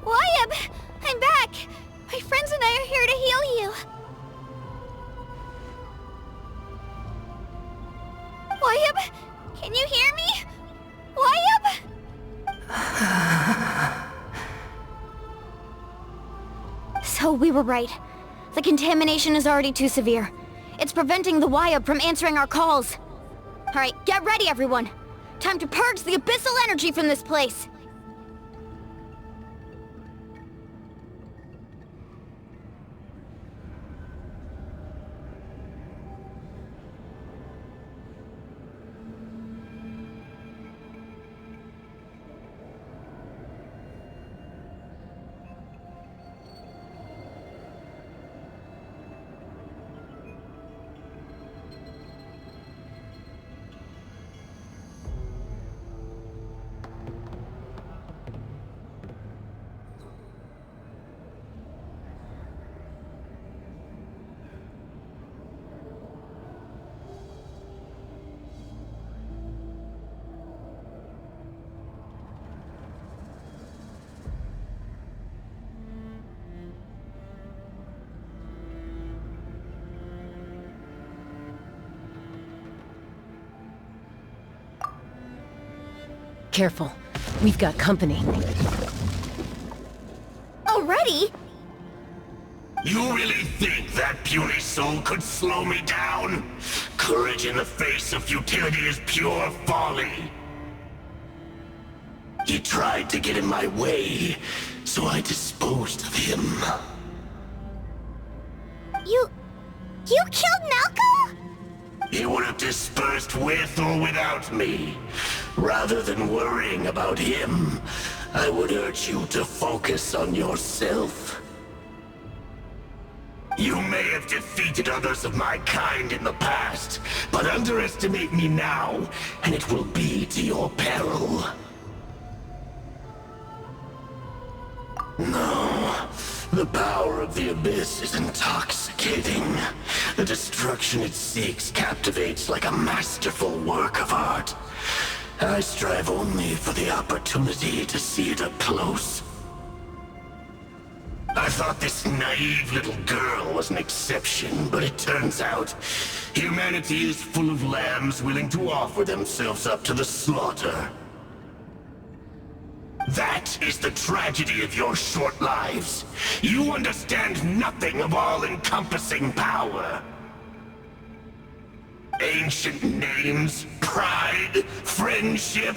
Wyabb! I'm back! My friends and I are here to heal you. Wyabb? Can you hear me? Wyabb? So we were right. The contamination is already too severe. It's preventing the Wyabb from answering our calls. Alright, get ready everyone. Time to purge the abyssal energy from this place. Careful. We've got company. Already? You really think that puny soul could slow me down? Courage in the face of futility is pure folly. He tried to get in my way, so I disposed of him. You killed Malco? He would have dispersed with or without me. Rather than worrying about him, I would urge you to focus on yourself. You may have defeated others of my kind in the past, but underestimate me now, and it will be to your peril. No, the power of the Abyss is intoxicating. The destruction it seeks captivates like a masterful work of art. I strive only for the opportunity to see it up close. I thought this naive little girl was an exception, but it turns out humanity is full of lambs willing to offer themselves up to the slaughter. That is the tragedy of your short lives. You understand nothing of all-encompassing power. Ancient names, pride, friendship,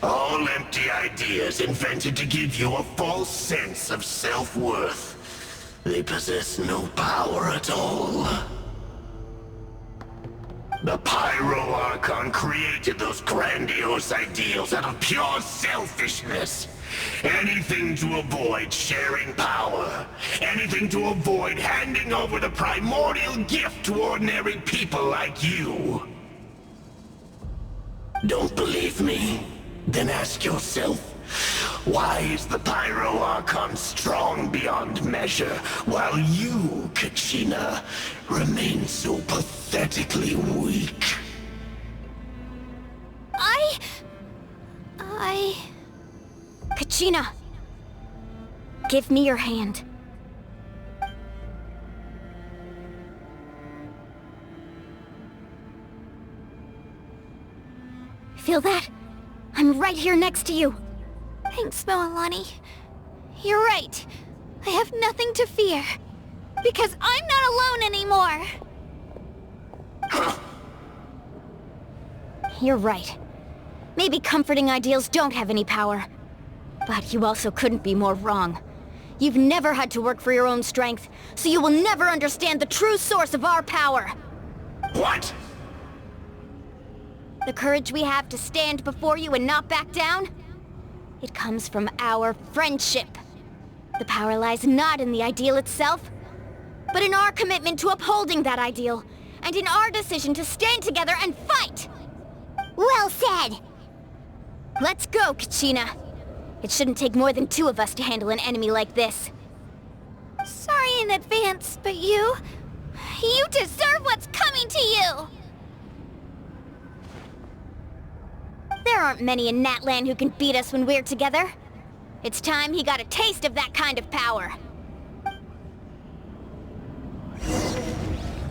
all empty ideas invented to give you a false sense of self-worth. They possess no power at all. The Pyro Archon created those grandiose ideals out of pure selfishness. Anything to avoid sharing power. Anything to avoid handing over the primordial gift to ordinary people like you. Don't believe me? Then ask yourself, why is the Pyro Archon strong beyond measure, while you, Kachina, remain so pathetically weak? Kachina! Give me your hand. Feel that? I'm right here next to you. Thanks, Moalani. You're right. I have nothing to fear. Because I'm not alone anymore. You're right. Maybe comforting ideals don't have any power. But you also couldn't be more wrong. You've never had to work for your own strength, so you will never understand the true source of our power. What? The courage we have to stand before you and not back down? It comes from our friendship. The power lies not in the ideal itself, but in our commitment to upholding that ideal, and in our decision to stand together and fight! Well said! Let's go, Kachina. It shouldn't take more than two of us to handle an enemy like this. Sorry in advance, but you deserve what's coming to you! There aren't many in Natlan who can beat us when we're together. It's time he got a taste of that kind of power.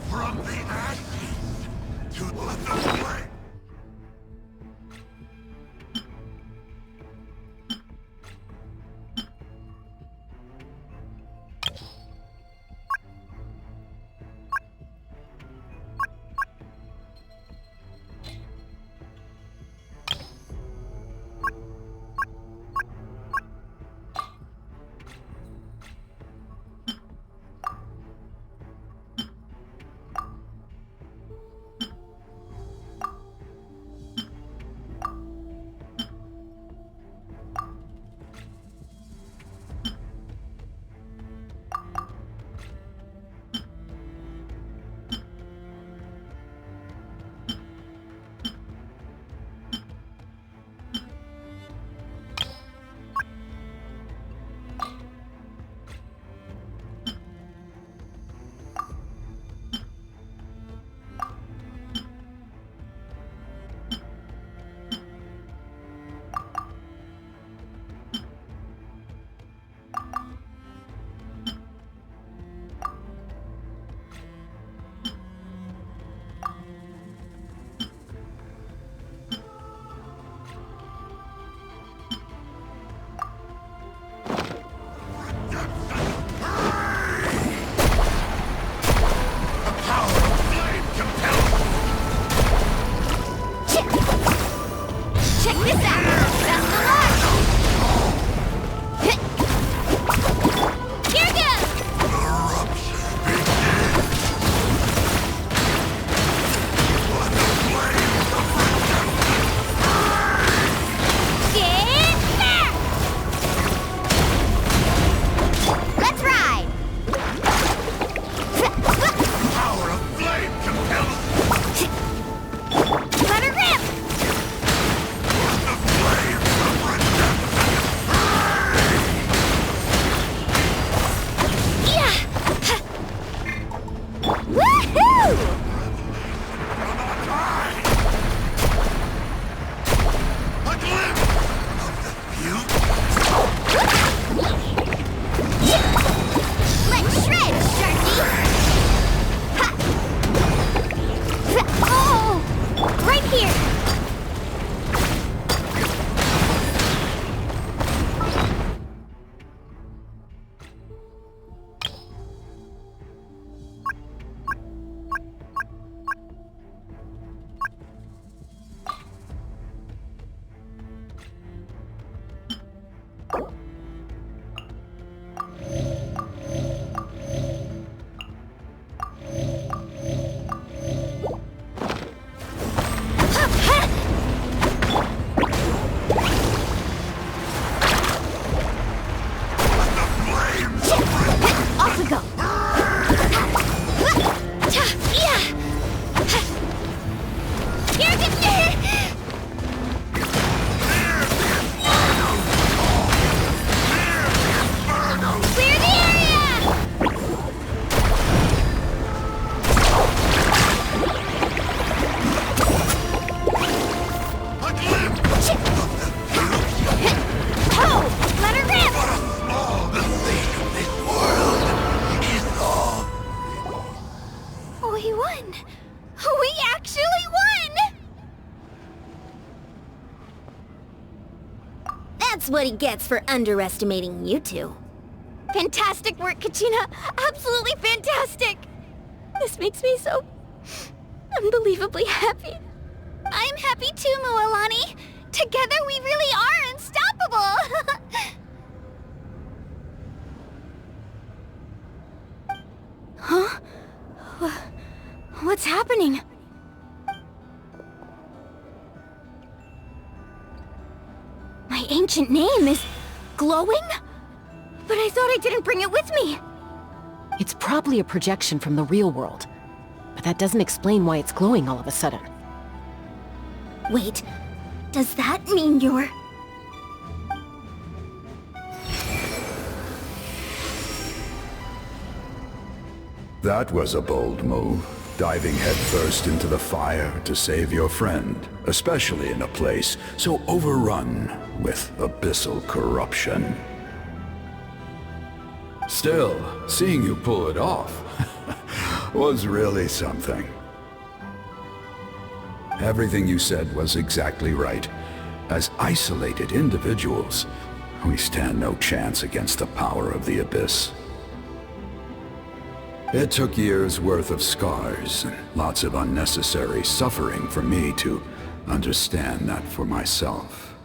From the ashes to the flame. That's what he gets for underestimating you two. Fantastic work, Kachina! Absolutely fantastic! This makes me so unbelievably happy. I'm happy too, Mualani! Together we really are unstoppable! Huh? What's happening? My ancient name is glowing? But I thought I didn't bring it with me. It's probably a projection from the real world. But that doesn't explain why it's glowing all of a sudden. Wait, does that mean you're... That was a bold move, diving headfirst into the fire to save your friend, especially in a place so overrun with abyssal corruption. Still, seeing you pull it off was really something. Everything you said was exactly right. As isolated individuals, we stand no chance against the power of the Abyss. It took years' worth of scars and lots of unnecessary suffering for me to understand that for myself.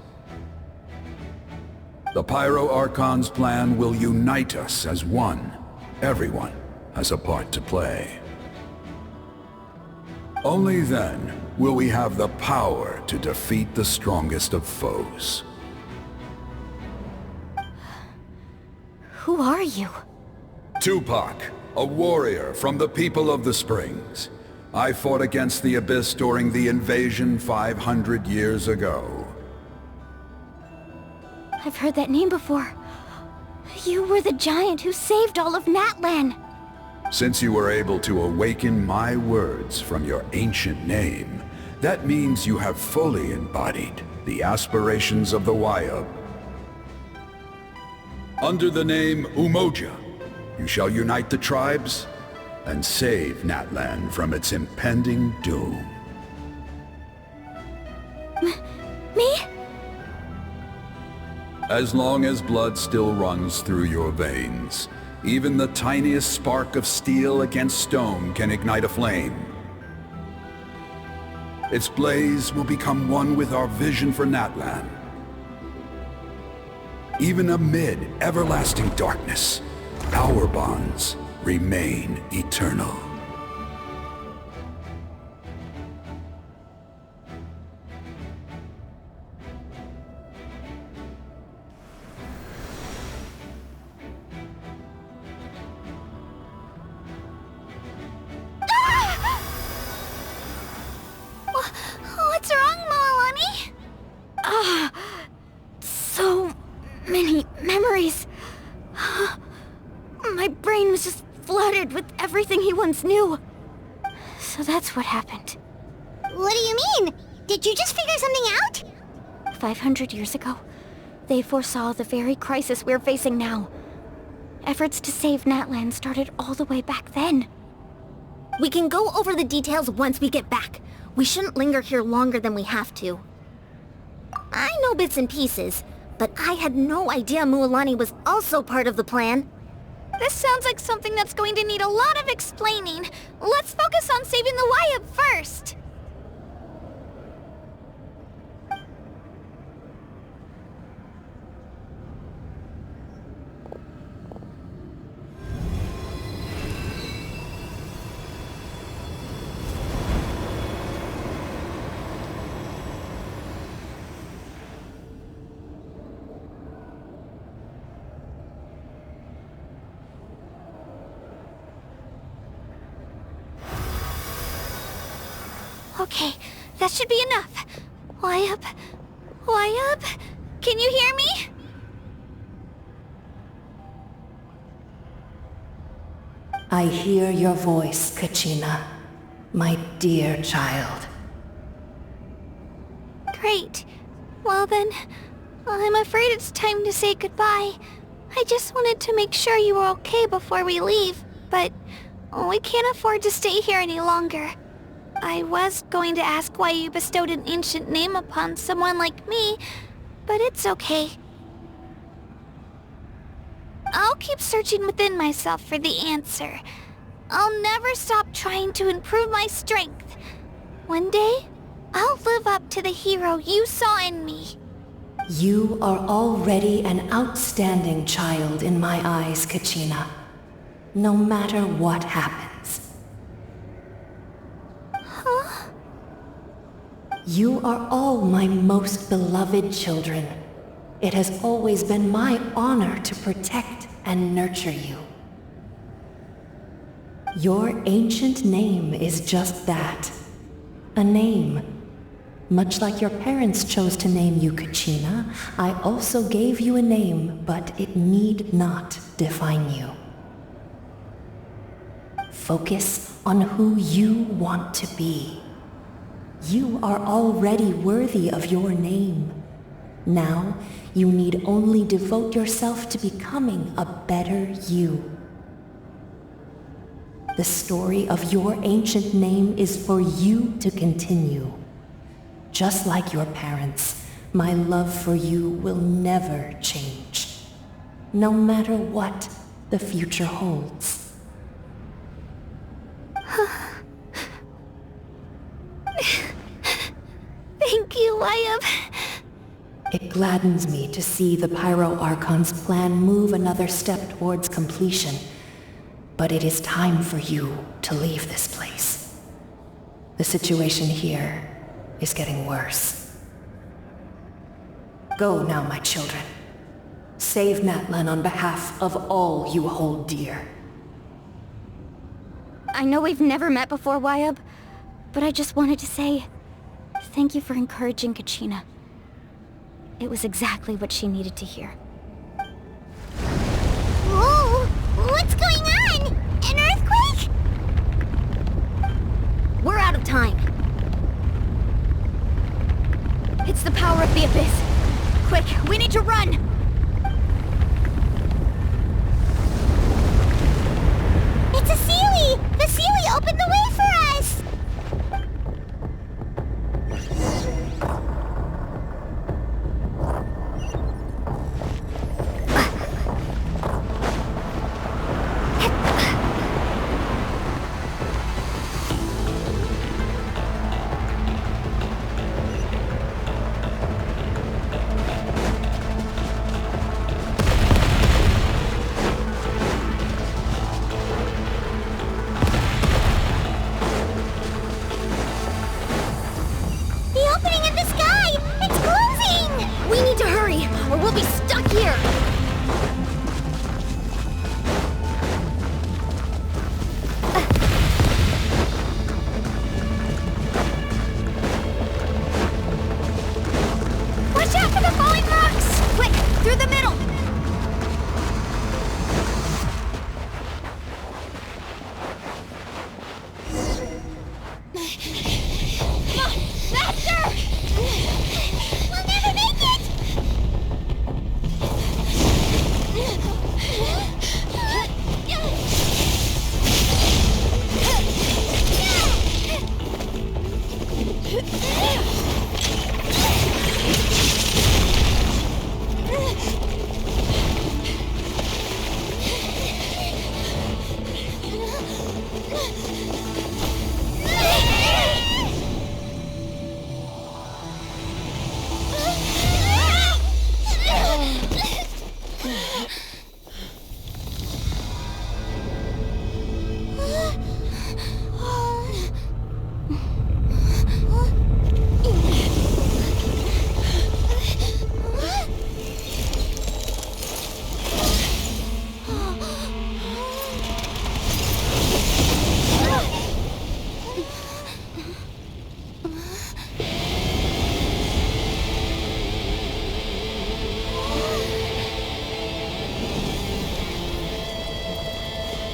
The Pyro Archon's plan will unite us as one. Everyone has a part to play. Only then will we have the power to defeat the strongest of foes. Who are you? Tupac, a warrior from the people of the Springs. I fought against the Abyss during the invasion 500 years ago. I've heard that name before. You were the giant who saved all of Natlan. Since you were able to awaken my words from your ancient name, that means you have fully embodied the aspirations of the Wayab. Under the name Umoja, you shall unite the tribes and save Natlan from its impending doom. Me? As long as blood still runs through your veins, even the tiniest spark of steel against stone can ignite a flame. Its blaze will become one with our vision for Natlan. Even amid everlasting darkness, our bonds remain eternal. What's wrong, Moalani? So many memories. My brain was just flooded with everything he once knew. So that's what happened. What do you mean? Did you just figure something out? 500 years ago, they foresaw the very crisis we're facing now. Efforts to save Natlan started all the way back then. We can go over the details once we get back. We shouldn't linger here longer than we have to. I know bits and pieces, but I had no idea Mualani was also part of the plan. This sounds like something that's going to need a lot of explaining. Let's focus on saving the Wayab first. Okay, that should be enough. Wayab? Wayab? Can you hear me? I hear your voice, Kachina, my dear child. Great. Well then, I'm afraid it's time to say goodbye. I just wanted to make sure you were okay before we leave, but we can't afford to stay here any longer. I was going to ask why you bestowed an ancient name upon someone like me, but it's okay. I'll keep searching within myself for the answer. I'll never stop trying to improve my strength. One day, I'll live up to the hero you saw in me. You are already an outstanding child in my eyes, Kachina. No matter what happens. Huh? You are all my most beloved children. It has always been my honor to protect and nurture you. Your ancient name is just that. A name. Much like your parents chose to name you Kachina, I also gave you a name, but it need not define you. Focus on who you want to be. You are already worthy of your name. Now, you need only devote yourself to becoming a better you. The story of your ancient name is for you to continue. Just like your parents, my love for you will never change, no matter what the future holds. Thank you, Wyatt. It gladdens me to see the Pyro Archon's plan move another step towards completion. But it is time for you to leave this place. The situation here is getting worse. Go now, my children. Save Natlan on behalf of all you hold dear. I know we've never met before, Wyatt, but I just wanted to say thank you for encouraging Kachina. It was exactly what she needed to hear. Whoa! What's going on? An earthquake? We're out of time. It's the power of the Abyss. Quick, we need to run! It's a Sealy! The Sealy opened the way for us!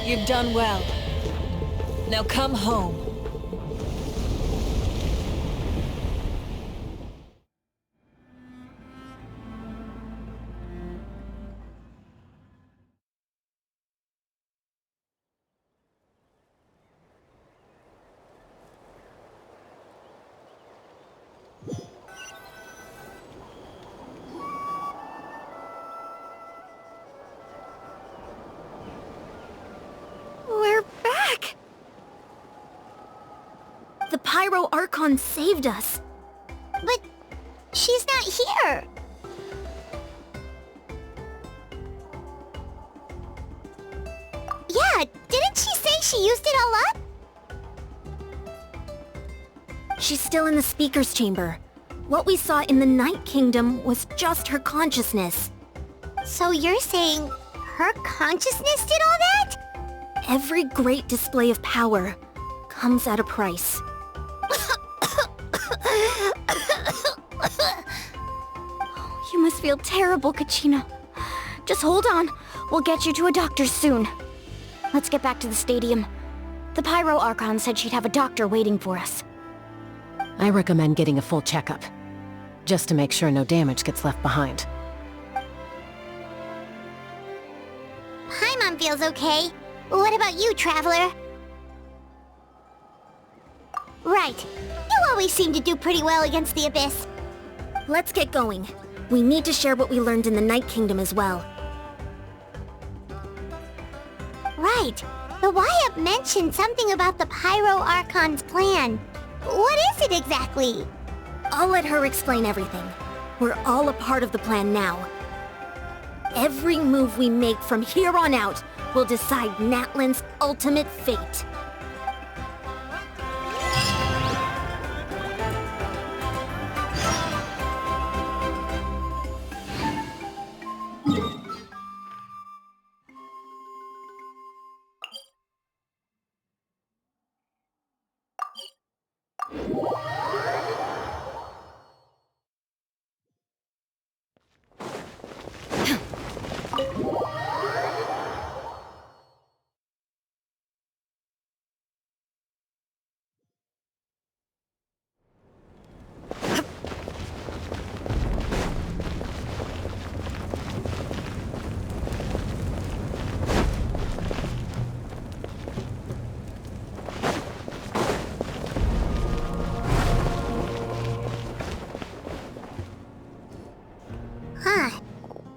You've done well. Now come home. We're back! The Pyro Archon saved us. But she's not here. Yeah, didn't she say she used it all up? She's still in the speaker's chamber. What we saw in the Night Kingdom was just her consciousness. So you're saying her consciousness did all that? Every great display of power comes at a price. You must feel terrible, Kachina. Just hold on. We'll get you to a doctor soon. Let's get back to the stadium. The Pyro Archon said she'd have a doctor waiting for us. I recommend getting a full checkup. just to make sure no damage gets left behind. Paimon feels okay. What about you, Traveler? Right. You always seem to do pretty well against the Abyss. Let's get going. We need to share what we learned in the Night Kingdom as well. Right. The Wyatt mentioned something about the Pyro Archon's plan. What is it exactly? I'll let her explain everything. We're all a part of the plan now. Every move we make from here on out will decide Natlan's ultimate fate.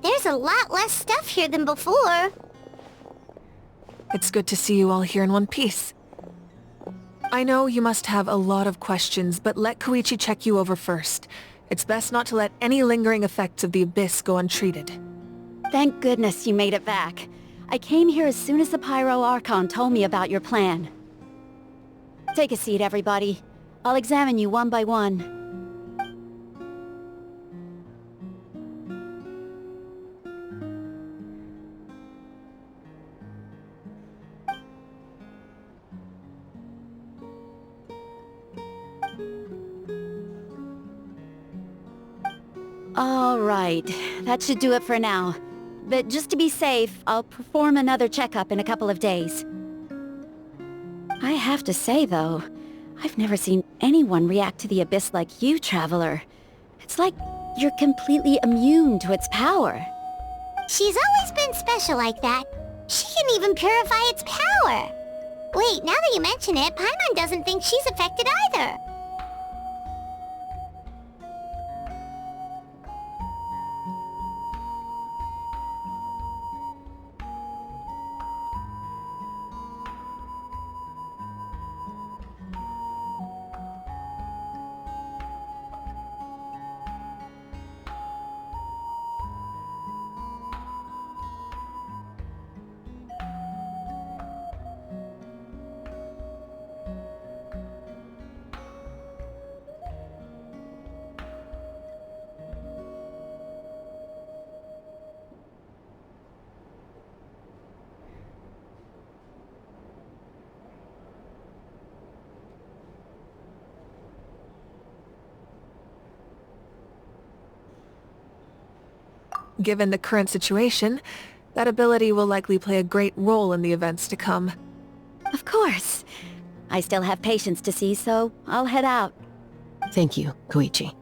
There's a lot less stuff here than before. It's good to see you all here in one piece. I know you must have a lot of questions, but let Koichi check you over first. It's best not to let any lingering effects of the Abyss go untreated. Thank goodness you made it back. I came here as soon as the Pyro Archon told me about your plan. Take a seat, everybody. I'll examine you one by one. All right, that should do it for now. But just to be safe, I'll perform another checkup in a couple of days. I have to say, though, I've never seen anyone react to the Abyss like you, Traveler. It's like you're completely immune to its power. She's always been special like that. She can even purify its power. Wait, now that you mention it, Paimon doesn't think she's affected either. Given the current situation, that ability will likely play a great role in the events to come. Of course. I still have patients to see, so I'll head out. Thank you, Koichi.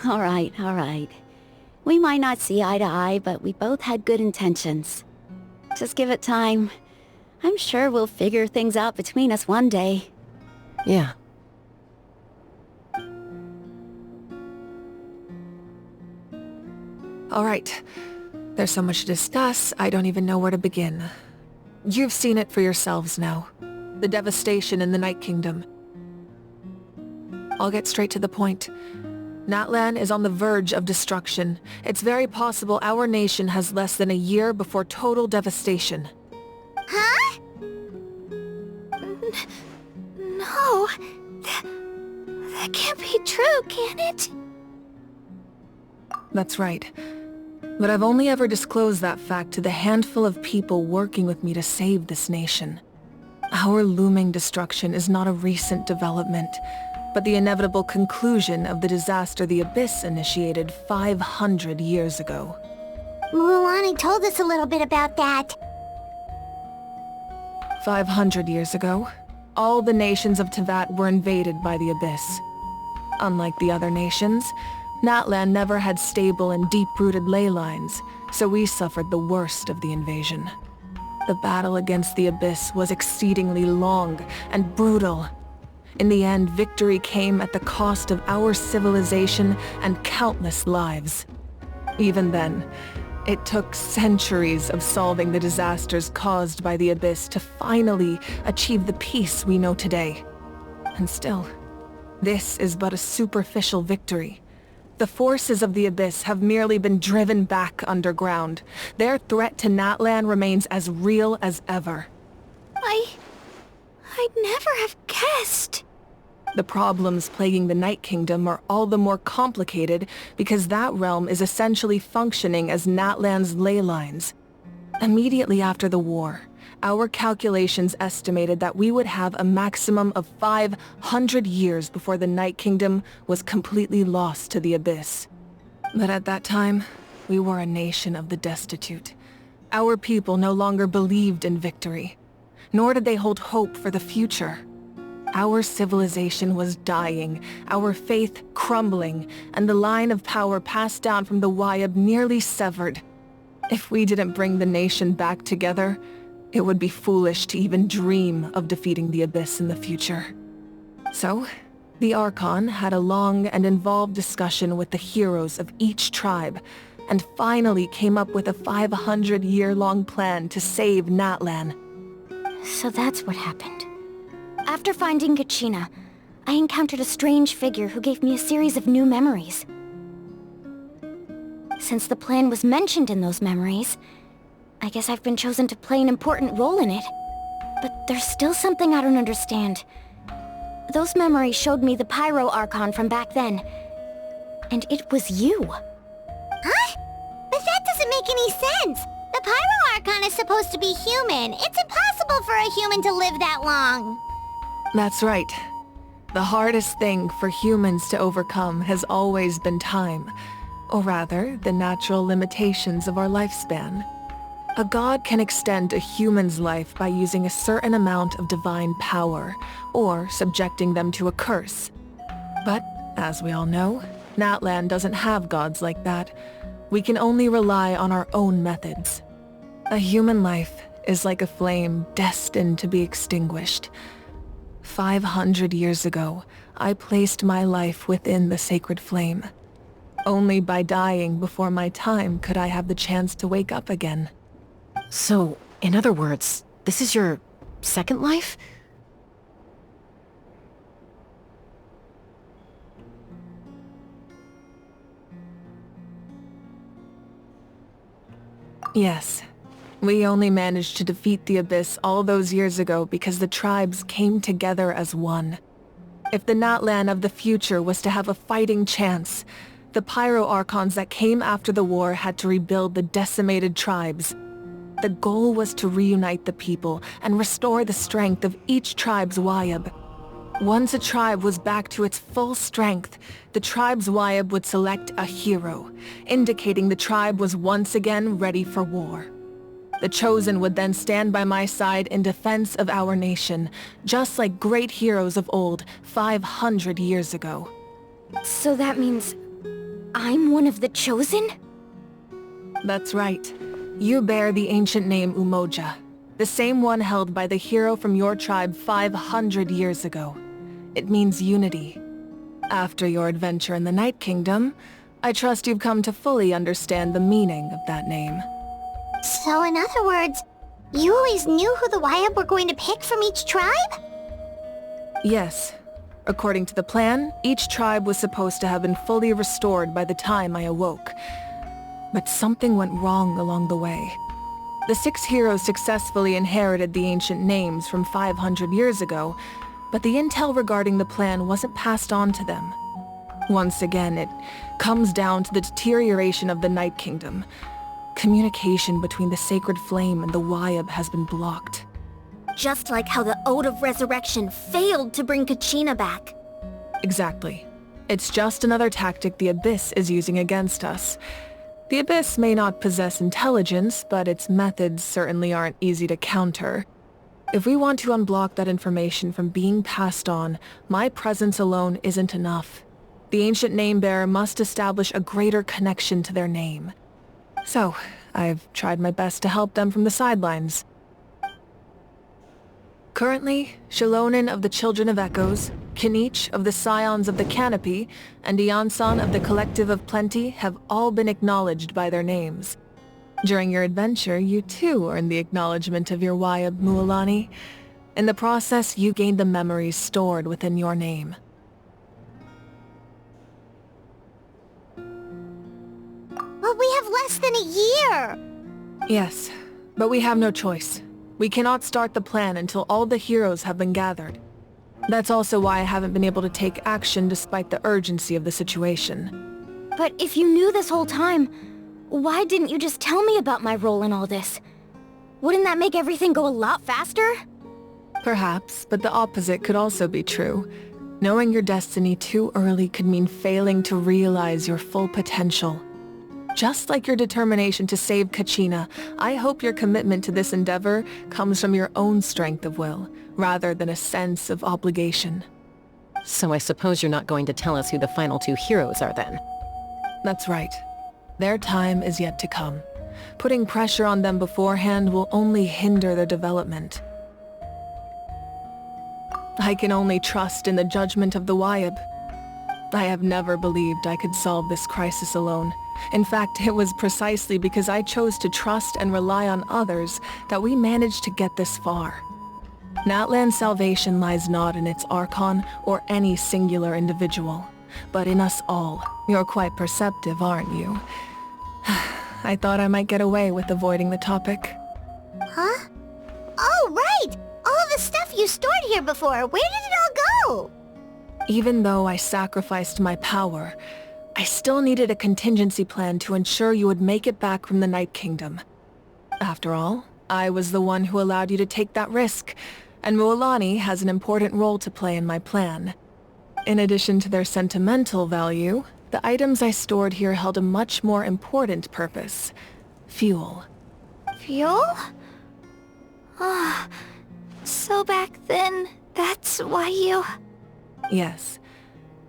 All right. We might not see eye to eye, but we both had good intentions. Just give it time. I'm sure we'll figure things out between us one day. Yeah. All right. There's so much to discuss, I don't even know where to begin. You've seen it for yourselves now. The devastation in the Night Kingdom. I'll get straight to the point. Natlan is on the verge of destruction. It's very possible our nation has less than a year before total devastation. Huh? No. That can't be true, can it? That's right. But I've only ever disclosed that fact to the handful of people working with me to save this nation. Our looming destruction is not a recent development, but the inevitable conclusion of the disaster the Abyss initiated 500 years ago. Mualani told us a little bit about that. 500 years ago, all the nations of Teyvat were invaded by the Abyss. Unlike the other nations, Natlan never had stable and deep-rooted ley lines, so we suffered the worst of the invasion. The battle against the Abyss was exceedingly long and brutal. In the end, victory came at the cost of our civilization and countless lives. Even then, it took centuries of solving the disasters caused by the Abyss to finally achieve the peace we know today. And still, this is but a superficial victory. The forces of the Abyss have merely been driven back underground. Their threat to Natlan remains as real as ever. I'd never have guessed. The problems plaguing the Night Kingdom are all the more complicated because that realm is essentially functioning as Natlan's ley lines. Immediately after the war, our calculations estimated that we would have a maximum of 500 years before the Night Kingdom was completely lost to the Abyss. But at that time, we were a nation of the destitute. Our people no longer believed in victory, nor did they hold hope for the future. Our civilization was dying, our faith crumbling, and the line of power passed down from the Wayab nearly severed. If we didn't bring the nation back together, it would be foolish to even dream of defeating the Abyss in the future. So, the Archon had a long and involved discussion with the heroes of each tribe, and finally came up with a 500-year-long plan to save Natlan. So that's what happened. After finding Kachina, I encountered a strange figure who gave me a series of new memories. Since the plan was mentioned in those memories, I guess I've been chosen to play an important role in it. But there's still something I don't understand. Those memories showed me the Pyro Archon from back then. And it was you. Huh? But that doesn't make any sense. The Pyro Archon is supposed to be human. It's impossible for a human to live that long. That's right. The hardest thing for humans to overcome has always been time. Or rather, the natural limitations of our lifespan. A god can extend a human's life by using a certain amount of divine power, or subjecting them to a curse. But, as we all know, Natlan doesn't have gods like that. We can only rely on our own methods. A human life is like a flame destined to be extinguished. 500 years ago, I placed my life within the sacred flame. Only by dying before my time could I have the chance to wake up again. So, in other words, this is your second life? Yes. We only managed to defeat the Abyss all those years ago because the tribes came together as one. If the Natlan of the future was to have a fighting chance, the Pyro Archons that came after the war had to rebuild the decimated tribes. The goal was to reunite the people and restore the strength of each tribe's Wayab. Once a tribe was back to its full strength, the tribe's Wayab would select a hero, indicating the tribe was once again ready for war. The Chosen would then stand by my side in defense of our nation, just like great heroes of old 500 years ago. So that means I'm one of the Chosen? That's right. You bear the ancient name Umoja, the same one held by the hero from your tribe 500 years ago. It means unity. After your adventure in the Night Kingdom, I trust you've come to fully understand the meaning of that name. So in other words, you always knew who the Wayab were going to pick from each tribe? Yes. According to the plan, each tribe was supposed to have been fully restored by the time I awoke. But something went wrong along the way. The 6 heroes successfully inherited the ancient names from 500 years ago, but the intel regarding the plan wasn't passed on to them. Once again, it comes down to the deterioration of the Night Kingdom. Communication between the Sacred Flame and the Wayab has been blocked. Just like how the Ode of Resurrection failed to bring Kachina back. Exactly. It's just another tactic the Abyss is using against us. The Abyss may not possess intelligence, but its methods certainly aren't easy to counter. If we want to unblock that information from being passed on, my presence alone isn't enough. The ancient name-bearer must establish a greater connection to their name. So, I've tried my best to help them from the sidelines. Currently, Shilonen of the Children of Echoes, Kinich of the Scions of the Canopy, and Iansan of the Collective of Plenty have all been acknowledged by their names. During your adventure, you too earned the acknowledgement of your Wayab Mualani. In the process, you gained the memories stored within your name. But we have less than a year! Yes, but we have no choice. We cannot start the plan until all the heroes have been gathered. That's also why I haven't been able to take action despite the urgency of the situation. But if you knew this whole time, why didn't you just tell me about my role in all this? Wouldn't that make everything go a lot faster? Perhaps, but the opposite could also be true. Knowing your destiny too early could mean failing to realize your full potential. Just like your determination to save Kachina, I hope your commitment to this endeavor comes from your own strength of will, rather than a sense of obligation. So I suppose you're not going to tell us who the final two heroes are then? That's right. Their time is yet to come. Putting pressure on them beforehand will only hinder their development. I can only trust in the judgment of the Wayab. I have never believed I could solve this crisis alone. In fact, it was precisely because I chose to trust and rely on others that we managed to get this far. Natlan's salvation lies not in its Archon or any singular individual, but in us all. You're quite perceptive, aren't you? I thought I might get away with avoiding the topic. Huh? Oh, right! All the stuff you stored here before, where did it all go? Even though I sacrificed my power, I still needed a contingency plan to ensure you would make it back from the Night Kingdom. After all, I was the one who allowed you to take that risk, and Mualani has an important role to play in my plan. In addition to their sentimental value, the items I stored here held a much more important purpose. Fuel. Fuel? Ah, so back then, that's why you... Yes.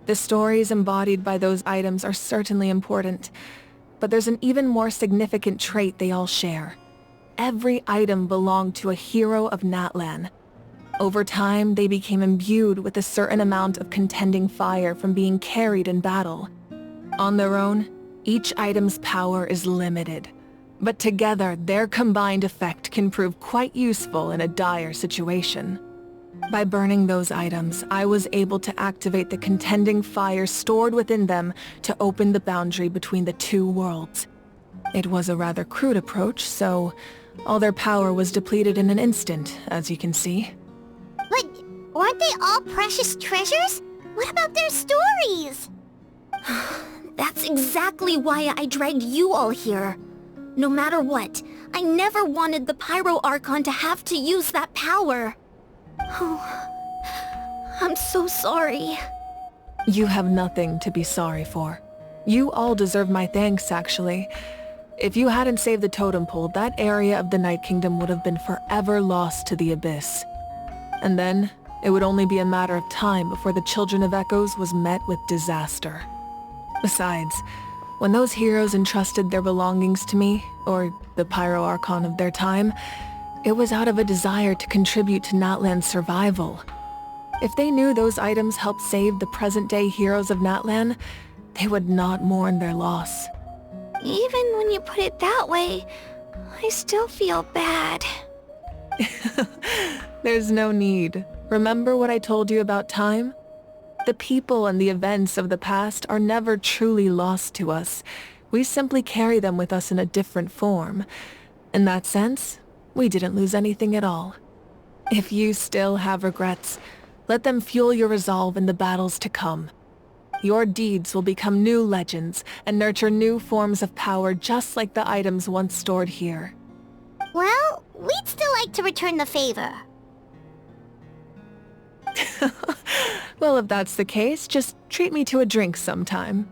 The stories embodied by those items are certainly important, but there's an even more significant trait they all share. Every item belonged to a hero of Natlan. Over time, they became imbued with a certain amount of contending fire from being carried in battle. On their own, each item's power is limited, but together their combined effect can prove quite useful in a dire situation. By burning those items, I was able to activate the contending fire stored within them to open the boundary between the two worlds. It was a rather crude approach, so all their power was depleted in an instant, as you can see. But aren't they all precious treasures? What about their stories? That's exactly why I dragged you all here. No matter what, I never wanted the Pyro Archon to have to use that power. Oh, I'm so sorry. You have nothing to be sorry for. You all deserve my thanks, actually. If you hadn't saved the totem pole, that area of the Night Kingdom would have been forever lost to the abyss. And then, it would only be a matter of time before the Children of Echoes was met with disaster. Besides, when those heroes entrusted their belongings to me, or the Pyro Archon of their time, it was out of a desire to contribute to Natlan's survival. If they knew those items helped save the present-day heroes of Natlan, they would not mourn their loss. Even when you put it that way, I still feel bad. There's no need. Remember what I told you about time? The people and the events of the past are never truly lost to us. We simply carry them with us in a different form. In that sense, we didn't lose anything at all. If you still have regrets, let them fuel your resolve in the battles to come. Your deeds will become new legends and nurture new forms of power just like the items once stored here. Well, we'd still like to return the favor. Well, if that's the case, just treat me to a drink sometime.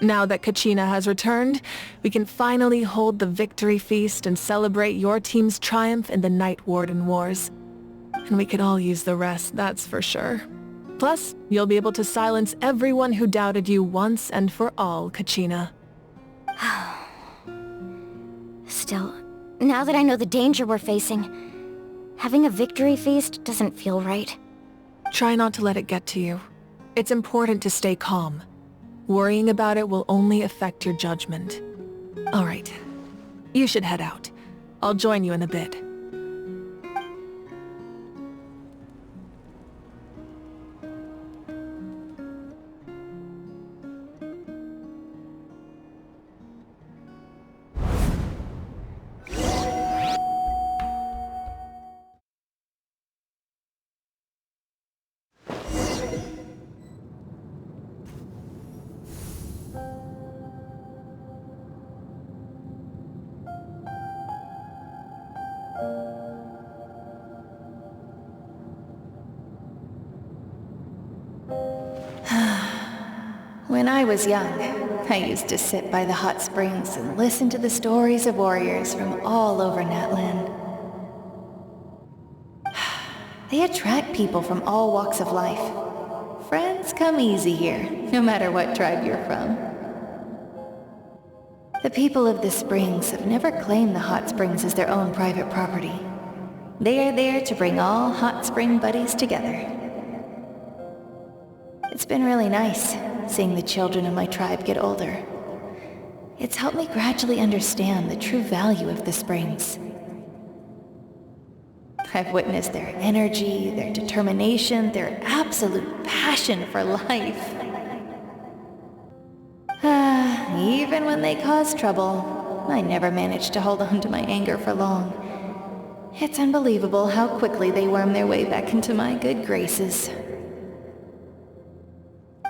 Now that Kachina has returned, we can finally hold the victory feast and celebrate your team's triumph in the Night Warden Wars. And we could all use the rest, that's for sure. Plus, you'll be able to silence everyone who doubted you once and for all, Kachina. Still, now that I know the danger we're facing, having a victory feast doesn't feel right. Try not to let it get to you. It's important to stay calm. Worrying about it will only affect your judgment. All right. You should head out. I'll join you in a bit. When I was young, I used to sit by the hot springs and listen to the stories of warriors from all over Natlan. They attract people from all walks of life. Friends come easy here, no matter what tribe you're from. The people of the springs have never claimed the hot springs as their own private property. They are there to bring all hot spring buddies together. It's been really nice, seeing the children of my tribe get older. It's helped me gradually understand the true value of the springs. I've witnessed their energy, their determination, their absolute passion for life. Even when they cause trouble, I never managed to hold on to my anger for long. It's unbelievable how quickly they worm their way back into my good graces.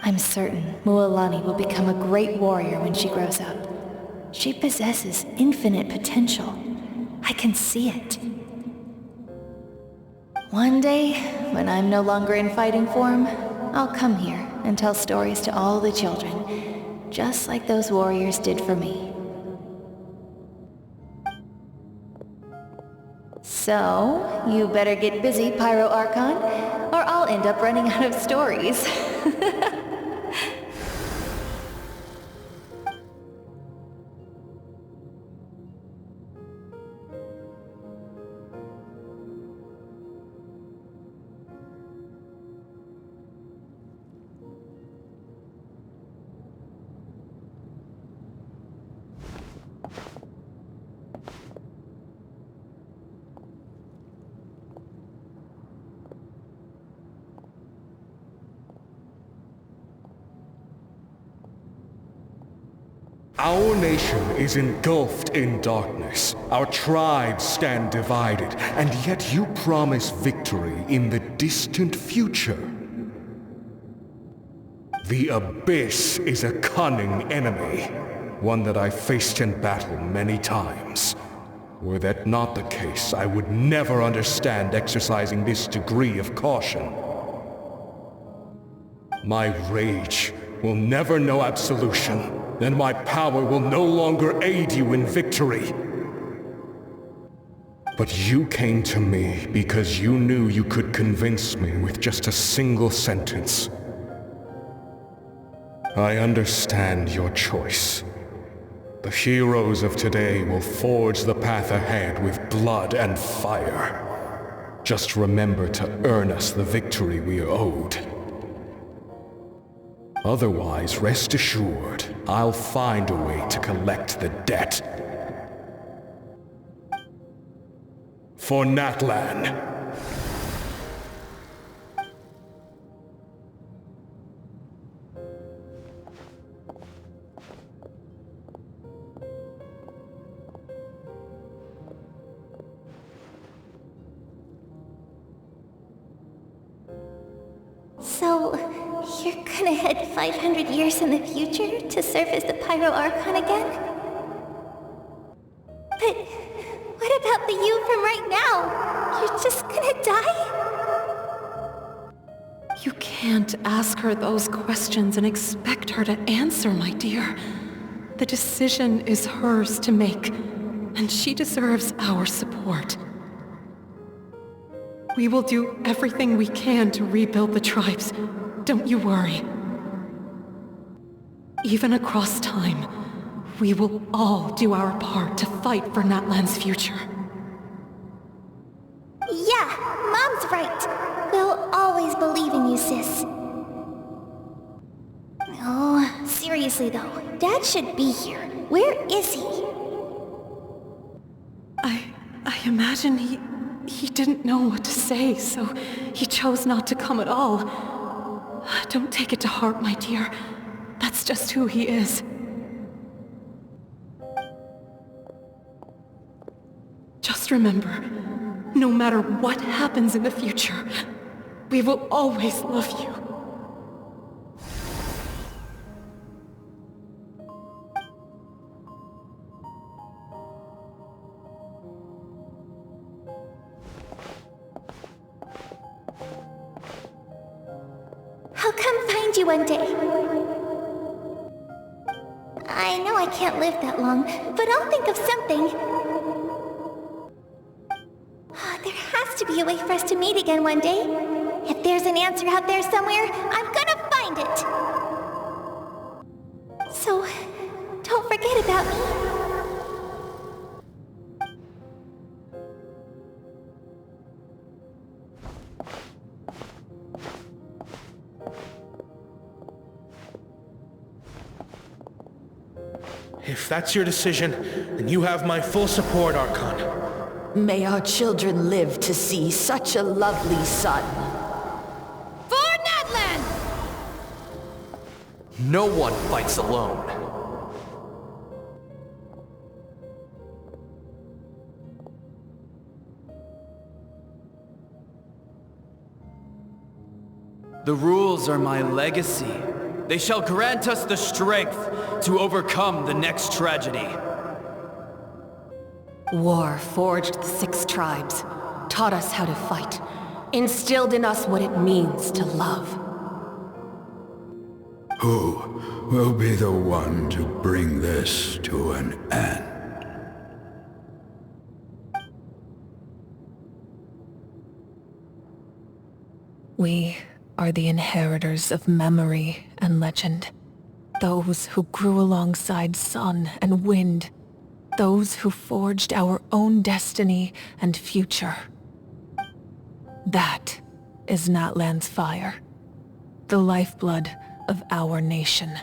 I'm certain Mualani will become a great warrior when she grows up. She possesses infinite potential. I can see it. One day, when I'm no longer in fighting form, I'll come here and tell stories to all the children, just like those warriors did for me. So, you better get busy, Pyro Archon, or I'll end up running out of stories. Our nation is engulfed in darkness. Our tribes stand divided, and yet you promise victory in the distant future. The Abyss is a cunning enemy, one that I faced in battle many times. Were that not the case, I would never understand exercising this degree of caution. My rage will never know absolution, and my power will no longer aid you in victory. But you came to me because you knew you could convince me with just a single sentence. I understand your choice. The heroes of today will forge the path ahead with blood and fire. Just remember to earn us the victory we are owed. Otherwise, rest assured, I'll find a way to collect the debt. For Natlan. So, you're gonna head 500 years in the future to serve as the Pyro Archon again? But what about the you from right now? You're just gonna die? You can't ask her those questions and expect her to answer, my dear. The decision is hers to make, and she deserves our support. We will do everything we can to rebuild the tribes. Don't you worry. Even across time, we will all do our part to fight for Natlan's future. Yeah, Mom's right. We'll always believe in you, sis. Oh, seriously though, Dad should be here. Where is he? I imagine he didn't know what to say, so he chose not to come at all. Don't take it to heart, my dear. That's just who he is. Just remember, no matter what happens in the future, we will always love you. I'll come find you one day. I know I can't live that long, but I'll think of something. There has to be a way for us to meet again one day. If there's an answer out there somewhere, I'm gonna find it. So, don't forget about me. If that's your decision, then you have my full support, Archon. May our children live to see such a lovely son. For Natlan! No one fights alone. The rules are my legacy. They shall grant us the strength to overcome the next tragedy. War forged the 6 tribes, taught us how to fight, instilled in us what it means to love. Who will be the one to bring this to an end? We are the inheritors of memory and legend. Those who grew alongside sun and wind. Those who forged our own destiny and future. That is Natlan's fire. The lifeblood of our nation.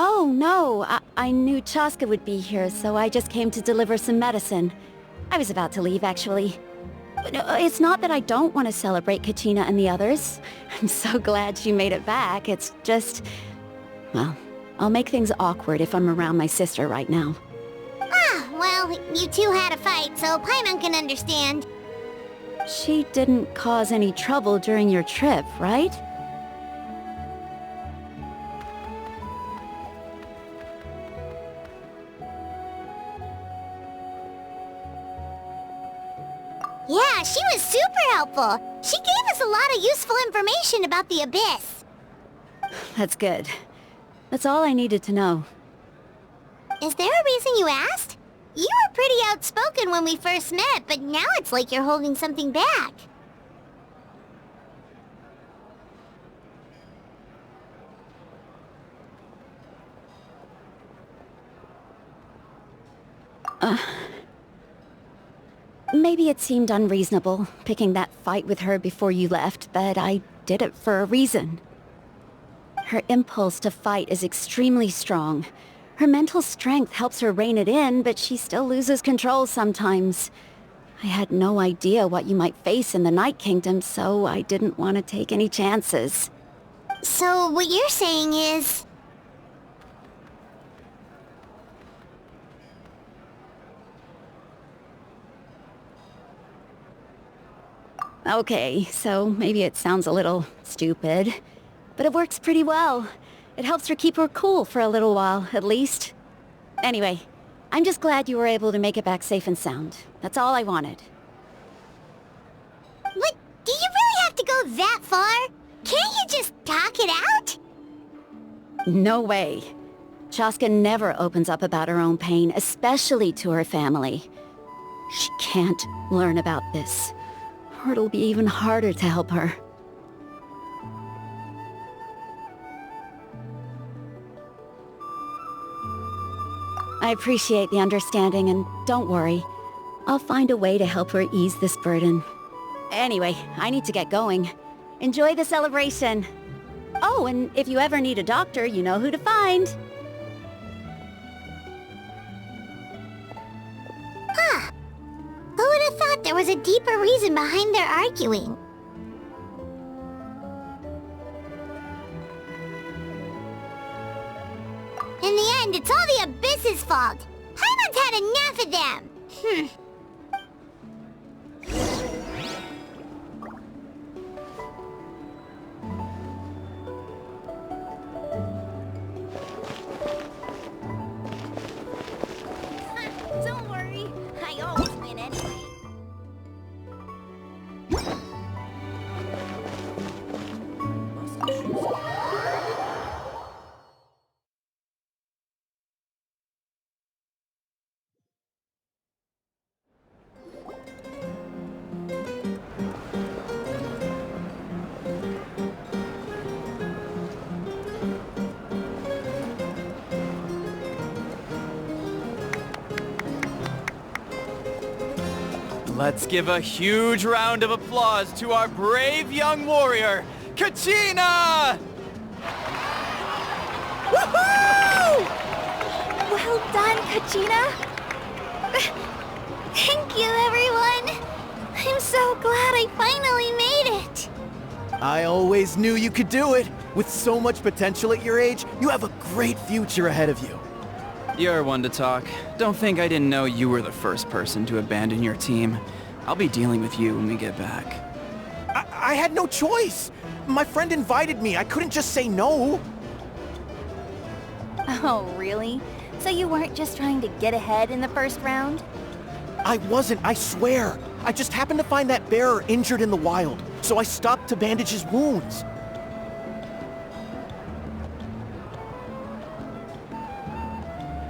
Oh, no. I knew Chaska would be here, so I just came to deliver some medicine. I was about to leave, actually. But it's not that I don't want to celebrate Kachina and the others. I'm so glad she made it back. It's just... well, I'll make things awkward if I'm around my sister right now. Ah, well, you two had a fight, so Paimon can understand. She didn't cause any trouble during your trip, right? Yeah, she was super helpful. She gave us a lot of useful information about the Abyss. That's good. That's all I needed to know. Is there a reason you asked? You were pretty outspoken when we first met, but now it's like you're holding something back. Maybe it seemed unreasonable, picking that fight with her before you left, but I did it for a reason. Her impulse to fight is extremely strong. Her mental strength helps her rein it in, but she still loses control sometimes. I had no idea what you might face in the Night Kingdom, so I didn't want to take any chances. So what you're saying is... Okay, so maybe it sounds a little stupid, but it works pretty well. It helps her keep her cool for a little while, at least. Anyway, I'm just glad you were able to make it back safe and sound. That's all I wanted. What? Do you really have to go that far? Can't you just talk it out? No way. Chaska never opens up about her own pain, especially to her family. She can't learn about this, or it'll be even harder to help her. I appreciate the understanding, and don't worry. I'll find a way to help her ease this burden. Anyway, I need to get going. Enjoy the celebration. Oh, and if you ever need a doctor, you know who to find. Huh. Who would have thought there was a deeper reason behind their arguing? In the end, it's all the Abyss's fault. Paimon's had enough of them. Don't worry, I always win anyway. Let's give a huge round of applause to our brave young warrior, Kachina! Woohoo! Well done, Kachina! Thank you, everyone. I'm so glad I finally made it. I always knew you could do it. With so much potential at your age, you have a great future ahead of you. You're one to talk. Don't think I didn't know you were the first person to abandon your team. I'll be dealing with you when we get back. I had no choice. My friend invited me. I couldn't just say no. Oh, really? So you weren't just trying to get ahead in the first round? I wasn't, I swear. I just happened to find that bearer injured in the wild, so I stopped to bandage his wounds.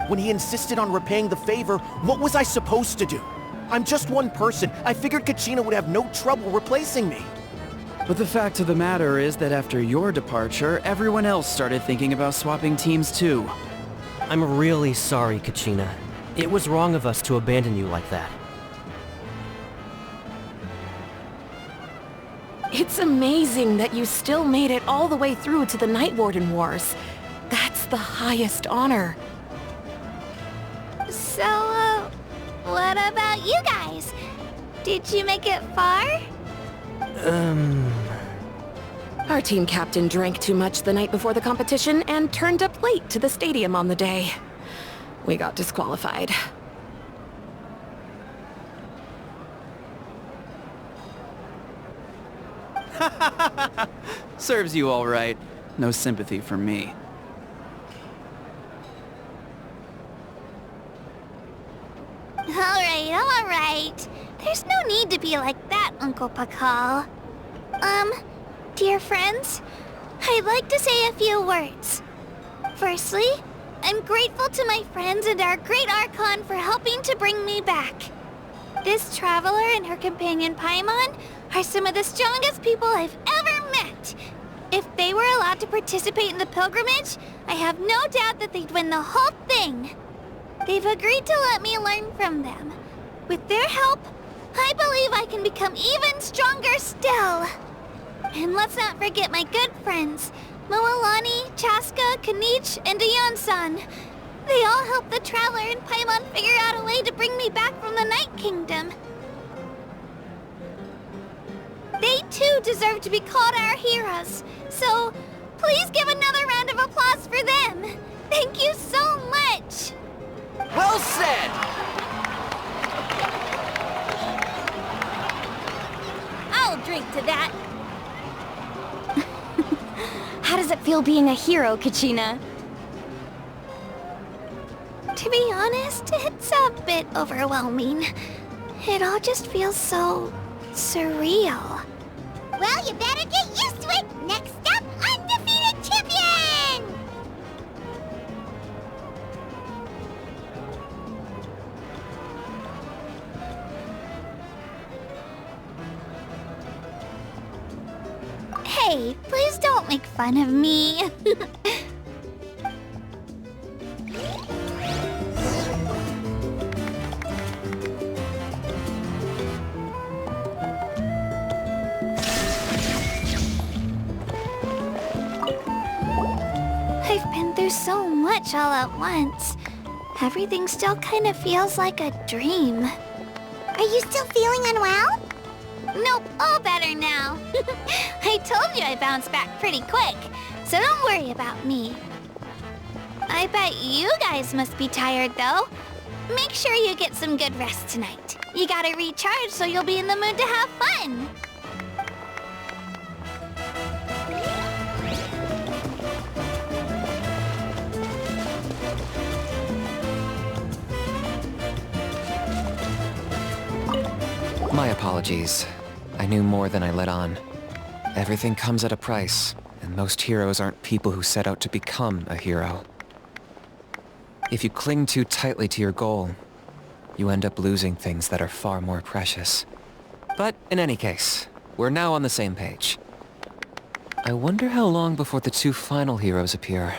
When he insisted on repaying the favor, what was I supposed to do? I'm just one person. I figured Kachina would have no trouble replacing me. But the fact of the matter is that after your departure, everyone else started thinking about swapping teams too. I'm really sorry, Kachina. It was wrong of us to abandon you like that. It's amazing that you still made it all the way through to the Night Warden Wars. That's the highest honor. So, what about you guys? Did you make it far? Our team captain drank too much the night before the competition and turned up late to the stadium on the day. We got disqualified. Serves you all right. No sympathy for me. Alright. There's no need to be like that, Uncle Pakal. Dear friends, I'd like to say a few words. Firstly, I'm grateful to my friends and our great Archon for helping to bring me back. This traveler and her companion Paimon are some of the strongest people I've ever met. If they were allowed to participate in the pilgrimage, I have no doubt that they'd win the whole thing. They've agreed to let me learn from them. With their help, I believe I can become even stronger still. And let's not forget my good friends, Moalani, Chaska, Kanich, and Aeon-san. They all helped the Traveler and Paimon figure out a way to bring me back from the Night Kingdom. They too deserve to be called our heroes, so please give another round of applause for them. Thank you so much! Well said! I'll drink to that. How does it feel being a hero, Kachina? To be honest, it's a bit overwhelming. It all just feels so surreal. Well, you better get used to it! Next up, undefeated champion! Hey, please don't make fun of me. I've been through so much all at once. Everything still kind of feels like a dream. Are you still feeling unwell? Nope, all better now. I told you I bounced back pretty quick, so don't worry about me. I bet you guys must be tired though. Make sure you get some good rest tonight. You gotta recharge so you'll be in the mood to have fun. My apologies. I knew more than I let on. Everything comes at a price, and most heroes aren't people who set out to become a hero. If you cling too tightly to your goal, you end up losing things that are far more precious. But in any case, we're now on the same page. I wonder how long before the two final heroes appear.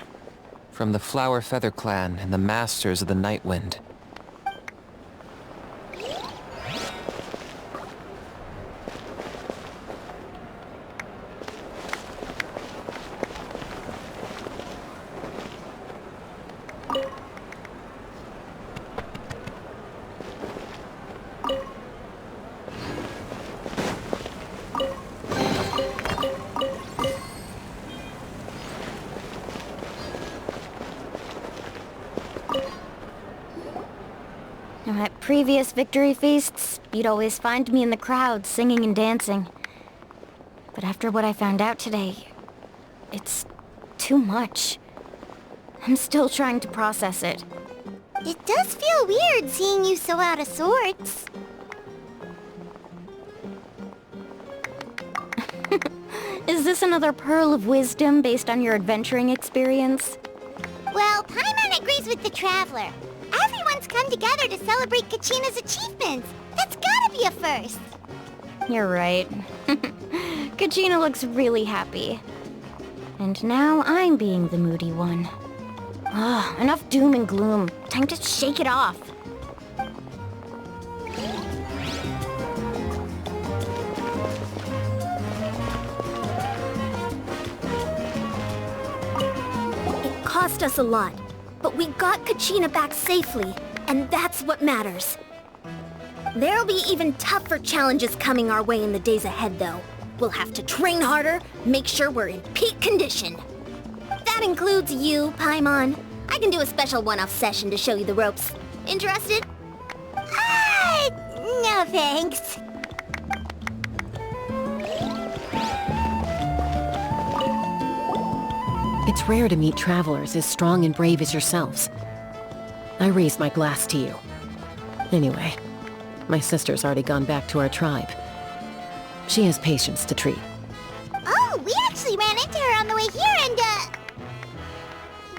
From the Flower Feather Clan and the Masters of the Night Wind. Now, at previous victory feasts, you'd always find me in the crowd singing and dancing. But after what I found out today, it's too much. I'm still trying to process it. It does feel weird seeing you so out of sorts. Is this another pearl of wisdom based on your adventuring experience? Well, Paimon agrees with the Traveler. Everyone's come together to celebrate Kachina's achievements. That's gotta be a first. You're right. Kachina looks really happy. And now I'm being the moody one. Enough doom and gloom. Time to shake it off. It cost us a lot, but we got Kachina back safely, and that's what matters. There'll be even tougher challenges coming our way in the days ahead, though. We'll have to train harder, make sure we're in peak condition. That includes you, Paimon. I can do a special one-off session to show you the ropes. Interested? No thanks. It's rare to meet travelers as strong and brave as yourselves. I raise my glass to you. Anyway, my sister's already gone back to our tribe. She has patients to treat. Oh, we actually ran into her on the way here and,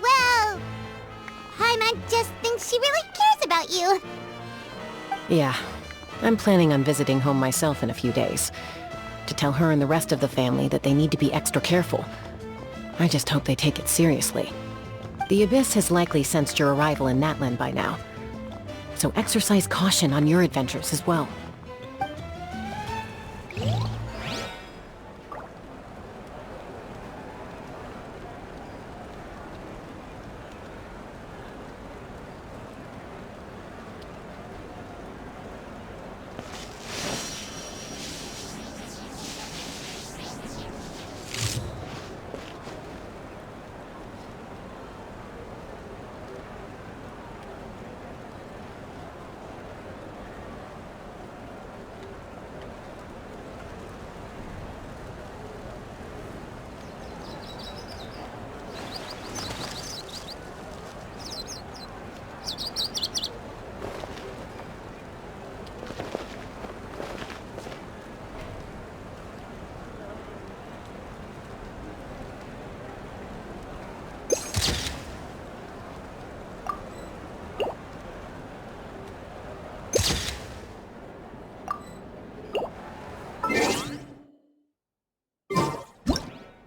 well, Paimon just thinks she really cares about you. Yeah, I'm planning on visiting home myself in a few days. To tell her and the rest of the family that they need to be extra careful. I just hope they take it seriously. The Abyss has likely sensed your arrival in Natlan by now. So exercise caution on your adventures as well.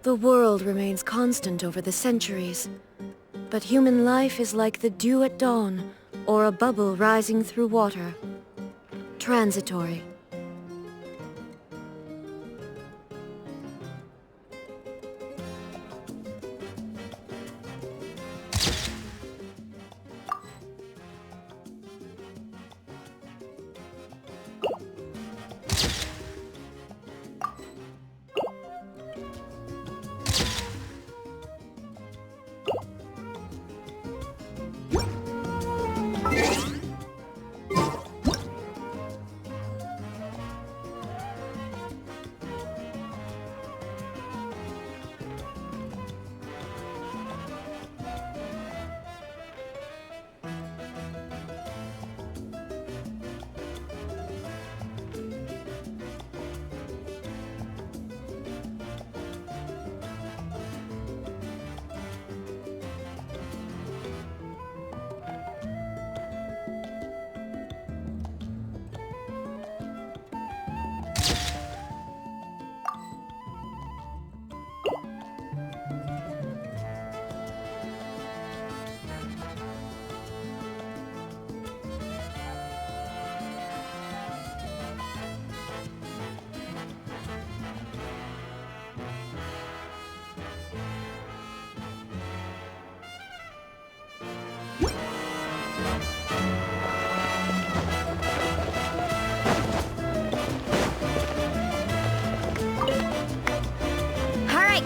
The world remains constant over the centuries, but human life is like the dew at dawn, or a bubble rising through water. Transitory.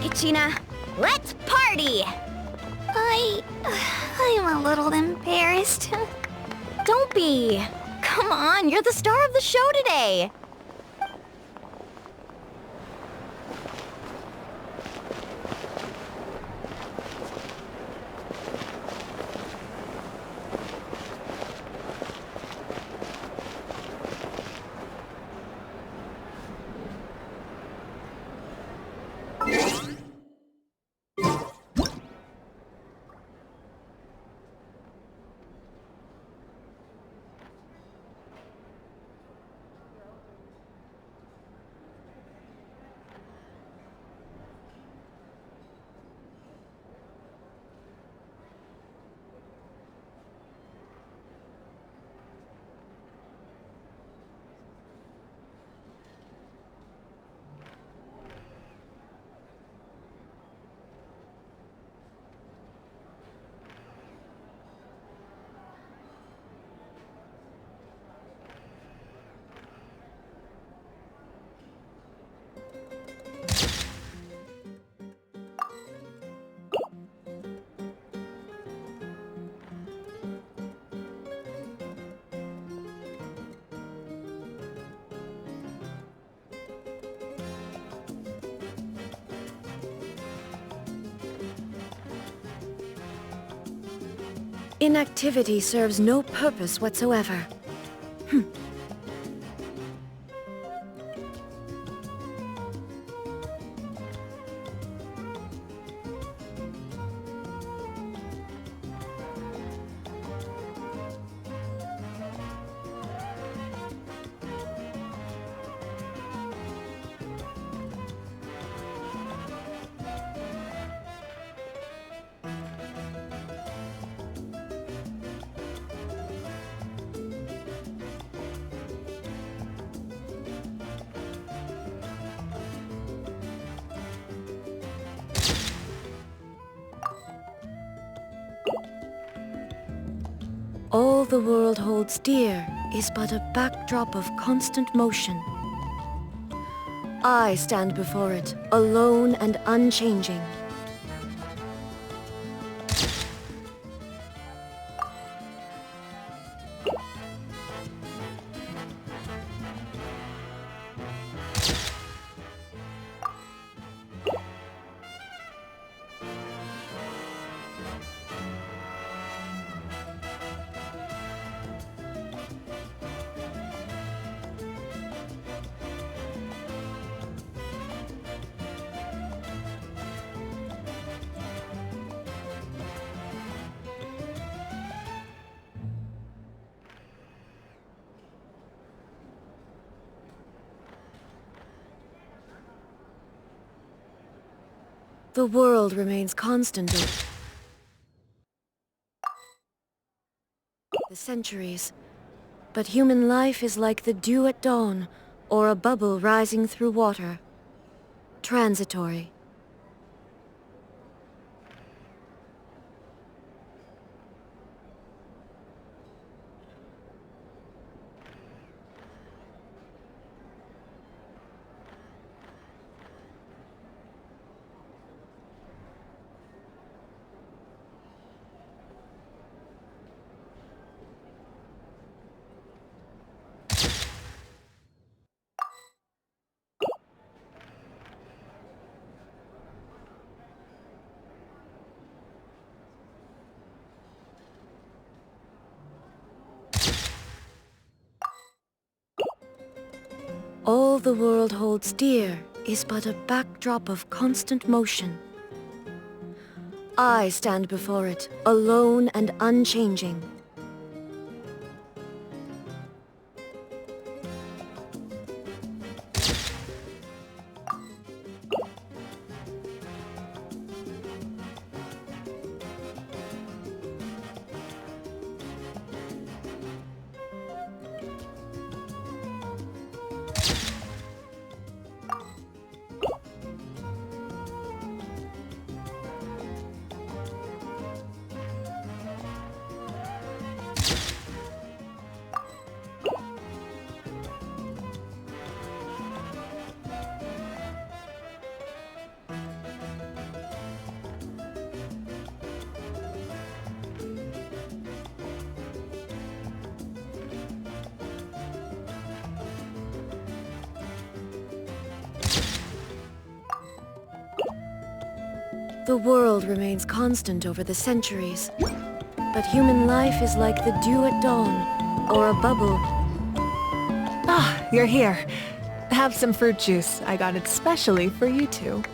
Kachina, let's party! I'm a little embarrassed. Don't be. Come on, you're the star of the show today. Inactivity serves no purpose whatsoever. All the world holds dear is but a backdrop of constant motion. I stand before it, alone and unchanging. The world remains constant over the centuries, but human life is like the dew at dawn, or a bubble rising through water. Transitory. All the world holds dear is but a backdrop of constant motion. I stand before it, alone and unchanging. The world remains constant over the centuries, but human life is like the dew at dawn, or a bubble. Ah, you're here. Have some fruit juice. I got it specially for you two.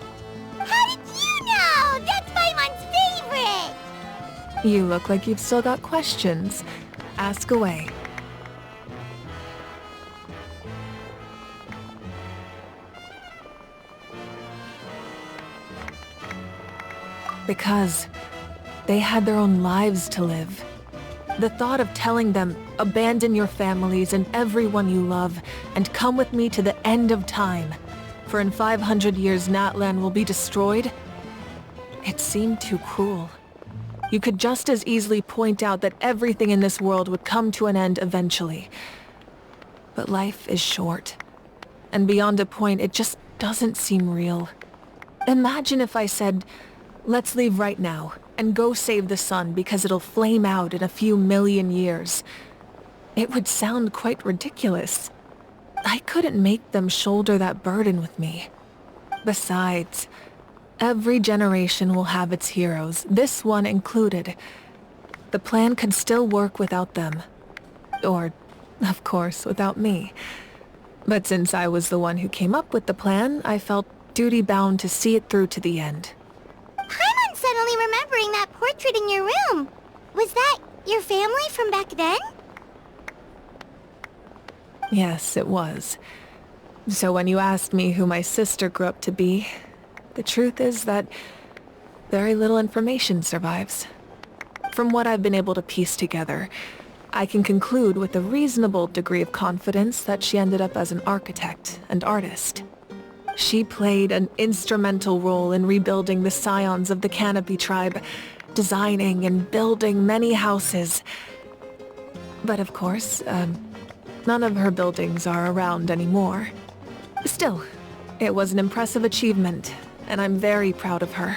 How did you know? That's Paimon's favorite! You look like you've still got questions. Ask away. Because they had their own lives to live. The thought of telling them, abandon your families and everyone you love, and come with me to the end of time, for in 500 years Natlan will be destroyed, it seemed too cruel. You could just as easily point out that everything in this world would come to an end eventually. But life is short, and beyond a point it just doesn't seem real. Imagine if I said, let's leave right now, and go save the sun because it'll flame out in a few million years. It would sound quite ridiculous. I couldn't make them shoulder that burden with me. Besides, every generation will have its heroes, this one included. The plan could still work without them. Or, of course, without me. But since I was the one who came up with the plan, I felt duty-bound to see it through to the end. I'm suddenly remembering that portrait in your room. Was that your family from back then? Yes, it was. So when you asked me who my sister grew up to be, the truth is that very little information survives. From what I've been able to piece together, I can conclude with a reasonable degree of confidence that she ended up as an architect and artist. She played an instrumental role in rebuilding the scions of the Canopy tribe, designing and building many houses. But of course, none of her buildings are around anymore. Still, it was an impressive achievement, and I'm very proud of her.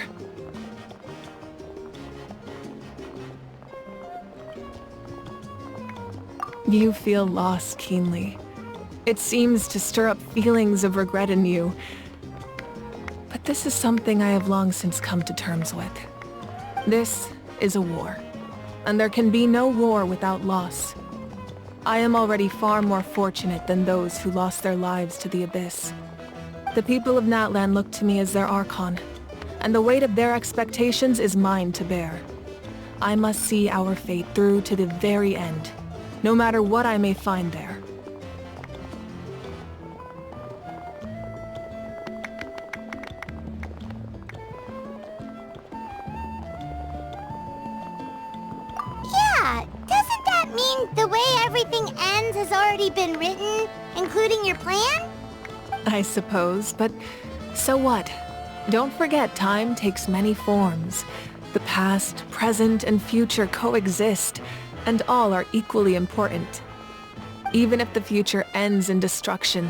You feel loss keenly. It seems to stir up feelings of regret in you. But this is something I have long since come to terms with. This is a war, and there can be no war without loss. I am already far more fortunate than those who lost their lives to the Abyss. The people of Natlan look to me as their Archon, and the weight of their expectations is mine to bear. I must see our fate through to the very end, no matter what I may find there. Yeah, doesn't that mean the way everything ends has already been written, including your plan? I suppose, but so what? Don't forget, time takes many forms. The past, present, and future coexist, and all are equally important. Even if the future ends in destruction,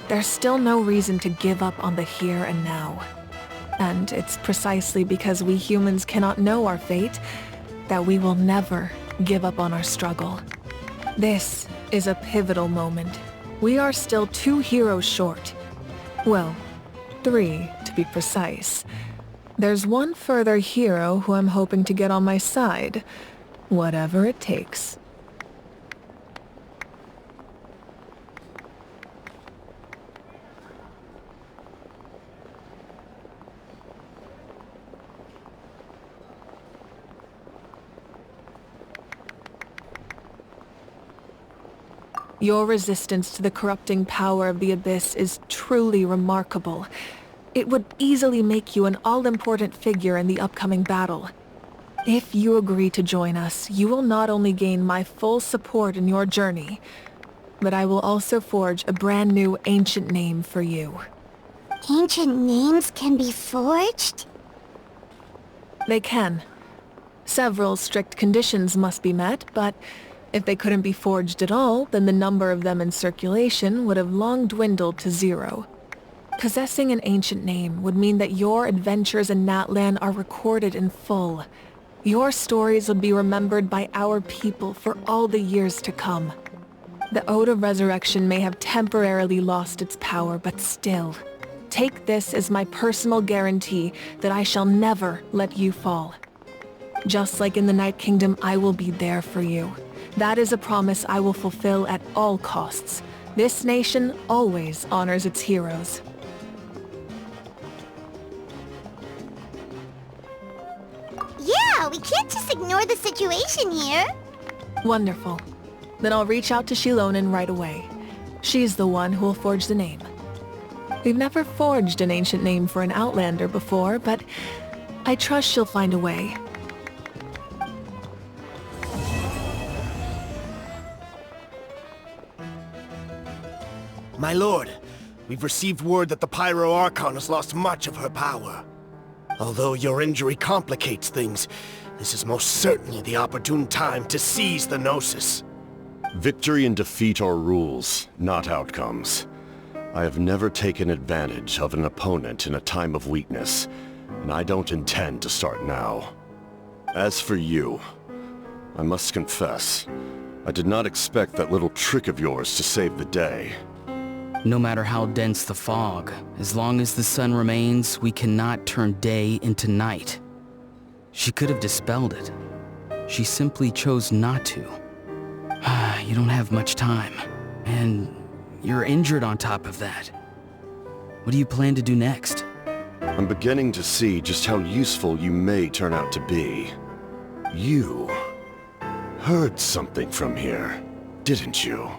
there's still no reason to give up on the here and now. And it's precisely because we humans cannot know our fate that we will never give up on our struggle. This is a pivotal moment. We are still 2 heroes short. Well, 3 to be precise. There's one further hero who I'm hoping to get on my side, whatever it takes. Your resistance to the corrupting power of the Abyss is truly remarkable. It would easily make you an all-important figure in the upcoming battle. If you agree to join us, you will not only gain my full support in your journey, but I will also forge a brand new ancient name for you. Ancient names can be forged? They can. Several strict conditions must be met, but if they couldn't be forged at all, then the number of them in circulation would have long dwindled to 0. Possessing an ancient name would mean that your adventures in Natlan are recorded in full. Your stories would be remembered by our people for all the years to come. The Ode of Resurrection may have temporarily lost its power, but still, take this as my personal guarantee that I shall never let you fall. Just like in the Night Kingdom, I will be there for you. That is a promise I will fulfill at all costs. This nation always honors its heroes. Yeah, we can't just ignore the situation here. Wonderful. Then I'll reach out to Shilonen right away. She's the one who will forge the name. We've never forged an ancient name for an Outlander before, but I trust she'll find a way. My lord, we've received word that the Pyro Archon has lost much of her power. Although your injury complicates things, this is most certainly the opportune time to seize the Gnosis. Victory and defeat are rules, not outcomes. I have never taken advantage of an opponent in a time of weakness, and I don't intend to start now. As for you, I must confess, I did not expect that little trick of yours to save the day. No matter how dense the fog, as long as the sun remains, we cannot turn day into night. She could have dispelled it. She simply chose not to. You don't have much time. And you're injured on top of that. What do you plan to do next? I'm beginning to see just how useful you may turn out to be. You heard something from here, didn't you?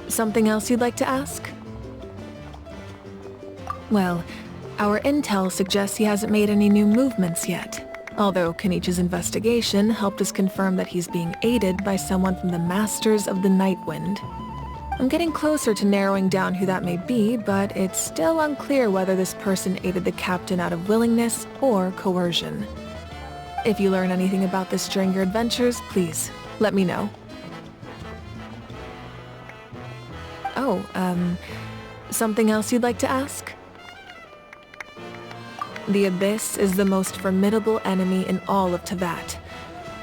Something else you'd like to ask? Well, our intel suggests he hasn't made any new movements yet, although Kenichi's investigation helped us confirm that he's being aided by someone from the Masters of the Nightwind. I'm getting closer to narrowing down who that may be, but it's still unclear whether this person aided the captain out of willingness or coercion. If you learn anything about this during your adventures, please let me know. Something else you'd like to ask? The Abyss is the most formidable enemy in all of Teyvat.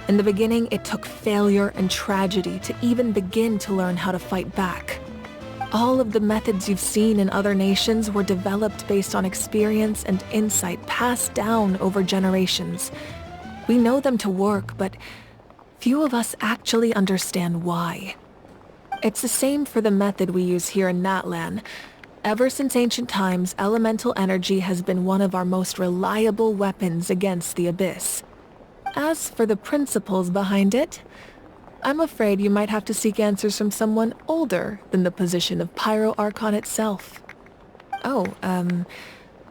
In the beginning, it took failure and tragedy to even begin to learn how to fight back. All of the methods you've seen in other nations were developed based on experience and insight passed down over generations. We know them to work, but few of us actually understand why. It's the same for the method we use here in Natlan. Ever since ancient times, elemental energy has been one of our most reliable weapons against the Abyss. As for the principles behind it, I'm afraid you might have to seek answers from someone older than the position of Pyro Archon itself.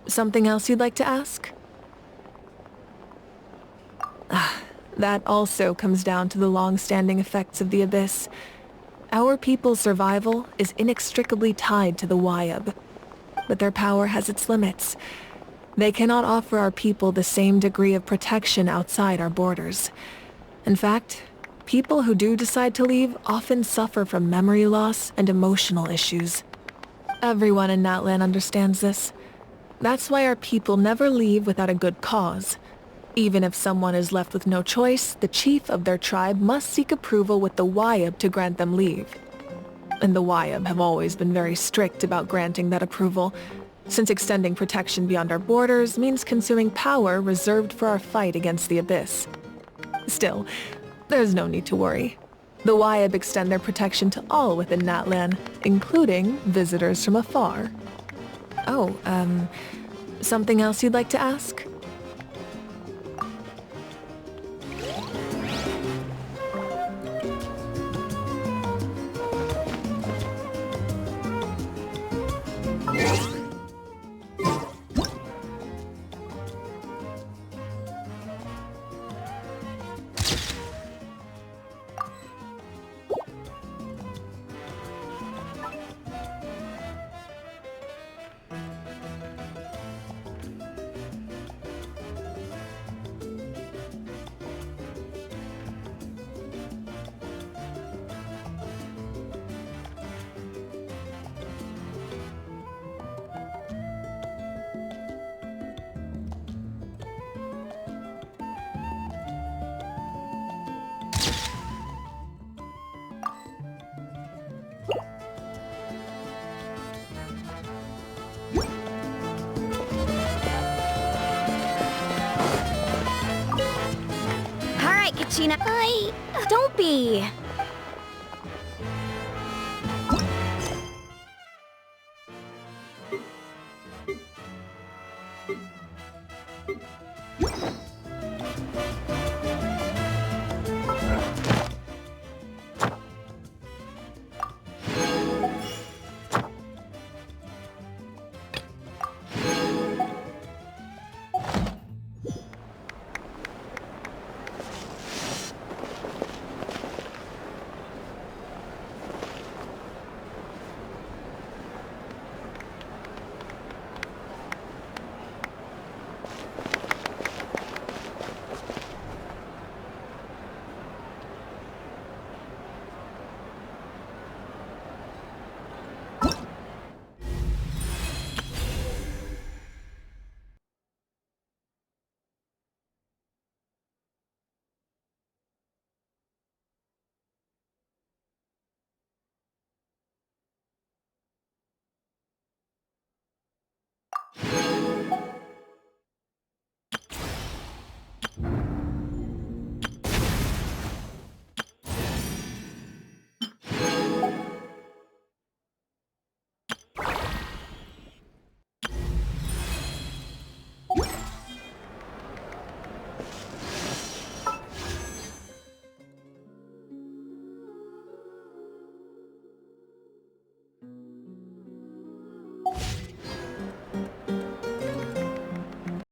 Something else you'd like to ask? That also comes down to the long-standing effects of the Abyss. Our people's survival is inextricably tied to the Wyab, but their power has its limits. They cannot offer our people the same degree of protection outside our borders. In fact, people who do decide to leave often suffer from memory loss and emotional issues. Everyone in Natlan understands this. That's why our people never leave without a good cause. Even if someone is left with no choice, the chief of their tribe must seek approval with the Wyab to grant them leave. And the Wyab have always been very strict about granting that approval, since extending protection beyond our borders means consuming power reserved for our fight against the Abyss. Still, there's no need to worry. The Wyab extend their protection to all within Natlan, including visitors from afar. Something else you'd like to ask? Don't be.